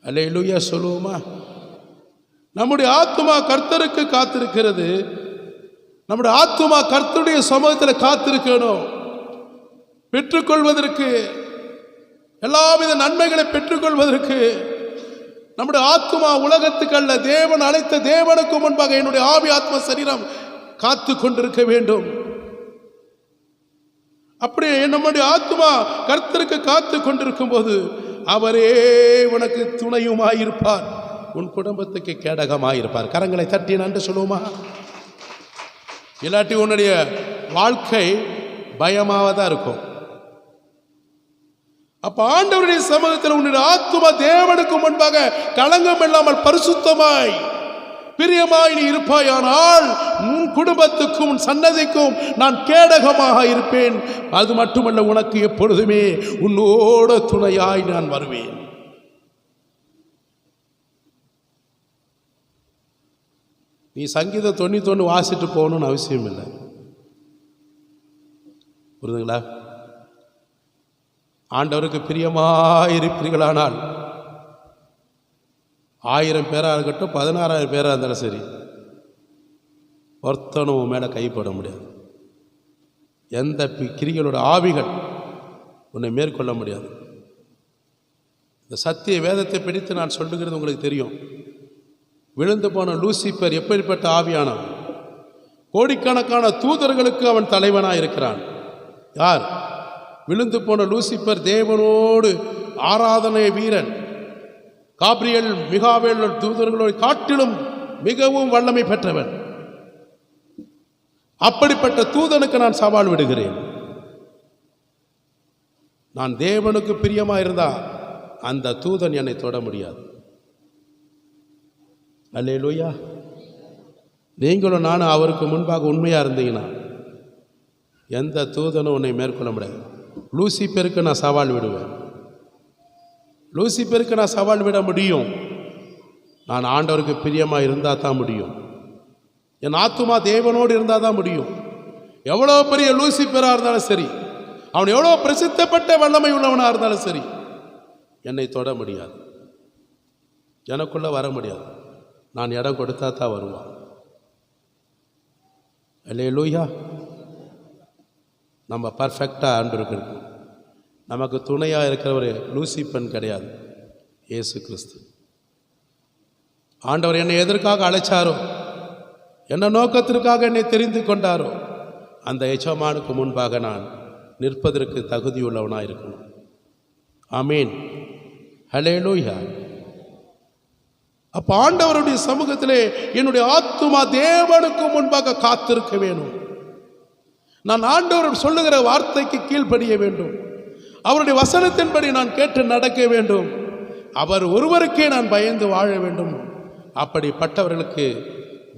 அல்லேலூயா சொல்லுவோமா? நம்முடைய ஆத்துமா கர்த்தருக்கு காத்திருக்கிறது. நம்முடைய ஆத்துமா கர்த்தருடைய சமூகத்தில் காத்திருக்கணும். பெற்றுக்கொள்வதற்கு, எல்லாவித நன்மைகளை பெற்றுக்கொள்வதற்கு நம்முடைய ஆத்துமா உலகத்துக்கு அல்ல, தேவன் அழைத்த தேவனுக்கு முன்பாக என்னுடைய ஆவி ஆத்ம சரீரம் காத்து கொண்டிருக்க வேண்டும். அப்படியே நம்முடைய ஆத்துமா கர்த்தருக்கு காத்து கொண்டிருக்கும் போது அவரே உனக்கு துணையுமாயிருப்பார், உன் குடும்பத்துக்கு கேடகமாயிருப்பார். கரங்களை தட்டி நன்றி சொல்லுவோமா? இல்லாட்டி உன்னுடைய வாழ்க்கை பயமாக தான் இருக்கும். அப்ப ஆண்டவருடைய சமூகத்தில் உன்னுடைய ஆத்துமா தேவனுக்கு முன்பாக களங்கம் இல்லாமல் பரிசுத்தமாய் பிரியமாய் நீ இருப்பாயானால் உன் குடும்பத்துக்கும் உன் சன்னதிக்கும் நான் கேடகமாக இருப்பேன். அது மட்டுமல்ல, உனக்கு எப்பொழுதுமே உன்னோட துணையாய் நான் வருவேன். நீ சங்கீதம் 91 வாசிட்டு போகணும்னு அவசியம் இல்லை. புரியுதுங்களா? ஆண்டவருக்கு பிரியமாக இருப்பீர்களானால் 1000 பேராக இருக்கட்டும், 16,000 பேராக இருந்தாலும் சரி, ஒருத்தனும் மேலே கைப்பட முடியாது. எந்த கிரிகளோட ஆவிகள் உன்னை மேற்கொள்ள முடியாது. இந்த சத்திய வேதத்தை பிடித்து நான் சொல்லுகிறது உங்களுக்கு தெரியும். விழுந்து போன லூசிபர் எப்படிப்பட்ட ஆவியானவன்? கோடிக்கணக்கான தூதர்களுக்கு அவன் தலைவனாக இருக்கிறான். யார்? விழுந்து போன லூசிபர் தேவனோடு ஆராதனை வீரன், காபிரியேல் மிகாவேல் தூதர்களோடு காட்டிலும் மிகவும் வல்லமை பெற்றவன். அப்படிப்பட்ட தூதனுக்கு நான் சவால் விடுகிறேன். நான் தேவனுக்கு பிரியமா இருந்தா அந்த தூதன் என்னை தொட முடியாது. அல்லேலூயா. நீங்களும் நானும் அவருக்கு முன்பாக உண்மையா இருந்தீங்கன்னா எந்த தூதனும் உன்னை மேற்கொள்ள முடியாது. லூசிபருக்கு நான் சவால் விடுவேன். லூசிபருக்கு நான் சவால் விட முடியும். நான் ஆண்டவருக்கு பிரியமா இருந்தா தான் முடியும். என் ஆத்துமா தேவனோடு இருந்தால் தான் முடியும். எவ்வளோ பெரிய லூசிபராக இருந்தாலும் சரி, அவன் எவ்வளோ பிரசித்தப்பட்ட வல்லமை உள்ளவனாக இருந்தாலும் சரி, என்னை தொட முடியாது, எனக்குள்ளே வர முடியாது. நான் இடம் கொடுத்தா தான் வருவான். அல்லேலூயா. நம்ம பர்ஃபெக்டாக ஆண்டவருக்கு நமக்கு துணையாக இருக்கிறவர் லூசிபன் கிடையாது, இயேசு கிறிஸ்து. ஆண்டவர் என்னை எதற்காக அழைச்சாரோ, என்ன நோக்கத்திற்காக என்னை தெரிந்து கொண்டாரோ, அந்த எஜமானுக்கு முன்பாக நான் நிற்பதற்கு தகுதியுள்ளவனாக இருக்கணும். ஆமீன். ஹல்லேலூயா. அப்போ ஆண்டவருடைய சமூகத்திலே என்னுடைய ஆத்துமா தேவனுக்கு முன்பாக காத்திருக்க வேணும். நான் ஆண்டவர் சொல்லுகிற வார்த்தைக்கு கீழ்ப்படிய வேண்டும். அவருடைய வசனத்தின்படி நான் கேட்டு நடக்க வேண்டும். அவர் ஒருவருக்கே நான் பயந்து வாழ வேண்டும். அப்படிப்பட்டவர்களுக்கு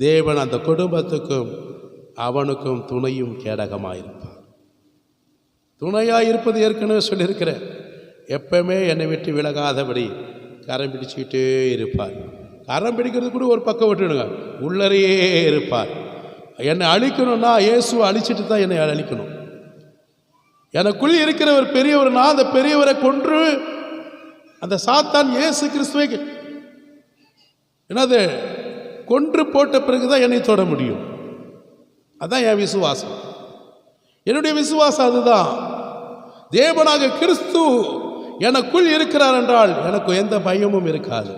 தேவன் அந்த குடும்பத்துக்கும் அவனுக்கும் துணையும் கேடகமாயிருப்பார். துணையாயிருப்பது ஏற்கனவே சொல்லியிருக்கிறேன். எப்பவுமே என்னை விட்டு விலகாதபடி கரம் பிடிச்சிக்கிட்டே இருப்பார். கரம் பிடிக்கிறது கூட ஒரு பக்கம் விட்டுடுங்க, உள்ளறையே இருப்பார். என்னை அழிக்கணும்னா இயேசுவை அழிச்சிட்டு தான் என்னை அழிக்கணும். எனக்குள் இருக்கிற ஒரு பெரியவர்னா அந்த பெரியவரை கொன்று அந்த சாத்தான் இயேசு கிறிஸ்துவை என்னது கொன்று போட்ட பிறகுதான் என்னை தொட முடியும். அதுதான் என் விசுவாசம். என்னுடைய விசுவாசம் அதுதான். தேவனாக கிறிஸ்து எனக்குள் இருக்கிறார் என்றால் எனக்கு எந்த பயமும் இருக்காது.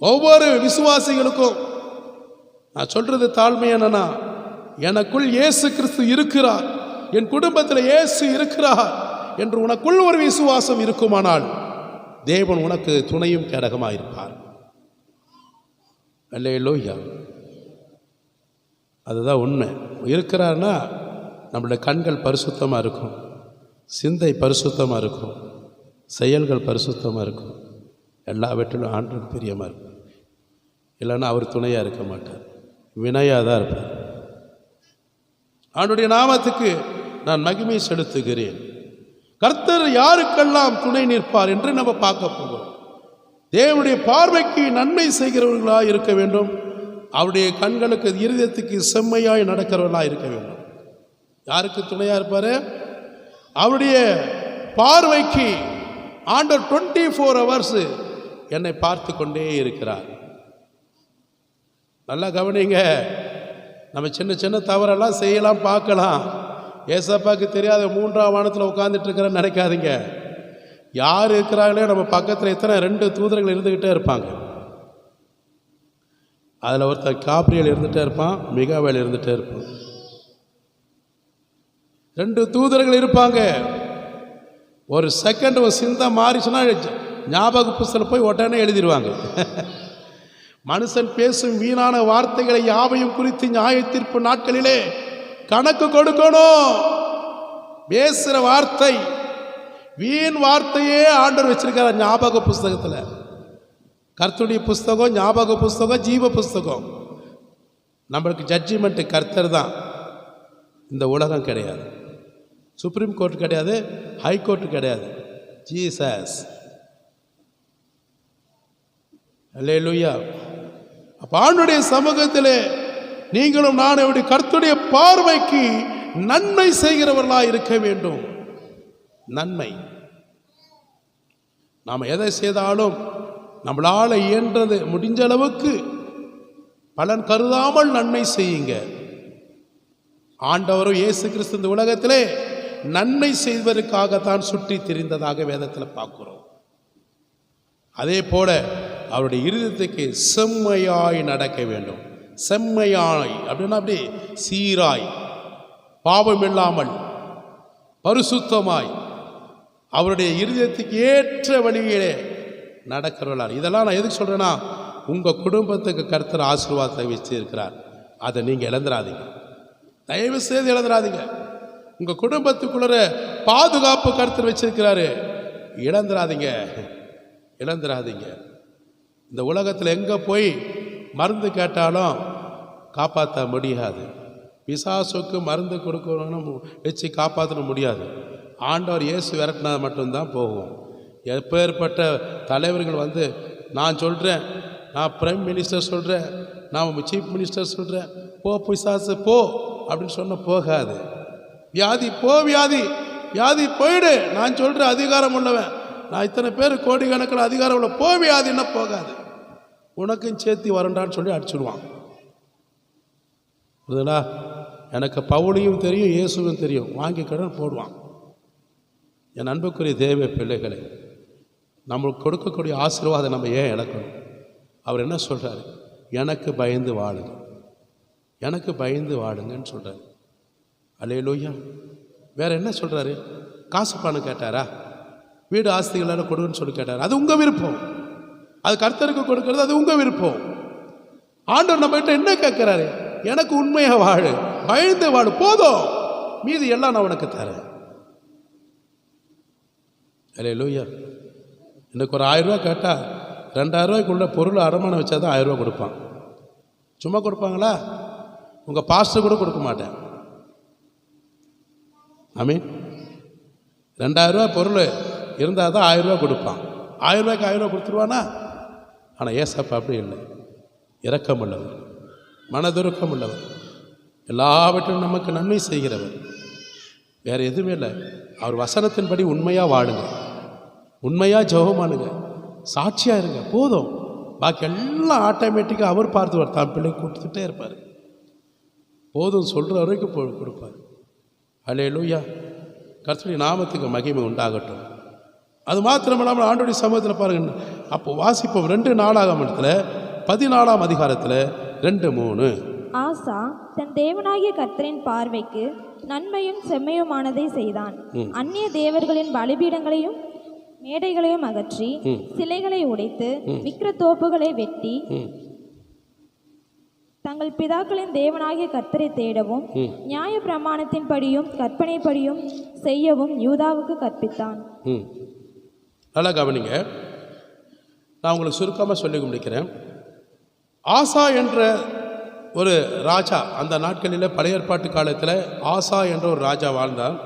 ஒவ்வொரு விசுவாசிகளுக்கும் நான் சொல்றது தாழ்மை என்னன்னா, எனக்குள் இயேசு கிறிஸ்து இருக்கிறார், என் குடும்பத்தில் இயேசு இருக்கிறார் என்று உனக்குள் ஒரு விசுவாசம் இருக்குமானால் தேவன் உனக்கு துணையும் கேடகமாயிருப்பார். அல்லேலூயா. அதுதான் உண்மை. இருக்கிறார்னா நம்மளுடைய கண்கள் பரிசுத்தமாக இருக்கும், சிந்தை பரிசுத்தமாக இருக்கும், செயல்கள் பரிசுத்தமாக இருக்கும், எல்லாவற்றிலும் ஆண்டவருக்கு பிரியமாக இருக்கும். இல்லைன்னா அவர் துணையாக இருக்க மாட்டார், வினையாக தான் இருப்பார். ஆண்டவருடைய நாமத்துக்கு நான் மகிமை செலுத்துகிறேன். கர்த்தர் யாருக்கெல்லாம் துணை நிற்பார் என்று நம்ம பார்க்க போகிறோம். தேவனுடைய பார்வைக்கு நன்மை செய்கிறவர்களாக இருக்க வேண்டும். அவருடைய கண்களுக்கு இருதயத்துக்கு செம்மையாய் நடக்கிறவர்களாக இருக்க வேண்டும். யாருக்கு துணையாக இருப்பார்? அவருடைய பார்வைக்கு ஆண்டவர் 24 hours என்னை பார்த்து கொண்டே இருக்கிறார். நல்லா கவனிங்க. நம்ம சின்ன சின்ன தவறெல்லாம் செய்யலாம், பார்க்கலாம். ஏசப்பாக்கு தெரியாத 3ஆம் வானத்தில் உட்காந்துட்டு இருக்கிறேன்னு நினைக்காதீங்க. யார் இருக்கிறாங்களே நம்ம பக்கத்தில் எத்தனை 2 தூதர்கள் இருந்துக்கிட்டே இருப்பாங்க. அதில் ஒருத்தர் காபிரியேல் இருந்துகிட்டே இருப்பான், மிகாவேல் இருந்துகிட்டே இருப்பான். 2 தூதர்கள் இருப்பாங்க. ஒரு செகண்ட் ஒரு சிந்தை மாறிச்சுன்னா ஞாபக புஸ்தகம் போய் உடனே எழுதிடுவாங்க. மனுஷன் பேசும் வீணான வார்த்தைகளை யாவையும் குறித்து நியாய தீர்ப்பு நாட்களிலே கணக்கு கொடுக்கணும். பேசுகிற வார்த்தை, வீண் வார்த்தையே ஆண்டவர் வச்சிருக்கார் ஞாபக புஸ்தகத்தில். கர்த்தருடைய புஸ்தகம், ஞாபக புஸ்தகம், ஜீவ புஸ்தகம். நம்மளுக்கு ஜட்ஜிமெண்ட் கர்த்தர் தான். இந்த உலகம் கிடையாது, சுப்ரீம் கோர்ட் கிடையாது, ஹை கோர்ட் கிடையாது, ஜீசஸ். அல்லேலூயா. அப்ப ஆண்டவருடைய சமூகத்திலே நீங்களும் நான் எப்படி கர்த்தருடைய பார்வைக்கு நன்மை செய்கிறவர்களாக இருக்க வேண்டும். நன்மை. நாம் எதை செய்தாலும் நம்மளால் இயன்றது முடிஞ்ச அளவுக்கு பலன் கருதாமல் நன்மை செய்யுங்க. ஆண்டவரும் இயேசு கிறிஸ்து இந்த உலகத்திலே நன்மை செய்வதற்காகத்தான் சுற்றி திரிந்ததாக வேதத்தில் பார்க்கிறோம். அதே போல அவருடைய இருதயத்துக்கு செம்மையாய் நடக்க வேண்டும். செம்மையாய் அப்படின்னா அப்படி சீராய், பாவம் இல்லாமல், பரிசுத்தமாய், அவருடைய இருதயத்துக்கு ஏற்ற வழியிலே நடக்கிறவர்களார். இதெல்லாம் நான் எதுக்கு சொல்கிறேன்னா, உங்கள் குடும்பத்துக்கு கர்த்தர் ஆசீர்வாதத்தை வச்சு இருக்கிறார். அதை நீங்கள் இழந்துடாதீங்க, தயவு செய்து இழந்துடாதீங்க. உங்கள் குடும்பத்துக்குள்ள பாதுகாப்பு கர்த்தர் வச்சிருக்கிறாரு, இழந்துடாதீங்க, இழந்துடாதீங்க. இந்த உலகத்தில் எங்கே போய் மருந்து கேட்டாலும் காப்பாற்ற முடியாது. பிசாசுக்கு மருந்து கொடுக்கணும் வச்சு காப்பாற்ற முடியாது. ஆண்டவர் இயேசு விரட்டினா மட்டும்தான் போகும். எப்பேற்பட்ட தலைவர்கள் வந்து நான் சொல்கிறேன், நான் பிரைம் மினிஸ்டர் சொல்கிறேன், நான் சீஃப் மினிஸ்டர் சொல்கிறேன், போ பிசாசு போ அப்படின்னு சொன்ன போகாது. வியாதி போ, வியாதி வியாதி போயிடு, நான் சொல்கிற அதிகாரம் உள்ளவன், நான் இத்தனை பேர் கோடிக்கணக்கில் அதிகாரம் உள்ள, போ வியாதின்னா போகாது. உனக்கும் சேர்த்து வரண்டான்னு சொல்லி அடிச்சுடுவான். புரியுதுங்களா? எனக்கு பவுலியும் தெரியும், இயேசுவும் தெரியும், வாங்கி கடன் போடுவான். என் அன்புக்குரிய தேவ பிள்ளைகளை, நம்மளுக்கு கொடுக்கக்கூடிய ஆசீர்வாதம் நம்ம ஏன் இழக்கணும்? அவர் என்ன சொல்கிறாரு? எனக்கு பயந்து வாழுங்க, எனக்கு பயந்து வாழுங்கன்னு சொல்கிறாரு. அல்லேலூயா. வேற என்ன சொல்கிறாரு? காசு பணம் கேட்டாரா? வீடு ஆஸ்திகளெல்லாம் கொடுன்னு சொல்லி கேட்டார். அது உங்கள் விருப்பம், அது கர்த்தருக்கு கொடுக்கறது அது உங்கள் விருப்பம். ஆண்டவர் நம்மகிட்ட என்ன கேட்குறாரு? எனக்கு உண்மையாக வாழு, பயந்து வாழு, போதும், மீதி எல்லாம் நான் உனக்கு தரேன். அல்லேலூயா. எனக்கு ஒரு 1000 ரூபா கேட்டால் 2000 ரூபாய்க்குள்ள பொருள் அடமானம் வச்சா தான் 1000 ரூபா கொடுப்பான். சும்மா கொடுப்பாங்களா? உங்கள் பாஸ்டர் கூட கொடுக்க மாட்டேன். ஆமீன். 2000 ரூபா பொருள் இருந்தால் தான் 1000 ரூபா கொடுப்பான். 1000 ரூபாய்க்கு 1000 ரூபா கொடுத்துருவானா? ஆனால் ஏசப்பா அப்படி இல்லை. இரக்கம் உள்ளவர், மனதுருக்கம் உள்ளவர், எல்லாவற்றும் நமக்கு நன்மை செய்கிறவர், வேறு எதுவுமே இல்லை. அவர் வசனத்தின்படி உண்மையாக வாழுங்க, உண்மையாக ஜெபமானுங்க, சாட்சியாக இருங்க, போதும். பாக்கி எல்லாம் ஆட்டோமேட்டிக்காக அவர் பார்த்துவார், தான் பிள்ளை கொடுத்துட்டே இருப்பார். போதும் சொல்கிற வரைக்கும் கொடுப்பார். அல்லேலூயா. கர்த்தருடைய நாமத்துக்கு மகிமை உண்டாகட்டும். அது மாத்திரமில்லாமல் ஆண்டவருடைய சமூகத்தில் பாருங்கள், அப்போ வாசிப்போம் 2 நாளாகமத்தில் 14ஆம் அதிகாரத்தில் 2-3. ஆசா தன் தேவனாகிய கர்த்தரின் பார்வைக்கு நன்மையும் செம்மையுமானதை செய்தான். அந்நிய தேவர்களின் பலிபீடங்களையும் மேடைகளையும் அகற்றி, சிலைகளை உடைத்து, விக்கிர தோப்புகளை வெட்டி, தங்கள் பிதாக்களின் தேவனாகிய கர்த்தரை தேடவும் நியாய பிரமாணத்தின்படியும் கற்பனைப்படியும் செய்யவும் யூதாவுக்கு கற்பித்தான். நல்லா கவனிங்க, நான் உங்களுக்கு சுருக்கமாக சொல்லி முடிக்கிறேன். ஆசா என்ற ஒரு ராஜா, அந்த நாட்களில் பழைய ஏற்பாட்டு காலத்தில் ஆசா என்ற ஒரு ராஜா வாழ்ந்தான்.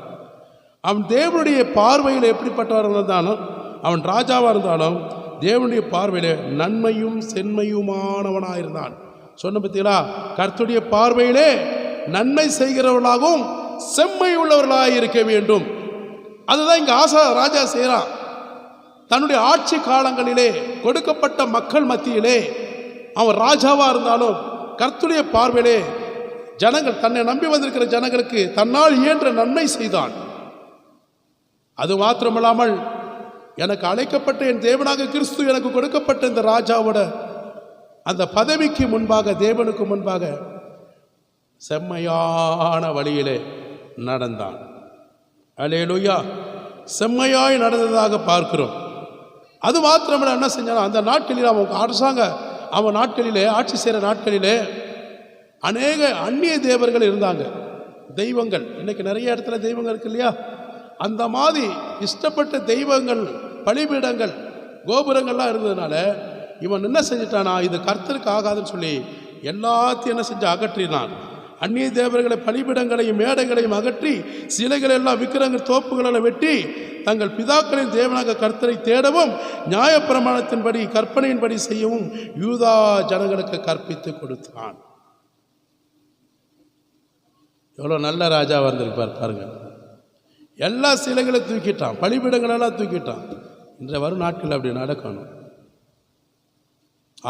அவன் தேவனுடைய பார்வையில் எப்படிப்பட்டவராக இருந்தாலும், அவன் ராஜாவாக இருந்தாலும் தேவனுடைய பார்வையில் நன்மையும் செம்மையுமானவனாக இருந்தான். சொன்ன பார்த்தீங்களா? கர்த்தருடைய பார்வையிலே நன்மை செய்கிறவர்களாகவும் செம்மை உள்ளவர்களாக இருக்க வேண்டும். அதுதான் இங்கே ஆசா ராஜா செய்கிறான். தன்னுடைய ஆட்சி காலங்களிலே கொடுக்கப்பட்ட மக்கள் மத்தியிலே அவன் ராஜாவாக இருந்தாலும் கர்த்தருடைய பார்வையிலே ஜனங்கள், தன்னை நம்பி வந்திருக்கிற ஜனங்களுக்கு தன்னால் இயன்ற நன்மை செய்தான். அது மாத்திரமில்லாமல் எனக்கு அழைக்கப்பட்ட என் தேவனாக கிறிஸ்து எனக்கு கொடுக்கப்பட்ட இந்த ராஜாவோட அந்த பதவிக்கு முன்பாக, தேவனுக்கு முன்பாக செம்மையான வழியிலே நடந்தான். அல்லேலூயா. செம்மையாய் நடந்ததாக பார்க்கிறோம். அது மாத்திரமில்லை, என்ன செஞ்சாலும் அந்த நாட்களில் அவன் நாட்களிலே ஆட்சி செய்கிற நாட்களிலே அநேக அந்நிய தேவர்கள் இருந்தாங்க, தெய்வங்கள். இன்னைக்கு நிறைய இடத்துல தெய்வங்கள் இருக்கு இல்லையா? அந்த மாதிரி இஷ்டப்பட்ட தெய்வங்கள், பலிபீடங்கள், கோபுரங்கள்லாம் இருந்ததுனால இவன் என்ன செஞ்சிட்டானா, இது கர்த்தருக்கு ஆகாதுன்னு சொல்லி எல்லாத்தையும் என்ன செஞ்சு அகற்றினான். அந்நிய தேவர்களை, பலிபீடங்களையும் மேடைகளையும் அகற்றி, சிலைகள் எல்லாம் விக்கிரங்கள் தோப்புகளெல்லாம் வெட்டி, தங்கள் பிதாக்களின் தேவனாக கர்த்தரை தேடவும் நியாயப்பிரமாணத்தின்படி கற்பனையின்படி செய்யவும் யூதா ஜனங்களுக்கு கற்பித்து கொடுத்தான். எவ்வளோ நல்ல ராஜாவாக இருந்திருப்பார் பாருங்க. எல்லா சிலைகளையும் தூக்கிட்டான், பலிபீடங்களெல்லாம் தூக்கிட்டான். இன்றைய வரும் நாட்கள் அப்படி நடக்கணும்.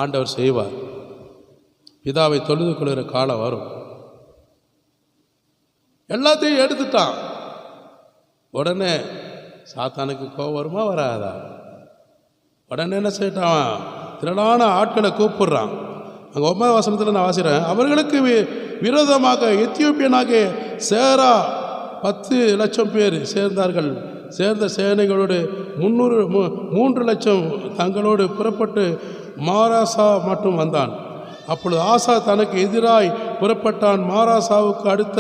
ஆண்டவர் செய்வார். பிதாவை தொழுது கொள்கிற காலம் வரும். எல்லாத்தையும் எடுத்துட்டான். உடனே சாத்தானுக்கு கோபம் வருமா வராதா? உடனே என்ன செய்யிட்டான்? திரளான ஆட்களை கூப்பிடுறான். அங்கே 9ஆம் வசனத்தில் நான் வாசிக்கிறேன். அவர்களுக்கு விரோதமாக எத்தியோப்பியனாக சேரா 10 லட்சம் பேர் சேர்ந்தார்கள். சேர்ந்த சேனைகளோடு 3 லட்சம் தங்களோடு புறப்பட்டு மாராசா மட்டும் வந்தான். அப்பொழுது ஆசா தனக்கு எதிராய் புறப்பட்டான். மாராசாவுக்கு அடுத்த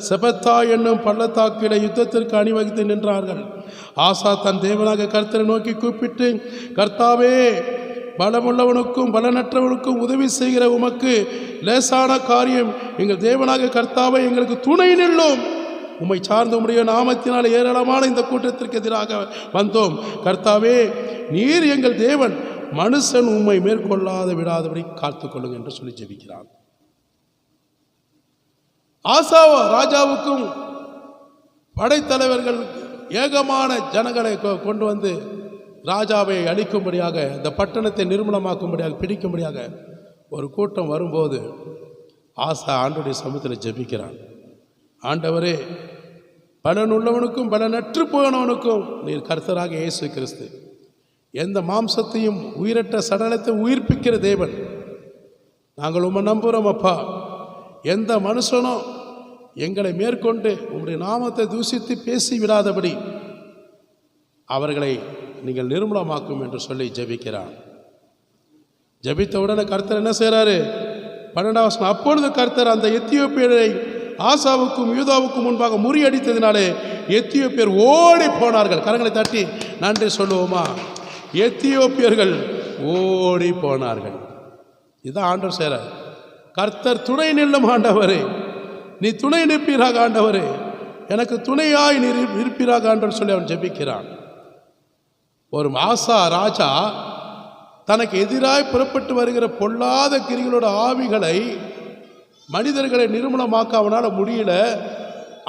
செபத்தா என்னும் பள்ளத்தாக்கிலே யுத்தத்திற்கு அணிவகுத்து நின்றார்கள். ஆசா தன் தேவனாக கர்த்தரை நோக்கி கூப்பிட்டு, கர்த்தாவே, பலமுள்ளவனுக்கும் பலனற்றவனுக்கும் உதவி செய்கிற உமக்கு லேசான காரியம். எங்கள் தேவனாக கர்த்தாவே, எங்களுக்கு துணை நில்லும். உம்மை சார்ந்த உம்முடைய நாமத்தினால் ஏராளமான இந்த கூட்டத்திற்கு எதிராக வந்தோம். கர்த்தாவே, நீர் எங்கள் தேவன், மனுஷன் உம்மை மேற்கொள்ளாத விடாதபடி காத்து கொள்ளுங்க என்று சொல்லி ஜெபிக்கிறான். ஆசா ராஜாவுக்கும் படைத்தலைவர்கள் ஏகமான ஜனங்களை கொண்டு வந்து ராஜாவை அழிக்கும்படியாக, இந்த பட்டணத்தை நிர்மூலமாக்கும்படியாக, பிடிக்கும்படியாக ஒரு கூட்டம் வரும்போது ஆசா ஆண்டவருடைய சமூகத்தில் ஜெபிக்கிறான். ஆண்டவரே, பலனுள்ளவனுக்கும் பலனற்று போனவனுக்கும் நீர் கர்த்தராக இயேசு கிறிஸ்து, எந்த மாம்சத்தையும் உயிரற்ற சடலத்தை உயிர்ப்பிக்கிற தேவன், நாங்கள் உம்மை நம்புகிறோம் அப்பா. எந்த மனுஷனும் எங்களை மேற்கொண்டு உம்முடைய நாமத்தை தூசித்து பேசி விடாதபடி அவர்களை நீங்கள் நிர்மூலமாக்கும் என்று சொல்லி ஜெபிக்கிறான். ஜெபித்த உடனே கர்த்தர் என்ன செய்கிறாரு? 12ஆம் வசனம், அப்பொழுது கர்த்தர் அந்த எத்தியோப்பியரை ஆசாவுக்கும் யூதாவுக்கும் முன்பாக முறியடித்ததினாலே எத்தியோப்பியர் ஓடி போனார்கள். கரங்களை தட்டி நன்றி சொல்லுவோமா? எத்தியோப்பியர்கள் ஓடி போனார்கள். இதுதான் ஆண்டவர் செய்கிறார். கர்த்தர் துணை நில்லும் ஆண்டவரே, நீ துணை நிற்பீராக ஆண்டவரே, எனக்கு துணையாய் நீ இருப்பீராக ஆண்டவர் சொல்லி அவன் ஜெபிக்கிறான். ஒரு ஆசா ராஜா தனக்கு எதிராய் புறப்பட்டு வருகிற பொல்லாத கிரிகளோட ஆவிகளை, மனிதர்களை நிர்மூலமாக்க அவனால் முடியல.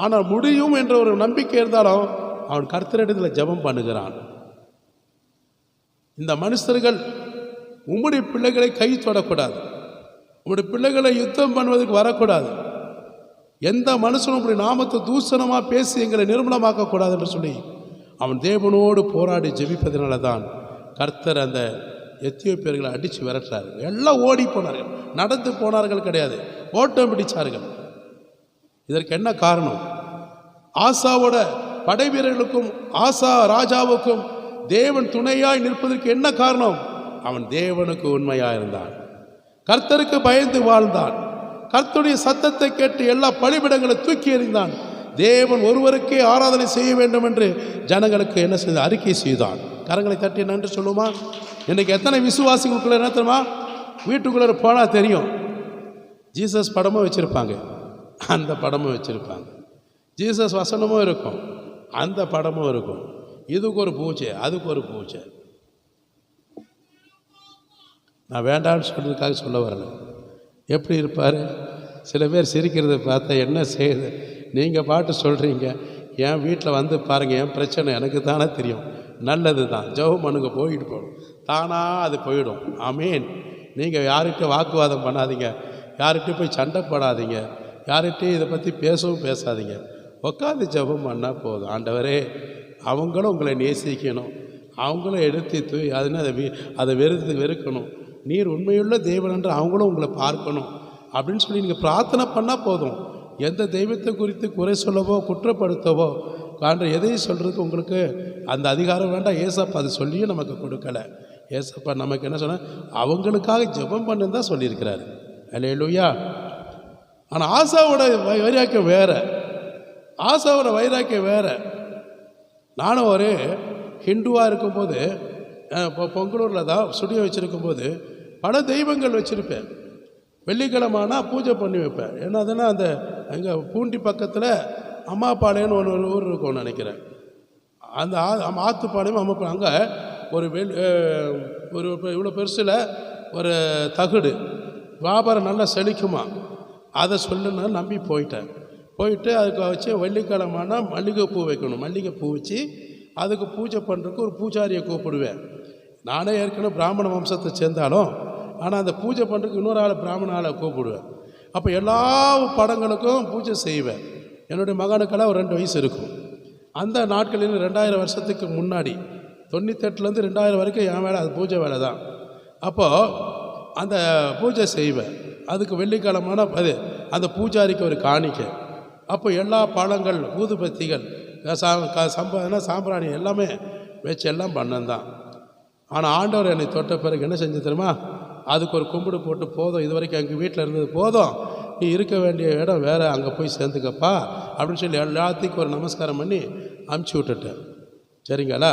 ஆனால் முடியும் என்ற ஒரு நம்பிக்கை இருந்தாலும் அவன் கர்த்தரிடத்தில் ஜெபம் பண்ணுகிறான். இந்த மனுஷர்கள் உம்முடைய பிள்ளைகளை கை தொடக்கூடாது, உம்முடைய பிள்ளைகளை யுத்தம் பண்ணுவதற்கு வரக்கூடாது, எந்த மனுஷனும் உம்முடைய நாமத்தை தூஷணமாக பேசி எங்களை நிர்மூலமாக்கக்கூடாது என்று சொல்லி அவன் தேவனோடு போராடி ஜெபிப்பதனால தான் கர்த்தர் அந்த எத்தியோப்பியர்களை அடித்து விரட்டுறாரு. எல்லாம் ஓடி போனார்கள், நடந்து போனார்கள் கிடையாது, ஓட்டம் பிடிச்சார்கள். இதற்கு என்ன காரணம்? ஆசாவோட படை வீரர்களுக்கும் ஆசா ராஜாவுக்கும் தேவன் துணையாய் நிற்பதற்கு என்ன காரணம்? அவன் தேவனுக்கு உண்மையாக இருந்தான், கர்த்தருக்கு பயந்து வாழ்ந்தான், கர்த்தருடைய சத்தத்தை கேட்டு எல்லா பலிபீடங்களை தூக்கி எறிந்தான், தேவன் ஒருவருக்கே ஆராதனை செய்ய வேண்டும் என்று ஜனங்களுக்கு என்ன செய்த அறிக்கை செய்தான். கரங்களை தட்டி நன்றி சொல்லுமா? இன்றைக்கி எத்தனை விசுவாசிகளுக்குள்ள என்ன தெரியுமா? வீட்டுக்குள்ளே போனால் தெரியும், ஜீசஸ் படமும் வச்சுருப்பாங்க, அந்த படமும் வச்சுருப்பாங்க, ஜீசஸ் வசனமும் இருக்கும், அந்த படமும் இருக்கும். இதுக்கு ஒரு பூஜை, அதுக்கு ஒரு பூஜை. நான் வேண்டான்னு சொல்கிறதுக்காக சொல்ல வரல. எப்படி இருப்பார்? சில பேர் சிரிக்கிறத பார்த்தா என்ன செய்யுது, நீங்கள் பாட்டு சொல்கிறீங்க, என் வீட்டில் வந்து பாருங்கள், என் பிரச்சனை எனக்கு தானே தெரியும், நல்லது தான், ஜெபம் பண்ணுங்க, போயிட்டு போகணும், தானாக அது போயிடும். ஆமீன். நீங்கள் யார்கிட்ட வாக்குவாதம் பண்ணாதீங்க, யார்கிட்ட போய் சண்டை போடாதீங்க, யார்கிட்டையும் இதை பற்றி பேசவும் பேசாதீங்க, உட்காந்து ஜெபம் பண்ணால் போதும். ஆண்டவரே, அவங்களும் உங்களை நேசிக்கணும், அவங்களும் எடுத்து அதை வெறுக்கணும், நீர் உண்மையுள்ள தேவன் என்று அவங்களும் உங்களை பார்க்கணும் அப்படின்னு சொல்லி நீங்கள் பிரார்த்தனை பண்ணால் போதும். எந்த தெய்வத்தை குறித்து குறை சொல்லவோ குற்றப்படுத்தவோ காண்ற எதையும் சொல்கிறதுக்கு உங்களுக்கு அந்த அதிகாரம் வேண்டாம். ஏசப்பா அது சொல்லியும் நமக்கு கொடுக்கலை. ஏசப்பா நமக்கு என்ன சொன்னால் அவங்களுக்காக ஜெபம் பண்ணுன்னு தான் சொல்லியிருக்கிறாரு. அல்லேலூயா. ஆனால் ஆசாவோட வைராக்கியம் வேறு, ஆசாவோட வைராக்கியம் வேறு. நானும் ஒரு ஹிந்துவாக இருக்கும்போது, இப்போ பொங்கலூரில் தான் ஸ்டுடியோ வச்சுருக்கும்போது பல தெய்வங்கள் வச்சுருப்பேன். வெள்ளிக்கிழமைனா பூஜை பண்ணி வைப்பேன். ஏன்னா அதனால் அந்த எங்கள் பூண்டி பக்கத்தில் அம்மாப்பாளையம்னு ஒரு ஊர் இருக்கும்னு நினைக்கிறேன். அந்த ஆத்துப்பாளையம் அம்மாப்பாளையம், அங்கே ஒரு இவ்வளோ பெருசில் ஒரு தகுடு வியாபாரம் நல்லா செழிக்குமா, அதை சொல்லுன்னு நம்பி போயிட்டு அதுக்கு வச்சு வெள்ளிக்கிழமைனா மல்லிகைப்பூ வைக்கணும், மல்லிகைப்பூ வச்சு அதுக்கு பூஜை பண்ணுறதுக்கு ஒரு பூஜாரியை கூப்பிடுவேன். நானே ஏற்கனவே பிராமண வம்சத்தை சேர்ந்தாலும் ஆனால் அந்த பூஜை பண்ணுறதுக்கு இன்னொரு ஆள் பிராமண ஆளை கூப்பிடுவேன். அப்போ எல்லா படங்களுக்கும் பூஜை செய்வேன். என்னுடைய மகனுக்கெல்லாம் ஒரு 2 வயசு இருக்கும். அந்த நாட்களில் 2000 வருஷத்துக்கு முன்னாடி 98லேருந்து 2000 வரைக்கும் என் வேலை அது பூஜை வேலை தான். அப்போது அந்த பூஜை செய்வேன். அதுக்கு வெள்ளிக்கிழமான அது அந்த பூஜாரிக்கு ஒரு காணிக்கை. அப்போ எல்லா பழங்கள் ஊதுபத்திகள் சாம்பிராணி எல்லாமே வச்சு எல்லாம் பண்ணந்தான். ஆனால் ஆண்டவர் என்னை தொட்ட பிறகு என்ன செஞ்சு தெரியுமா, அதுக்கு ஒரு கும்பிடு போட்டு, போதும் இது வரைக்கும் எங்கள் வீட்டில் இருந்தது போதும், நீ இருக்க வேண்டிய இடம் வேறு, அங்கே போய் சேர்ந்துக்கப்பா அப்படின்னு சொல்லி எல்லாத்துக்கும் ஒரு நமஸ்காரம் பண்ணி அமுச்சு விட்டுட்டேன். சரிங்களா?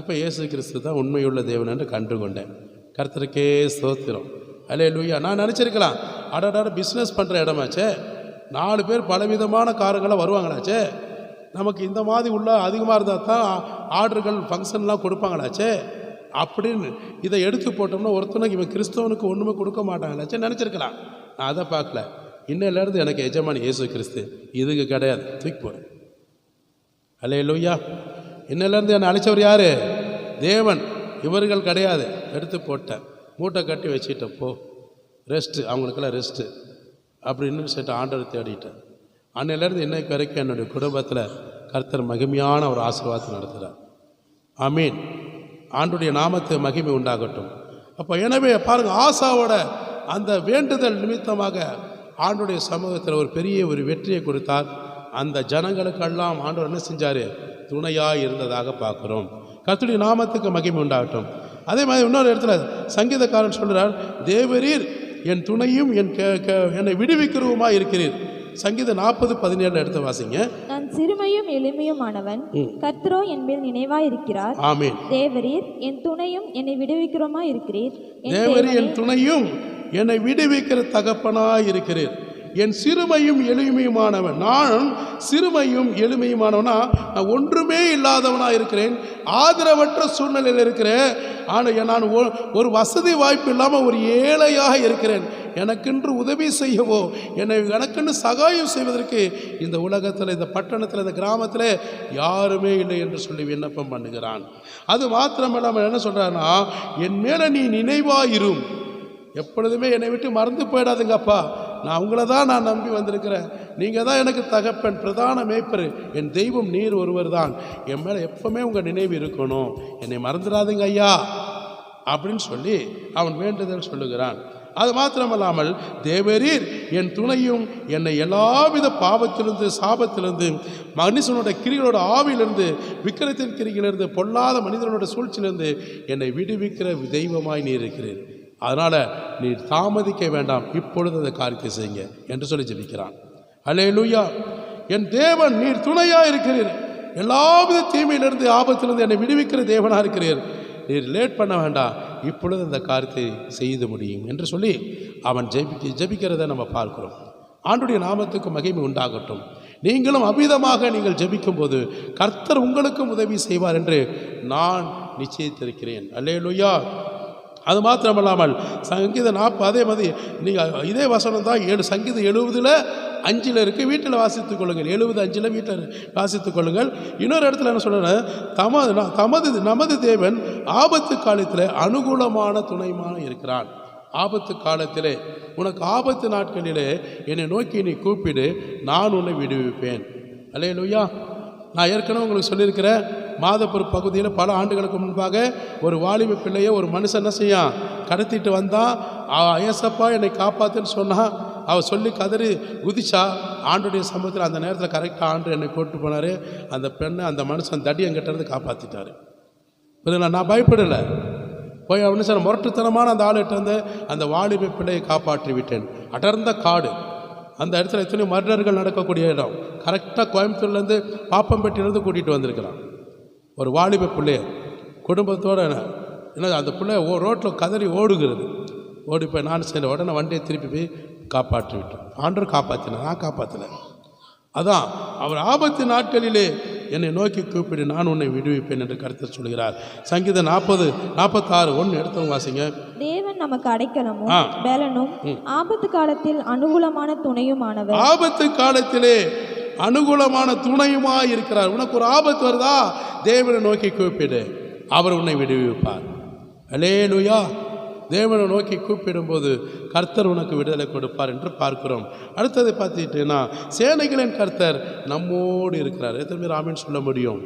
இப்போ இயேசு கிறிஸ்து தான் உண்மையுள்ள தேவன் என்று கண்டுகொண்டேன். கர்த்தருக்கே ஸ்தோத்திரம். அல்லேலூயா. நான் நினச்சிருக்கலாம், அடாட பிஸ்னஸ் பண்ணுற இடமாச்சே, 4 பேர் பலவிதமான காரங்களாக வருவாங்களாச்சே, நமக்கு இந்த மாதிரி உள்ள அதிகமாக இருந்தால் தான் ஆர்டர்கள் ஃபங்க்ஷன்லாம் கொடுப்பாங்களாச்சே அப்படின்னு இதை எடுத்து போட்டோம்னா ஒருத்தனுக்கு இவன் கிறிஸ்தவனுக்கு ஒன்றுமே கொடுக்க மாட்டாங்களாச்சே நினச்சிருக்கலாம். நான் அதை பார்க்கல. இன்னிலேருந்து எனக்கு எஜமானி இயேசு கிறிஸ்து, இதுக்கு கிடையாது, தூக்கி போகிறேன். அல்லேலூயா. இன்னிலேருந்து என்னை அழைச்சவர் யார்? தேவன். இவர்கள் கிடையாது. எடுத்து போட்டேன், மூட்டை கட்டி வச்சுட்டேன், போ ரெஸ்ட்டு, அவங்களுக்கெல்லாம் ரெஸ்ட்டு அப்படின்னு சொல்லிட்டு ஆண்டவர் தேடிட்டேன். அன்னையிலேருந்து இன்னைக்கு வரைக்கும் என்னுடைய குடும்பத்தில் கர்த்தர் மகிமையான ஒரு ஆசீர்வாதத்தை நடத்துகிறார். ஆமீன். ஆண்டுடைய நாமத்து மகிமை உண்டாகட்டும். அப்போ எனவே பாருங்கள், ஆசாவோட அந்த வேண்டுதல் நிமித்தமாக ஆண்டுடைய சமூகத்தில் ஒரு பெரிய ஒரு வெற்றியை கொடுத்தார். அந்த ஜனங்களுக்கெல்லாம் ஆண்டவர் என்ன செஞ்சார்? துணையாக இருந்ததாக பார்க்குறோம். கர்த்தருடைய நாமத்துக்கு மகிமை உண்டாகட்டும். அதே மாதிரி இன்னொரு இடத்துல சங்கீதக்காரன் சொல்கிறார், தேவரீர் என் துணையும் என்னை விடுவிக்கிறவுமா இருக்கிறீர். சங்கீதம் 40:17 எடுத்து வாசிங்க. நான் சிறுமையும் எளிமையுமானவன், கர்த்தரோ என் மேல் நினைவாய் இருக்கிறார். ஆமீன். தேவரீர் என் துணையும் என்னை விடுவிக்கிறோமா இருக்கிறீர். தேவரீர் என் துணையும் என்னை விடுவிக்கிற தகப்பனாய் இருக்கிறீர். என் சிறுமையும் எளிமையுமானவன். நான் சிறுமையும் எளிமையுமானவனா, நான் ஒன்றுமே இல்லாதவனா இருக்கிறேன், ஆதரவற்ற சூழ்நிலையில் இருக்கிறேன். ஆனால் நான் ஒரு வசதி வாய்ப்பு இல்லாமல் ஒரு ஏழையாக இருக்கிறேன். எனக்கென்று உதவி செய்யவோ எனக்கென்று சகாயம் செய்வதற்கு இந்த உலகத்தில், இந்த பட்டணத்தில், இந்த கிராமத்தில் யாருமே இல்லை என்று சொல்லி விண்ணப்பம் பண்ணுகிறான். அது மாத்திரமில்லாமல் என்ன சொல்கிறான்னா, என் மேலே நீ நினைவாயிரும், எப்பொழுதுமே என்னை விட்டு மறந்து போயிடாதுங்கப்பா, நான் உங்களை தான் நான் நம்பி வந்திருக்கிறேன், நீங்கள் தான் எனக்கு தகப்பன், பிரதான மேய்ப்பர், என் தெய்வம் நீர் ஒருவர் தான், என் மேலே எப்பவுமே உங்கள் நினைவு இருக்கணும், என்னை மறந்துடாதுங்க ஐயா அப்படின்னு சொல்லி அவன் வேண்டுதல் சொல்லுகிறான். அது மாத்திரமல்லாமல், தேவரீர் என் துணையும் என்னை எல்லாவித பாவத்திலிருந்து, சாபத்திலிருந்து, மனுஷனோட கிரிகளோட ஆவிலிருந்து, விக்கிரத்தின் கிரிகளிலிருந்து, பொல்லாத மனிதனோட சூழ்ச்சியிலிருந்து என்னை விடுவிக்கிற தெய்வமாய் நீர் இருக்கிறீர். அதனால் நீர் தாமதிக்க வேண்டாம், இப்பொழுது அந்த காரியத்தை செய்யுங்க என்று சொல்லி ஜெபிக்கிறான். அல்லேலூயா. என் தேவன் நீர் துணையாக இருக்கிறீர், எல்லாவித தீமையிலிருந்து, ஆபத்திலிருந்து என்னை விடுவிக்கிற தேவனாக இருக்கிறீர், நீர் லேட் பண்ண வேண்டாம், இப்பொழுது அந்த காரியத்தை செய்து முடியும் என்று சொல்லி அவன் ஜெபிக்கிறதை நம்ம பார்க்கிறோம். ஆண்டுடைய நாமத்துக்கு மகிமை உண்டாகட்டும். நீங்களும் அபிதமாக நீங்கள் ஜெபிக்கும் போது கர்த்தர் உங்களுக்கும் உதவி செய்வார் என்று நான் நிச்சயித்திருக்கிறேன். அல்லேலூயா. அது மாத்திரமல்லாமல் சங்கீதம் 40 அதே மாதிரி நீங்கள் இதே வசனம் தான் சங்கீதம் 70:5 இருக்குது. வீட்டில் வாசித்துக் கொள்ளுங்கள். 70:5 வீட்டில் வாசித்துக் கொள்ளுங்கள். இன்னொரு இடத்துல என்ன சொல்கிறேன், நமது தேவன் ஆபத்து காலத்தில் அனுகூலமான துணையுமாக இருக்கிறான். ஆபத்து காலத்திலே, உனக்கு ஆபத்து நாட்களிலே என்னை நோக்கி நீ கூப்பிடு, நான் உன்னை விடுவிப்பேன். அல்லேலூயா. நான் ஏற்கனவே உங்களுக்கு சொல்லியிருக்கிறேன், மாதப்பூர் பகுதியில் பல ஆண்டுகளுக்கு முன்பாக ஒரு வாலிப பிள்ளையை ஒரு மனுஷன் என்ன செய்யான், கடத்திட்டு வந்தான். ஏசப்பா என்னை காப்பாற்றுன்னு சொன்னான். அவள் சொல்லி கதறி குதிச்சா. ஆண்டுடைய சமூகத்தில் அந்த நேரத்தில் கரெக்டாக ஆண்டு என்னை கூப்பிட்டு போனார். அந்த பெண்ணை அந்த மனுஷன் தடியங்கிட்டேருந்து காப்பாற்றிட்டார். புரியல, நான் பயப்படலை. போய் அவனு சார் முரட்டுத்தனமான அந்த ஆளுகிட்ட வந்து அந்த வாலிப பிள்ளையை காப்பாற்றி விட்டேன். அடர்ந்த காடு, அந்த இடத்துல எத்தனையோ மர்டர்கள் நடக்கக்கூடிய இடம். கரெக்டாக கோயம்புத்தூர்லேருந்து பாப்பம்பட்டியிலேருந்து கூட்டிகிட்டு வந்திருக்கிறான் ஒரு வாலிப பிள்ளைய குடும்பத்தோடு. என்ன அந்த பிள்ளை ரோட்டில் கதறி ஓடுகிறது. ஓடி போய் நான் சரி உடனே வண்டியை திருப்பி போய் காப்பாற்றி விட்டேன். ஆண்டவர் காப்பாற்றினேன், நான் காப்பாற்றினேன். அதான் அவர் ஆபத்து நாட்களிலே என்னை நோக்கி கூப்பிடு, நான் உன்னை விடுவிப்பேன் என்று கருத்து சொல்கிறார். சங்கீதம் 40:46 எடுத்தவங்க வாசிங்க. தேவன் நமக்கு அடைக்கலமும் பலனும் ஆபத்து காலத்தில் அனுகூலமான துணையுமானவர். ஆபத்து காலத்திலே அனுகூலமான துணையுமாய் இருக்கிறார். உனக்கு ஒரு ஆபத்து வருதா, தேவனை நோக்கி கூப்பிடு, அவர் உன்னை விடுவிப்பார். அல்லேலூயா. தேவனை நோக்கி கூப்பிடும்போது கர்த்தர் உனக்கு விடுதலை கொடுப்பார் என்று பார்க்கிறோம். அடுத்தது பார்த்துக்கிட்டீங்கன்னா, சேனைகளின் கர்த்தர் நம்மோடு இருக்கிறார். எத்தனை பேர் ஆமீன் சொல்ல முடியும்?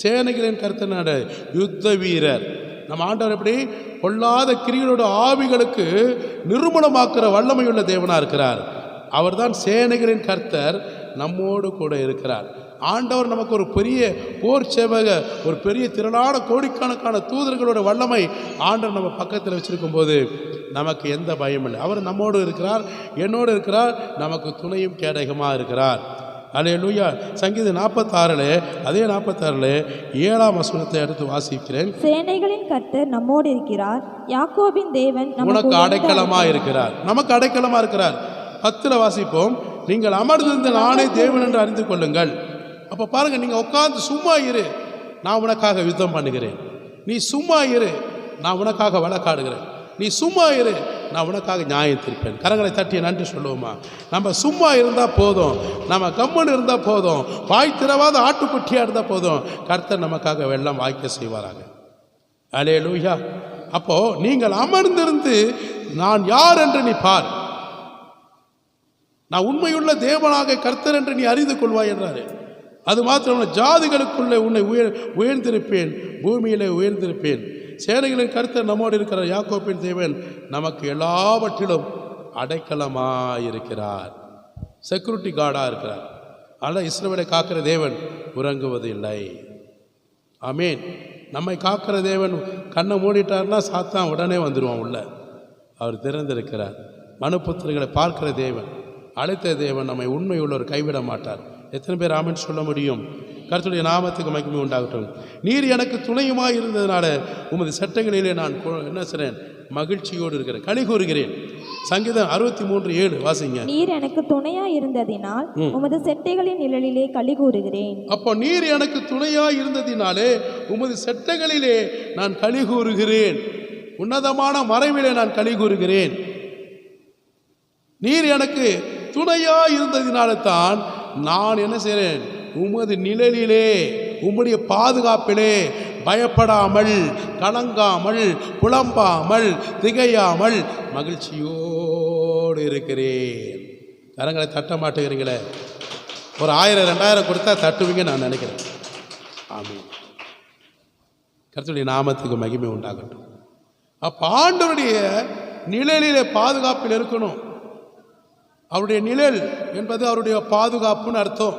சேனைகளின் கர்த்தர் யுத்த வீரர். நம்ம ஆண்டவர் எப்படி பொல்லாத கிரிகளோட ஆவிகளுக்கு நிர்மூலமாக்குற வல்லமையுள்ள தேவனாக இருக்கிறார். அவர்தான் சேனைகளின் கர்த்தர் நம்மோடு கூட இருக்கிறார். ஆண்டவர் நமக்கு ஒரு பெரிய போர் சேவக, ஒரு பெரிய திரளான கோடிக்கணக்கான தூதர்களோட வல்லமை ஆண்டவர் நம்ம பக்கத்தில் வச்சிருக்கும் போது நமக்கு எந்த பயம் இல்லை. அவர் நம்மோடு இருக்கிறார், என்னோடு இருக்கிறார், நமக்கு துணையும் கேடகமாக இருக்கிறார். அல்லேலூயா. சங்கீதம் 46 அதே 46 7ஆம் வசனத்தை எடுத்து வாசிக்கிறேன். சேனைகளின் கர்த்தர் நம்மோடு இருக்கிறார், யாக்கோபின் தேவன் உனக்கு அடைக்கலமாக இருக்கிறார். நமக்கு அடைக்கலமாக இருக்கிறார். 10 வாசிப்போம். நீங்கள் அமர்ந்திருந்த நானே தேவன் என்று அறிந்து கொள்ளுங்கள். அப்போ பாருங்க, நீங்கள் உட்கார்ந்து சும்மா இரு, நான் உனக்காக யுத்தம் பண்ணுகிறேன். நீ சும்மா இரு, நான் உனக்காக வழக்காடுகிறேன். நீ சும்மா இரு, நான் உனக்காக நியாயம் தீர்ப்பேன். கரங்களை தட்டி நன்றி சொல்லுவோமா? நம்ம சும்மா இருந்தால் போதும், நம்ம கம்மன் இருந்தால் போதும், வாய் திறவாத ஆட்டுக்குட்டியாக இருந்தால் போதும், கர்த்தர் நமக்காக வெள்ளம் வாய்க்க செய்வாராக. அல்லேலூயா. அப்போ நீங்கள் அமர்ந்திருந்து நான் யார் என்று நீ பார், நான் உண்மையுள்ள தேவனாக கர்த்தர் என்று நீ அறிந்து கொள்வாய் என்றாரு. அது மாத்திரம் ஜாதிகளுக்குள்ளே உன்னை உயர்ந்திருப்பேன், பூமியிலே உயர்ந்திருப்பேன். சேனைகளின் கர்த்தர் நம்மோடு இருக்கிறார், யாக்கோபின் தேவன் நமக்கு எல்லாவற்றிலும் அடைக்கலமாயிருக்கிறார், செக்யூரிட்டி கார்டாக இருக்கிறார். ஆனால் இஸ்ரவேலை காக்கிற தேவன் உறங்குவது இல்லை. ஆமீன். நம்மை காக்கிற தேவன் கண்ணை மூடிட்டார்னா சாத்தான் உடனே வந்துடுவான் உள்ள. அவர் திறந்திருக்கிறார். மனுபுத்திரர்களை பார்க்கிற தேவன், அழைத்த தேவன் நம்மை உண்மையுள்ளவர் கைவிட மாட்டார். எத்தனை பேர் ஆமென் சொல்ல முடியும்? கர்த்தருடைய நாமத்துக்கு மகிமை உண்டாகட்டும். நீர் எனக்கு துணையுமாய் இருந்ததுனால உமது சட்டங்களிலே நான் என்ன செய்றேன்? மகிழ்ச்சியோடு இருக்கிறேன், களி கூறுகிறேன். சங்கீதம் 63:7 வாசிங்க. நீர் எனக்கு துணையாய் இருந்ததினால் உமது செட்டைகளின் நிழலிலே களி கூறுகிறேன். அப்போ நீர் எனக்கு துணையாய் இருந்ததினாலே உமது செட்டைகளிலே நான் களி கூறுகிறேன், உன்னதமான மறைவிலே நான் களி கூறுகிறேன். நீர் எனக்கு துணையாய் இருந்ததினால தான் நான் என்ன செய்கிறேன்? உமது நிழலிலே, உம்முடைய பாதுகாப்பிலே பயப்படாமல், கலங்காமல், புலம்பாமல், திகையாமல் மகிழ்ச்சியோடு இருக்கிறேன். கரங்களை தட்ட மாட்டேங்கிறீங்களே. ஒரு 1000-2000 கொடுத்தா தட்டுவீங்க நான் நினைக்கிறேன். ஆமீன். கர்த்தருடைய நாமத்துக்கு மகிமை உண்டாகட்டும். அப்போ ஆண்டவருடைய நிழலிலே பாதுகாப்பில் இருக்கணும். அவருடைய நிழல் என்பது அவருடைய பாதுகாப்புன்னு அர்த்தம்.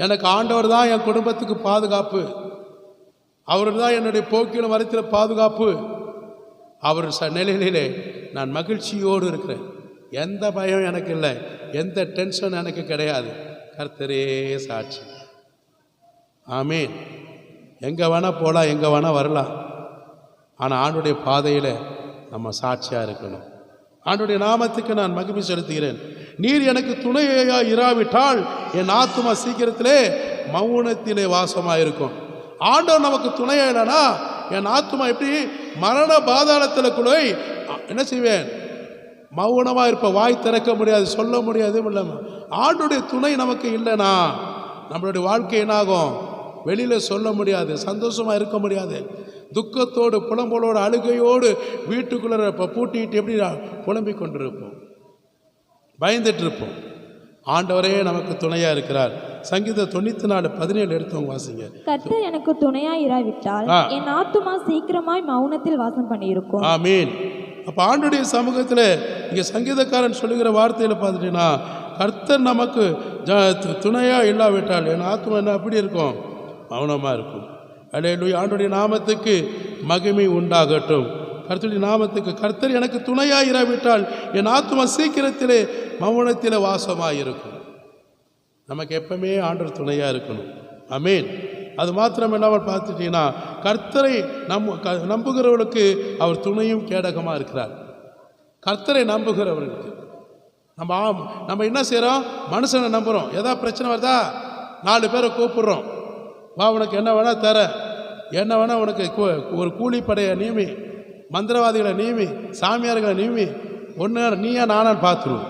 எனக்கு ஆண்டவர் தான் என் குடும்பத்துக்கு பாதுகாப்பு, அவர் தான் என்னுடைய போக்கிலும் வரத்தில் பாதுகாப்பு. அவர் நிழலிலே நான் மகிழ்ச்சியோடு இருக்கிறேன். எந்த பயம் எனக்கு இல்லை, எந்த டென்ஷன் எனக்கு கிடையாது. கர்த்தரே சாட்சி. ஆமீன். எங்கே வேணால் போகலாம், எங்கே வேணால் வரலாம், ஆனால் ஆண்டுடைய பாதையில் நம்ம சாட்சியாக இருக்கணும். ஆண்டுடைய நாமத்துக்கு நான் மகிமை செலுத்துகிறேன். நீர் எனக்கு துணையா இராவிட்டால் என் ஆத்துமா சீக்கிரத்திலே மௌனத்திலே வாசமாக இருக்கும். ஆண்டவர் நமக்கு துணையா இல்லைனா என் ஆத்துமா எப்படி மரண பாதாளத்தில் கூட என்ன செய்வேன்? மௌனமாக இருப்ப, வாய் திறக்க முடியாது, சொல்ல முடியாது. ஆண்டுடைய துணை நமக்கு இல்லைனா நம்மளுடைய வாழ்க்கை என்னாகும்? வெளியில் சொல்ல முடியாது, சந்தோஷமாக இருக்க முடியாது. துக்கத்தோடு, புலம்பலோடு, அழுகையோடு வீட்டுக்குள்ளே பூட்டிட்டு எப்படி புலம்பிக் கொண்டிருப்போம், பயந்துட்டு இருப்போம். ஆண்டவரே நமக்கு துணையாக இருக்கிறார். சங்கீதம் 94:17 எடுத்தவங்க வாசிங்க. கர்த்தர் எனக்கு துணையாய் இராவிட்டால் என் ஆத்துமா சீக்கிரமாய் மௌனத்தில் வாசம் பண்ணியிருக்கும். ஆமீன். அப்போ ஆண்டுடைய சமூகத்தில் இங்கே சங்கீதக்காரன் சொல்லுகிற வார்த்தையில் பார்த்துட்டீங்கன்னா, கர்த்தர் நமக்கு துணையாக இல்லாவிட்டால் என் ஆத்துமா என்ன அப்படி இருக்கும்? மௌனமாக இருக்கும். அல்லேலூயா. ஆண்டுடைய நாமத்துக்கு மகிமை உண்டாகட்டும். கர்த்தருடைய நாமத்துக்கு. கர்த்தர் எனக்கு துணையாக இராவிட்டால் என் ஆத்துமா சீக்கிரத்திலே மௌனத்திலே வாசமாக இருக்கும். நமக்கு எப்பவுமே ஆண்டவர் துணையாக இருக்கணும். ஆமீன். அது மாத்திரம் இல்லாமல் பார்த்துட்டீங்கன்னா, கர்த்தரை நம்புகிறவர்களுக்கு அவர் துணையும் கேடகமாக இருக்கிறார். கர்த்தரை நம்புகிறவர்களுக்கு நம்ம என்ன செய்கிறோம்? மனுஷனை நம்புகிறோம். எதாவது பிரச்சனை வருதா 4 பேரை கூப்பிடுறோம், வா உனக்கு என்ன வேணால் தர, என்ன வேணால் உனக்கு ஒரு கூலிப்படையை நியமி, மந்திரவாதிகளை நியமி, சாமியார்களை நியமி, ஒன்று நீயா நானான்னு பார்த்துருவோம்.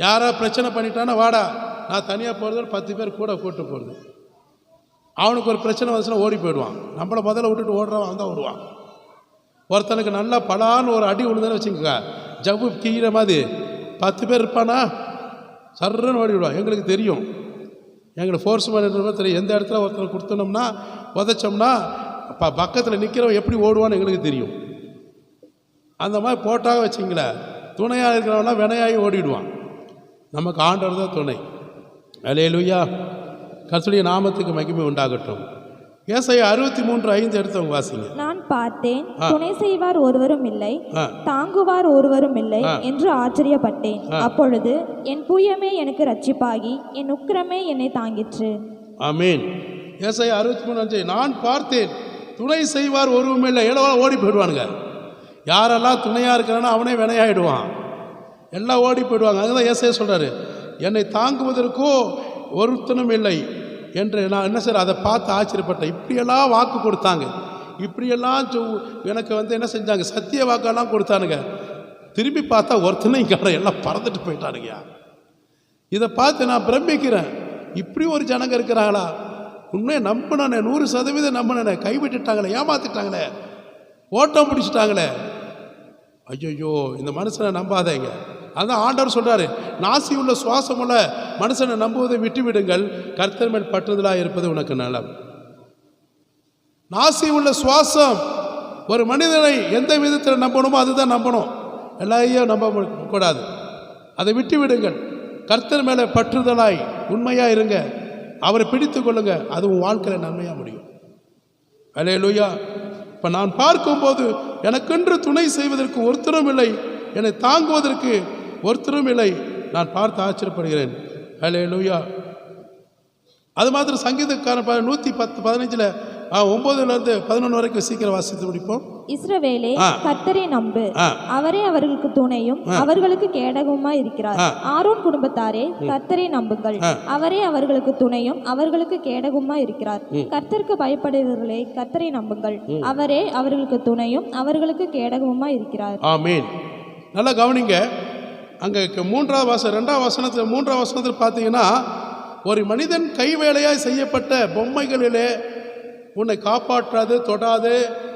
யாரா பிரச்சனை பண்ணிட்டானா வாடா, நான் தனியாக போகிறது 10 பேர் கூட கூப்பிட்டு போகிறது. அவனுக்கு ஒரு பிரச்சனை வந்துச்சுன்னா ஓடி போயிடுவான். நம்மளை முதல்ல விட்டுட்டு ஓடுறவன் தான் வருவான். ஒருத்தனுக்கு நல்லா பலான்னு ஒரு அடி விழுதுன்னு வச்சுக்கோங்க, ஜவ்வு கீழ மாதிரி 10 பேர் இருப்பானா சர்றன்னு ஓடி விடுவான். எங்களுக்கு தெரியும், எங்களுக்கு ஃபோர்ஸ் மேனேஜர் தெரியும். எந்த இடத்துல ஒருத்தனை கொடுத்தோம்னா உதச்சோம்னா பக்கத்தில் நிற்கிறவன் எப்படி ஓடுவான்னு எங்களுக்கு தெரியும். அந்த மாதிரி போட்டாக வச்சிங்களேன், துணையாக இருக்கிறவனா வினையாகி ஓடிடுவான். நமக்கு ஆண்டவர் தான் துணை. அல்லேலூயா. கர்த்தருடைய நாமத்துக்கு மகிமை உண்டாகட்டும். ஏசாயா 63:5 எடுத்தவங்க வாசிங்க. நான் பார்த்தேன், துணை செய்வார் ஒருவரும் இல்லை, தாங்குவார் ஒருவரும் இல்லை என்று ஆச்சரியப்பட்டேன். அப்பொழுது என் புயமே எனக்கு ரட்சிப்பாகி என் உக்கிரமே என்னை தாங்கிற்று. ஆமீன். ஏசாயா 63:5 நான் பார்த்தேன், துணை செய்வார் ஒருவரும் இல்லை. எல்லாம் ஓடி போயிடுவானுங்க. யாரெல்லாம் துணையாக இருக்கிறானோ அவனே வினையாயிடுவான். எல்லாம் ஓடி போயிடுவாங்க. அதுதான் ஏசாயா சொல்கிறாரு, என்னை தாங்குவதற்கோ ஒருத்தனும் இல்லை என்று. நான் என்ன சார் அதை பார்த்து ஆச்சரியப்பட்டேன். இப்படியெல்லாம் வாக்கு கொடுத்தாங்க, இப்படியெல்லாம் எனக்கு என்ன செஞ்சாங்க, சத்திய வாக்கெல்லாம் கொடுத்தானுங்க. திரும்பி பார்த்தா ஒருத்தனையும் கடை எல்லாம் பறந்துட்டு போயிட்டானுங்க. இதை பார்த்து நான் பிரமிக்கிறேன். இப்படி ஒரு ஜனங்க இருக்கிறாங்களா? உண்மையை நம்பினே, 100% நம்பினே, கைவிட்டுட்டாங்களே, ஏமாத்திட்டாங்களே, ஓட்டம் பிடிச்சிட்டாங்களே. ஐயோ, இந்த மனுஷனை நம்பாதேங்க. அதான் ஆண்டவர் சொல்கிறாரு, நாசி உள்ள சுவாசம் உள்ள மனுஷனை நம்புவதை விட்டு விடுங்கள், கர்த்தர் மேல் பற்றுதலாக இருப்பது உனக்கு நலம். நாசி உள்ள சுவாசம். ஒரு மனிதனை எந்த விதத்தில் நம்பணுமோ அதுதான் நம்பணும், எல்லாரையும் நம்ப கூடாது. அதை விட்டு விடுங்கள், கர்த்தர் மேலே பற்றுதலாய் உண்மையாக இருங்க, அவரை பிடித்து கொள்ளுங்க. அது உன் வாழ்க்கையில் நன்மையாக முடியும். அல்லேலூயா. இப்போ நான் பார்க்கும்போது எனக்கென்று துணை செய்வதற்கு ஒருத்தரும் இல்லை, என்னை தாங்குவதற்கு ஒருத்தரும் இல்லை. நான் பார்த்து ஆச்சரியப்படுகிறேன். அல்லேலூயா. அது மாத்திரம் சங்கீதக்காரன் 115 9 11 வரைக்கும் சீக்கிரம் வாசித்து முடிப்போம். இஸ்ரவேலே, கர்த்தரை நம்பு, அவரே அவர்களுக்கு துணையும் அவர்களுக்கு கேடகமா இருக்கிறார். ஆரோன் குடும்பத்தாரே, கர்த்தரை நம்புங்கள், அவரே அவர்களுக்கு துணையும் அவர்களுக்கு கேடகமா இருக்கிறார். கர்த்தருக்கு பயப்படுகிறவர்களே, கர்த்தரை நம்புங்கள், அவரே அவர்களுக்கு துணையும் அவர்களுக்கு கேடகமா இருக்கிறார். ஆமீன். நல்லா கவனிங்க. அங்கே 3வது வசனத்தில் 3வது வசனத்தில் பார்த்தீங்கன்னா, ஒரு மனிதன் கைவேலையாய் செய்யப்பட்ட பொம்மைகளிலே உன்னை காப்பாற்றாது, தொடாது,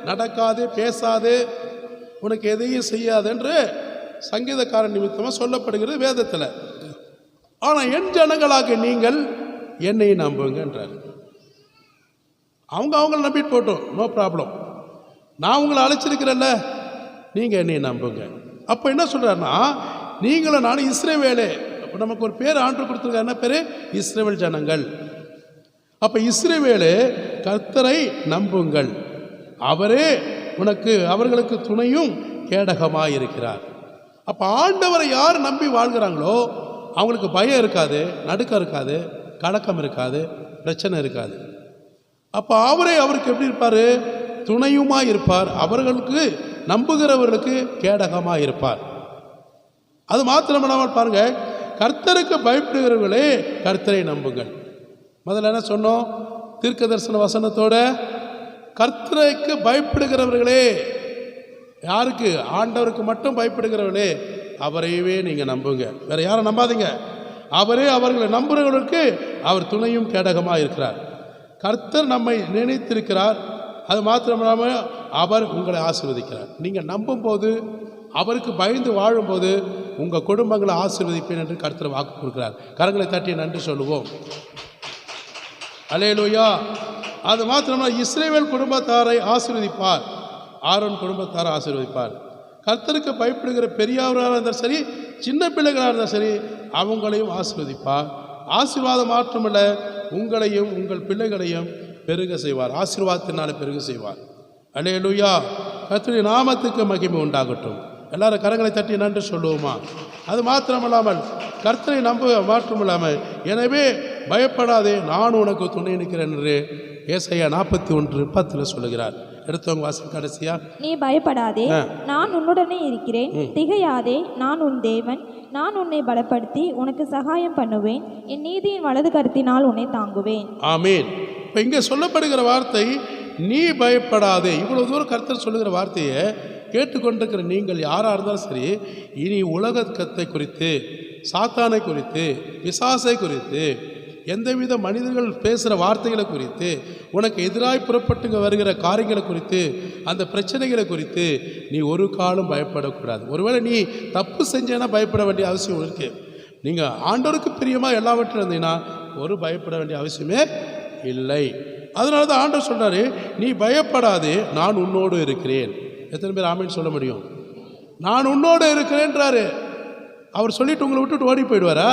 நடக்காது, பேசாது, உனக்கு எதையும் செய்யாது என்று சங்கீதக்காரன் நிமித்தமாக சொல்லப்படுகிறது வேதத்தில். ஆனால் என் ஜனங்களாக நீங்கள் என்னை நம்புங்கன்றார். அவங்கள நம்பிட்டு போட்டோம், நோ ப்ராப்ளம். நான் உங்களை அழைச்சிருக்கிறேன்ல, நீங்கள் என்னை நம்புங்க. அப்போ என்ன சொல்கிறாருன்னா, நீங்களும் நானும் இஸ்ரவேலே. அப்போ நமக்கு ஒரு பேர் ஆண்டு கொடுத்துருக்காரு. என்ன பேர்? இஸ்ரவேல் ஜனங்கள். அப்போ இஸ்ரவேலே, கர்த்தரை நம்புங்கள், அவரே அவர்களுக்கு துணையும் கேடகமாக இருக்கிறார். அப்போ ஆண்டவரை யார் நம்பி வாழ்கிறாங்களோ அவங்களுக்கு பயம் இருக்காது, நடுக்கம் இருக்காது, கலக்கம் இருக்காது, பிரச்சனை இருக்காது. அப்போ அவருக்கு எப்படி இருப்பார்? துணையுமாக இருப்பார். அவர்களுக்கு நம்புகிறவர்களுக்கு கேடகமாக இருப்பார். அது மாத்திரமில்லாமல் பாருங்க, கர்த்தருக்கு பயப்படுகிறவர்களே கர்த்தரை நம்புங்கள். முதல்ல என்ன சொன்னோம்? தீர்க்க தரிசன வசனத்தோட கர்த்தருக்கு பயப்படுகிறவர்களே, யாருக்கு? ஆண்டவருக்கு மட்டும் பயப்படுகிறவர்களே, அவரையவே நீங்கள் நம்புங்க, வேற யாரும் நம்பாதீங்க. அவரே அவர்களை நம்புகிறவர்களுக்கு அவர் துணையும் கேடகமாக இருக்கிறார். கர்த்தர் நம்மை நினைத்திருக்கிறார். அது மாத்திரமில்லாமல் அவர் உங்களை ஆசீர்வதிக்கிறார். நீங்கள் நம்பும்போது, அவருக்கு பயந்து வாழும்போது உங்கள் குடும்பங்களை ஆசீர்வதிப்பேன் என்று கர்த்தர் வாக்கு கொடுக்கிறார். கரங்களை தட்டி நன்றி சொல்லுவோம். அல்லேலூயா. அது மாத்திரமல்ல, இஸ்ரவேல் குடும்பத்தாரை ஆசீர்வதிப்பார், ஆரோன் குடும்பத்தாரை ஆசீர்வதிப்பார். கர்த்தருக்கு பயப்படுகிற பெரியவராக இருந்தால் சரி, சின்ன பிள்ளைகளாக இருந்தால் சரி, அவங்களையும் ஆசீர்வதிப்பார். ஆசீர்வாதம் மாற்றமில்ல, உங்களையும் உங்கள் பிள்ளைகளையும் பெருக செய்வார். ஆசீர்வாதத்தினால பெருக செய்வார். அல்லேலூயா. கர்த்தருடைய நாமத்துக்கு மகிமை உண்டாகட்டும். எல்லாரும் கரங்களை தட்டி நன்றி சொல்லுவோமா? அது மாத்திரமில்லாமல் கர்த்தரை நம்ப மாற்றமில்லாமல், எனவே பயப்படாதே, நான் உனக்கு துணை நிற்கிறேன் என்று ஏசாயா 41:10 சொல்லுகிறார். எடுத்தவங்க வாசி கடைசியா. நீ பயப்படாதே, நான் உன்னுடனே இருக்கிறேன், திகையாதே, நான் உன் தேவன், நான் உன்னை பலப்படுத்தி உனக்கு சகாயம் பண்ணுவேன், என் நீதியின் வலது கருத்தினால் உன்னை தாங்குவேன். ஆமீன். இப்போ இங்கே சொல்லப்படுகிற வார்த்தை நீ பயப்படாதே. இவ்வளவு தூரம் கர்த்தர் சொல்லுகிற வார்த்தையை கேட்டுக்கொண்டிருக்கிற நீங்கள் யாராக இருந்தாலும் சரி, இனி உலகத்தை குறித்து, சாத்தானை குறித்து, பிசாசை குறித்து, எந்தவித மனிதர்கள் பேசுகிற வார்த்தைகளை குறித்து, உனக்கு எதிராய் புறப்பட்டு வருகிற காரியங்களை குறித்து, அந்த பிரச்சனைகளை குறித்து நீ ஒரு காலம் பயப்படக்கூடாது. ஒருவேளை நீ தப்பு செஞ்சேன்னா பயப்பட வேண்டிய அவசியம் இருக்குது. நீங்கள் ஆண்டவருக்கு பிரியமாக எல்லாவற்றும் இருந்தீங்கன்னா ஒரு பயப்பட வேண்டிய அவசியமே இல்லை. அதனால தான் ஆண்டவர் சொல்கிறாரு, நீ பயப்படாதே, நான் உன்னோடு இருக்கிறேன். எத்தனை பேர் ஆமீன் சொல்ல முடியும்? நான் உன்னோடு இருக்கிறேன்றாரு. அவர் சொல்லிட்டு உங்களை விட்டுட்டு ஓடி போயிடுவாரா?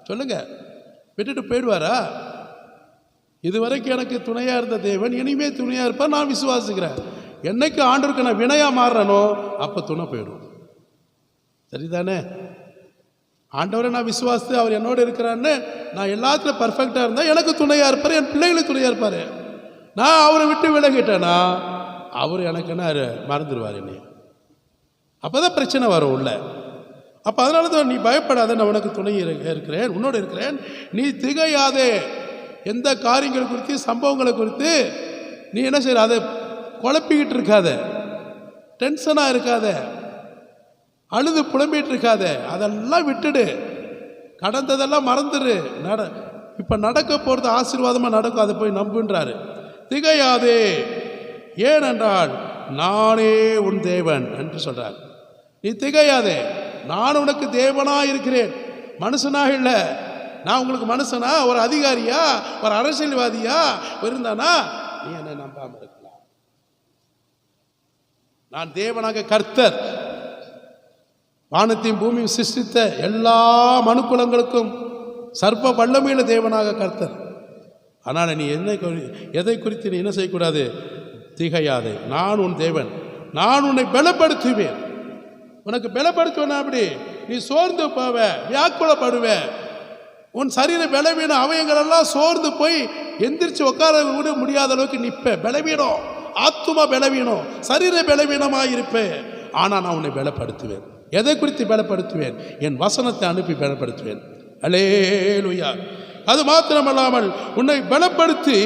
சொல்லுங்க, விட்டுட்டு போயிடுவாரா? இதுவரைக்கும் எனக்கு துணையாக இருந்த தேவன் இனிமே துணையாக இருப்பார், நான் விசுவாசிக்கிறேன். என்னைக்கு ஆண்டவருக்கு நான் வினையாக மாறுறனோ அப்போ துணை போயிடும். சரிதானே? ஆண்டவரை நான் விசுவாசித்து அவர் என்னோடு இருக்கிறான்னு நான் எல்லாத்துலையும் பர்ஃபெக்டாக இருந்தால் எனக்கு துணையாக இருப்பார், என் பிள்ளைகளுக்கு துணையாக இருப்பார். நான் அவரை விட்டு விலகிட்டேன்னா அவர் எனக்கு என்ன மறந்துடுவார் என்னை. அப்போ தான் பிரச்சனை வரும் உள்ள. அப்போ அதனால தான் நீ பயப்படாத, நான் உனக்கு துணை இருக்கிறேன், உன்னோடு இருக்கிறேன், நீ திகையாதே. எந்த காரியங்கள் குறித்து சம்பவங்களை குறித்து நீ என்ன செய்கிற அதை குழப்பிக்கிட்டு இருக்காத, டென்ஷனாக இருக்காத, அழுது புலம்பிகிட்டு இருக்காத, அதெல்லாம் விட்டுடு, கடந்ததெல்லாம் மறந்துடு. இப்போ நடக்க போகிறது ஆசீர்வாதமாக நடக்கும், அதை போய் நம்புன்றாரு. திகையாதே, ஏனென்றால் நானே உன் தேவன் என்று சொல்கிறார். நீ திகையாதே, நான் உனக்கு தேவனாக இருக்கிறேன், மனுஷனாக இல்லை. நான் உங்களுக்கு மனுஷனா, ஒரு அதிகாரியா, ஒரு அரசியல்வாதியா இருந்தானா நீ என்னை நம்பாமல் இருக்கலாம். நான் தேவனாக கர்த்தர், வானத்தையும் பூமியும் சிருஷ்டித்த எல்லா மனுக்குலங்களுக்கும் சர்வ வல்லமையுள்ள தேவனாக கர்த்தர். ஆனால் நீ எதை குறித்து நீ என்ன செய்யக்கூடாது? திகையாதே, நான் உன் தேவன், நான் உன்னை பலப்படுத்துவேன். உனக்கு பலப்படுத்துவேன். அப்படி நீ சோர்ந்து போவ, வியாக்குலப்படுவ, உன் சரீர பலவீனம் அவயங்கள் எல்லாம் சோர்ந்து போய் எந்திரிச்சு உட்கார கூட முடியாத அளவுக்கு நிற்ப. பலவீனம், ஆத்துமா பலவீனம், சரீர பலவீனமாக இருப்பேன். ஆனால் நான் உன்னை பலப்படுத்துவேன். எதை குறித்து பலப்படுத்துவேன்? என் வசனத்தை அனுப்பி பலப்படுத்துவேன். அல்லேலூயா. அது மாத்திரமல்லாமல் உன்னை பலப்படுத்தி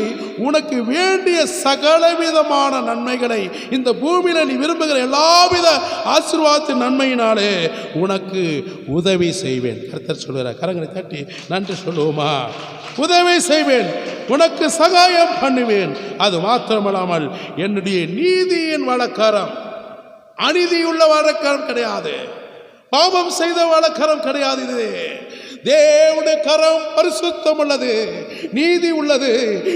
உனக்கு வேண்டிய சகலவிதமான நன்மைகளை, இந்த பூமியில் நீ விரும்புகிற எல்லாவித ஆசீர்வாதத்தின் நன்மையினாலே உனக்கு உதவி செய்வேன். கர்த்தர் சொல்கிறார். கரங்களை தட்டி நன்றி சொல்லுவோமா? உதவி செய்வேன், உனக்கு சகாயம் பண்ணுவேன். அது மாத்திரமல்லாமல் என்னுடைய நீதியின் வழக்கரம், அநீதியுள்ள வழக்கரம் கிடையாது, பாவம் செய்த வழக்கரம் கிடையாது. இது தேவனுடைய கரம் பரிசுத்தம் உள்ளது, நீதி உள்ளது.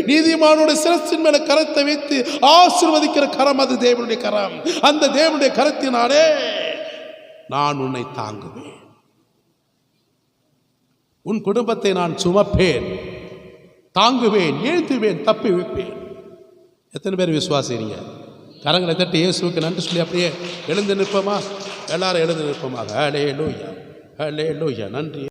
நீதிமானுடைய சிரசின் மேல கரத்தை வைத்து ஆசீர்வதிக்கிற கரம் அது தேவனுடைய கரம். அந்த தேவனுடைய கரத்தினாலே நான் உன்னை தாங்குவேன், உன் குடும்பத்தை நான் சுமப்பேன், தாங்குவேன், ஏந்துவேன், தப்பி வைப்பேன். எத்தனை பேர் விசுவாசிக்கிறீங்க? கரங்களை தட்டி இயேசுவுக்கு நன்றி சொல்லி அப்படியே எழுந்து நிற்போமா? எல்லாரும் எழுந்து நிற்போமா? ஹல்லேலூயா, ஹல்லேலூயா. நன்றி.